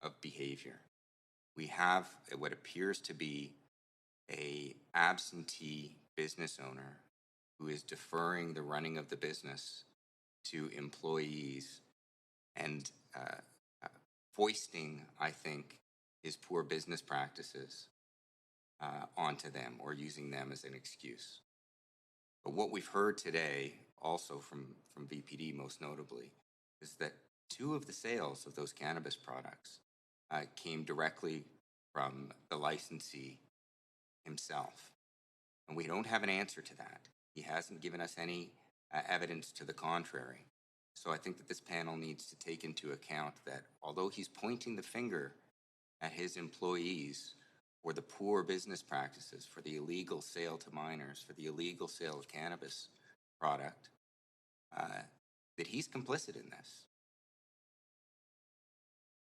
of behavior. We have what appears to be an absentee business owner who is deferring the running of the business to employees and foisting, I think, his poor business practices onto them or using them as an excuse. But what we've heard today, also from VPD most notably, is that 2 of the sales of those cannabis products came directly from the licensee himself. And we don't have an answer to that. He hasn't given us any evidence to the contrary. So I think that this panel needs to take into account that although he's pointing the finger at his employees for the poor business practices, for the illegal sale to minors, for the illegal sale of cannabis product, that he's complicit in this.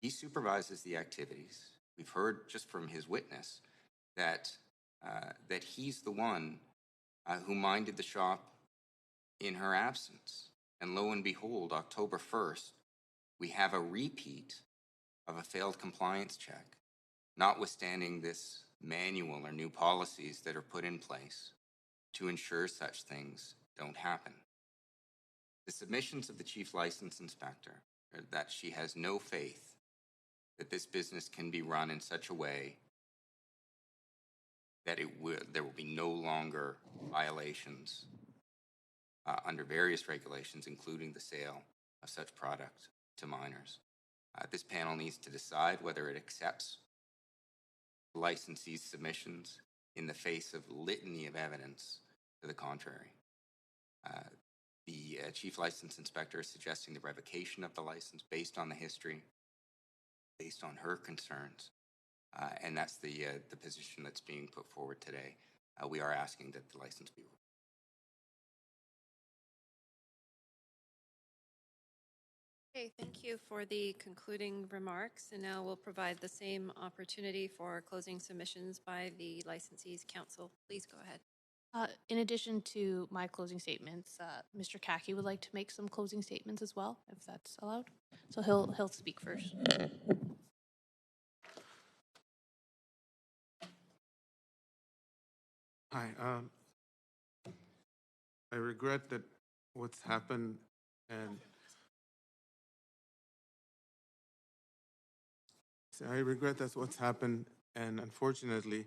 He supervises the activities. We've heard just from his witness that that he's the one who minded the shop in her absence. And lo and behold, October 1st, we have a repeat of a failed compliance check, notwithstanding this manual or new policies that are put in place to ensure such things don't happen. The submissions of the Chief License Inspector are that she has no faith that this business can be run in such a way that there will be no longer violations under various regulations, including the sale of such product to minors. This panel needs to decide whether it accepts the licensee's submissions in the face of litany of evidence to the contrary. The Chief License Inspector is suggesting the revocation of the license based on the history, based on her concerns, and that's the position that's being put forward today. We are asking that the license be revoked. Okay, thank you for the concluding remarks. And now we'll provide the same opportunity for closing submissions by the licensees council. Please go ahead. In addition to my closing statements, Mr. Kaki would like to make some closing statements as well, if that's allowed. So he'll speak first. Hi. I regret that what's happened, and I regret that's what's happened, and unfortunately,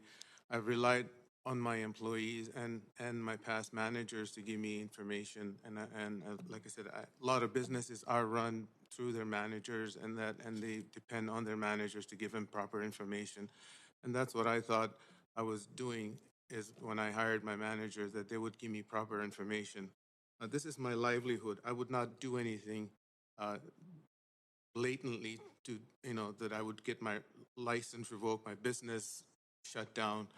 I've relied on my employees and my past managers to give me information. And like I said, a lot of businesses are run through their managers, and they depend on their managers to give them proper information. And that's what I thought I was doing, is when I hired my managers, that they would give me proper information. This is my livelihood. I would not do anything blatantly to, that I would get my license revoked, my business shut down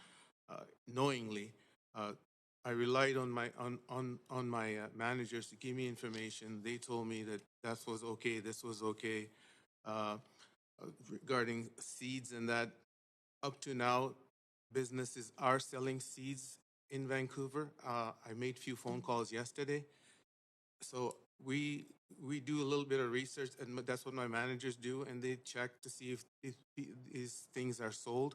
knowingly. I relied on my managers to give me information. They told me that was okay, this was okay. Regarding seeds and that, up to now, businesses are selling seeds in Vancouver. I made a few phone calls yesterday. So we do a little bit of research, and that's what my managers do, and they check to see if these things are sold,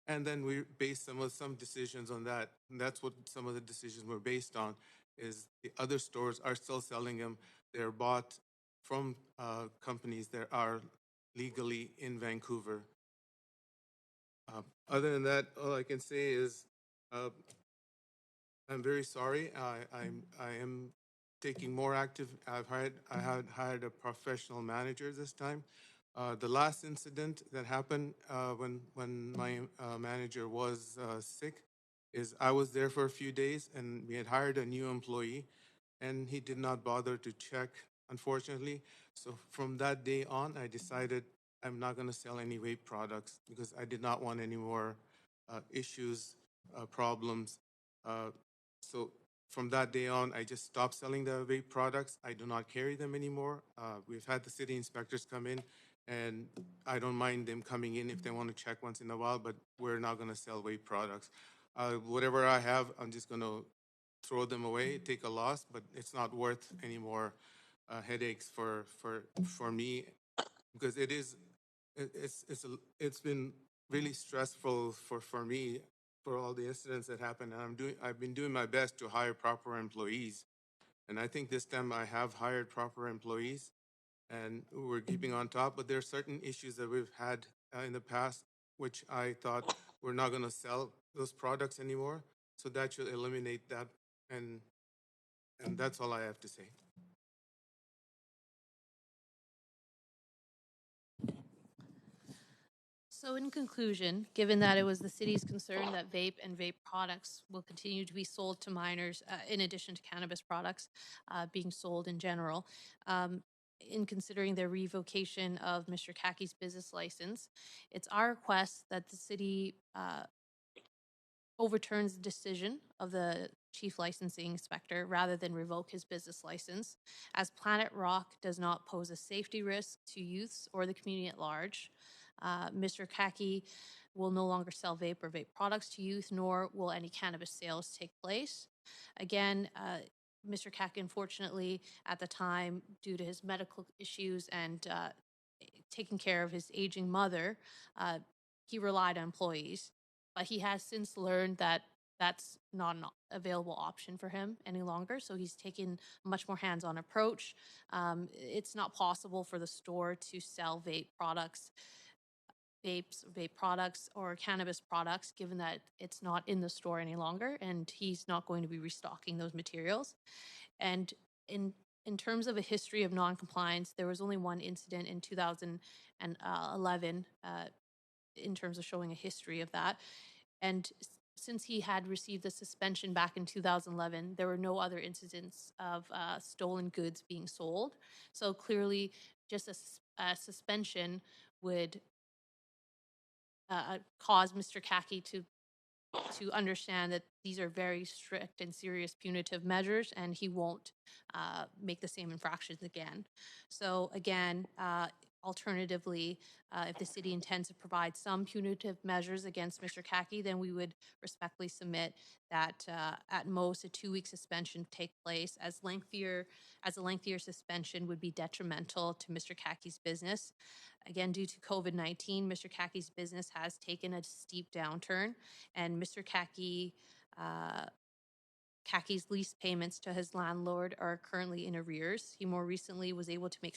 and then we base some decisions on that. And that's what some of the decisions were based on. Is the other stores are still selling them? They're bought from companies that are legally in Vancouver. Other than that, all I can say is I'm very sorry. I am taking more active. I had hired a professional manager this time. The last incident that happened when my manager was sick is I was there for a few days, and we had hired a new employee, and he did not bother to check, unfortunately. So from that day on, I decided I'm not going to sell any vape products because I did not want any more issues, problems. Uh, so from that day on, I just stopped selling the vape products. I do not carry them anymore. We've had the city inspectors come in, and I don't mind them coming in if they want to check once in a while, but we're not going to sell vape products. Whatever I have, I'm just going to throw them away, take a loss, but it's not worth any more headaches for me, because it's been really stressful for me, for all the incidents that happened. And I've been doing my best to hire proper employees, and I think this time I have hired proper employees, and we're keeping on top. But there are certain issues that we've had in the past, which I thought we're not going to sell those products anymore. So that should eliminate that, and that's all I have to say. So in conclusion, given that it was the city's concern that vape and vape products will continue to be sold to minors, in addition to cannabis products being sold in general, in considering the revocation of Mr. Kaki's business license, it's our request that the city overturns the decision of the chief licensing inspector rather than revoke his business license, as Planet Rock does not pose a safety risk to youths or the community at large. Mr. Kaki will no longer sell vape or vape products to youth, nor will any cannabis sales take place. Again, Mr. Kaki, unfortunately, at the time, due to his medical issues and taking care of his aging mother, he relied on employees. But he has since learned that that's not an available option for him any longer. So he's taken a much more hands-on approach. It's not possible for the store to sell vape products, or cannabis products, given that it's not in the store any longer, and he's not going to be restocking those materials. And in terms of a history of non-compliance, there was only one incident in 2011 in terms of showing a history of that. And since he had received the suspension back in 2011, there were no other incidents of stolen goods being sold. So clearly, just a suspension would cause Mr. Kaki to to understand that these are very strict and serious punitive measures, and he won't make the same infractions again. So again, alternatively, if the city intends to provide some punitive measures against Mr. Kaki, then we would respectfully submit that at most a 2-week suspension take place, as a lengthier suspension would be detrimental to Mr. Kaki's business. Again, due to COVID-19, Mr. Kaki's business has taken a steep downturn, and Mr. Kaki's lease payments to his landlord are currently in arrears. He more recently was able to make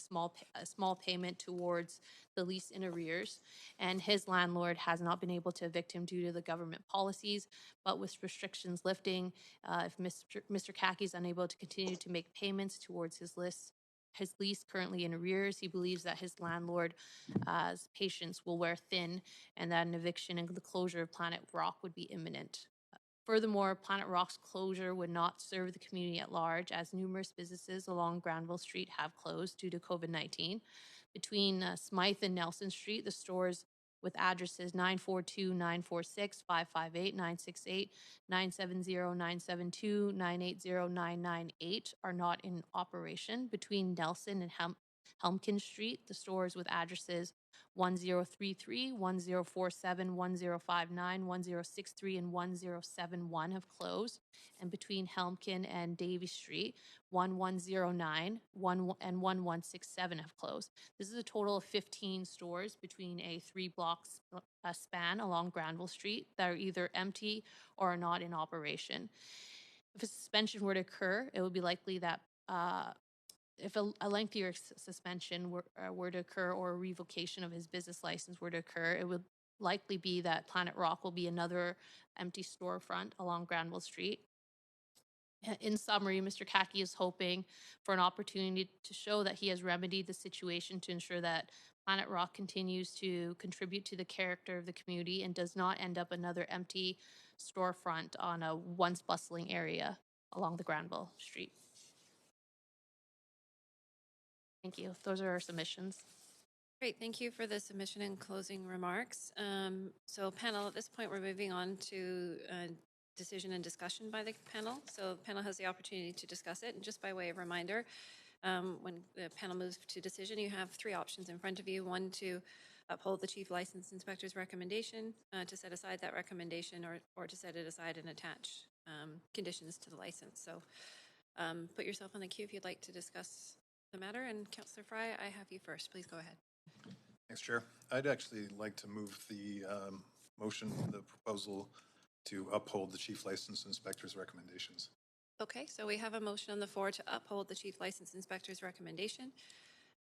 a small payment towards the lease in arrears, and his landlord has not been able to evict him due to the government policies. But with restrictions lifting, if Mr. Kaki is unable to continue to make payments towards his lease currently in arrears, he believes that his landlord's patience will wear thin, and that an eviction and the closure of Planet Rock would be imminent. Furthermore, Planet Rock's closure would not serve the community at large, as numerous businesses along Granville Street have closed due to COVID-19. Between Smythe and Nelson Street, the stores with addresses 942, 946, 558, 968, 970, 972, 980, 998 are not in operation. Between Nelson and Helmkin Street, the stores with addresses 1033, 1047, 1059, 1063, and 1071 have closed. And between Helmkin and Davie Street, 1109 and 1167 have closed. This is a total of 15 stores between a 3-block span along Granville Street that are either empty or are not in operation. If a suspension were to occur, it would be likely that if a lengthier suspension were to occur, or a revocation of his business license were to occur, it would likely be that Planet Rock will be another empty storefront along Granville Street. In summary, Mr. Kaki is hoping for an opportunity to show that he has remedied the situation to ensure that Planet Rock continues to contribute to the character of the community and does not end up another empty storefront on a once bustling area along the Granville Street. Thank you. Those are our submissions. Great, thank you for the submission and closing remarks. So panel, at this point, we're moving on to decision and discussion by the panel. So the panel has the opportunity to discuss it. And just by way of reminder, when the panel moves to decision, you have 3 options in front of you. One, to uphold the chief license inspector's recommendation, to set aside that recommendation, or to set it aside and attach conditions to the license. So put yourself on the queue if you'd like to discuss the matter. And Councillor Fry, I have you first. Please go ahead. Thanks, Chair. I'd actually like to move the motion, the proposal to uphold the Chief License Inspector's recommendations. Okay, so we have a motion on the floor to uphold the Chief License Inspector's recommendation.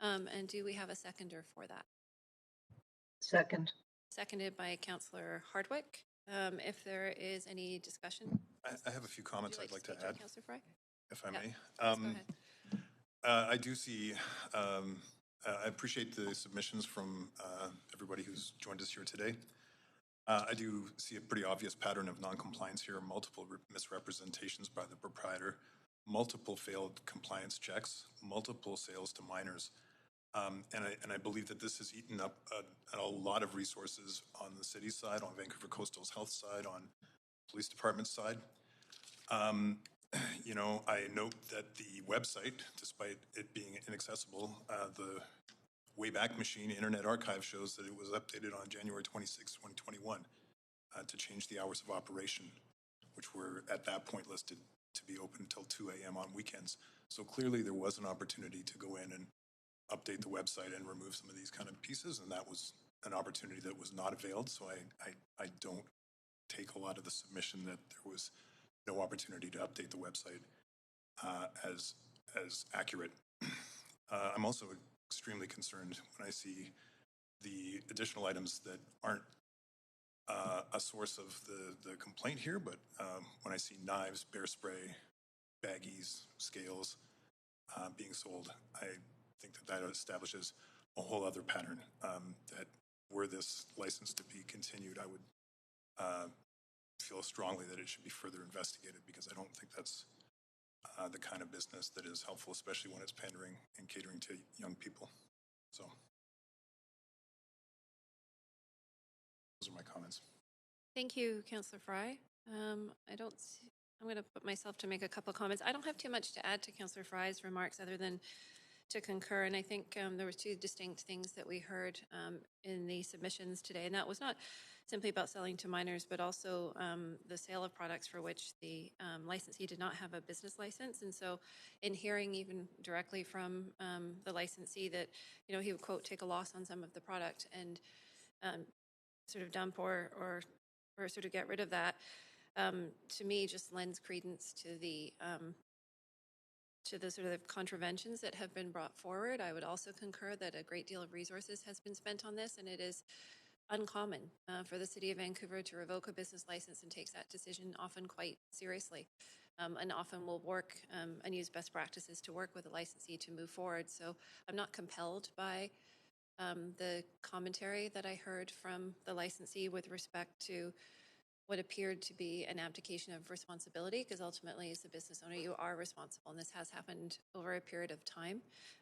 And do we have a seconder for that? Second. Seconded by Councillor Hardwick. If there is any discussion. I have a few comments I'd like to add, Councillor Fry? if I may. Go ahead. I do see, I appreciate the submissions from everybody who's joined us here today. I do see a pretty obvious pattern of non-compliance here, multiple misrepresentations by the proprietor, multiple failed compliance checks, multiple sales to minors. And I believe that this has eaten up a lot of resources on the city's side, on Vancouver Coastal's health side, on police department's side. You know, I note that the website, despite it being inaccessible, the Wayback Machine Internet Archive shows that it was updated on January 26, 2021 to change the hours of operation, which were at that point listed to be open until 2 a.m. on weekends. So clearly there was an opportunity to go in and update the website and remove some of these kind of pieces, and that was an opportunity that was not availed. So I don't take a lot of the submission that there was no opportunity to update the website as accurate. I'm also extremely concerned when I see the additional items that aren't a source of the complaint here, but when I see knives, bear spray, baggies, scales being sold, I think that establishes a whole other pattern that were this license to be continued, I would feel strongly that it should be further investigated, because I don't think that's the kind of business that is helpful, especially when it's pandering and catering to young people. So those are my comments. Thank you, Councillor Fry. I don't see, I'm going to put myself to make a couple comments. I don't have too much to add to Councillor Fry's remarks other than to concur. And I think there were two distinct things that we heard in the submissions today. And that was not simply about selling to minors, but also the sale of products for which the licensee did not have a business license. And so in hearing even directly from the licensee that, you know, he would, quote, take a loss on some of the product and sort of dump or sort of get rid of that, to me just lends credence to the sort of contraventions that have been brought forward. I would also concur that a great deal of resources has been spent on this, and it is uncommon for the City of Vancouver to revoke a business license and takes that decision often quite seriously. And often will work and use best practices to work with a licensee to move forward. So I'm not compelled by the commentary that I heard from the licensee with respect to what appeared to be an abdication of responsibility, because ultimately as a business owner you are responsible, and this has happened over a period of time.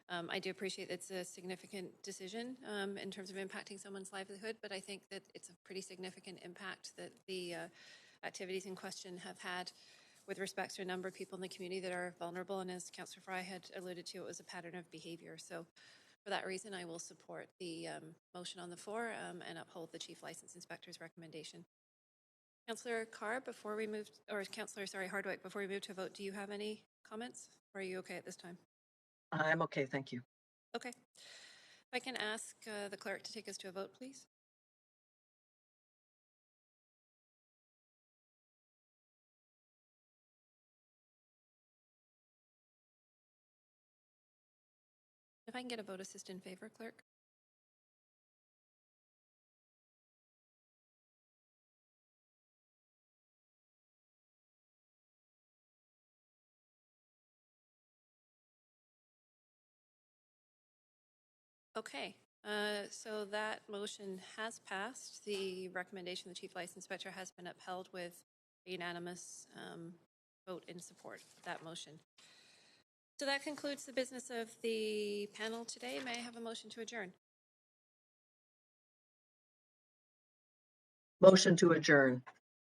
I do appreciate it's a significant decision in terms of impacting someone's livelihood, but I think that it's a pretty significant impact that the activities in question have had with respect to a number of people in the community that are vulnerable, and as Councillor Fry had alluded to, it was a pattern of behaviour. So for that reason, I will support the motion on the floor and uphold the Chief License Inspector's recommendation. Councillor Carr, before we move, or Councillor, sorry, Hardwick, before we move to a vote, do you have any comments? Or are you okay at this time? I'm okay, thank you. Okay. If I can ask the clerk to take us to a vote, please. If I can get a vote assist in favor, clerk. Okay, so that motion has passed. The recommendation of the Chief License Inspector has been upheld with a unanimous vote in support of that motion. So that concludes the business of the panel today. May I have a motion to adjourn? Motion to adjourn.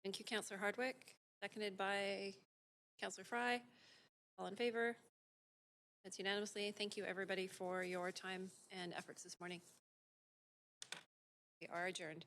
Thank you, Councillor Hardwick. Seconded by Councillor Fry. All in favor? That's unanimously. Thank you, everybody, for your time and efforts this morning. We are adjourned.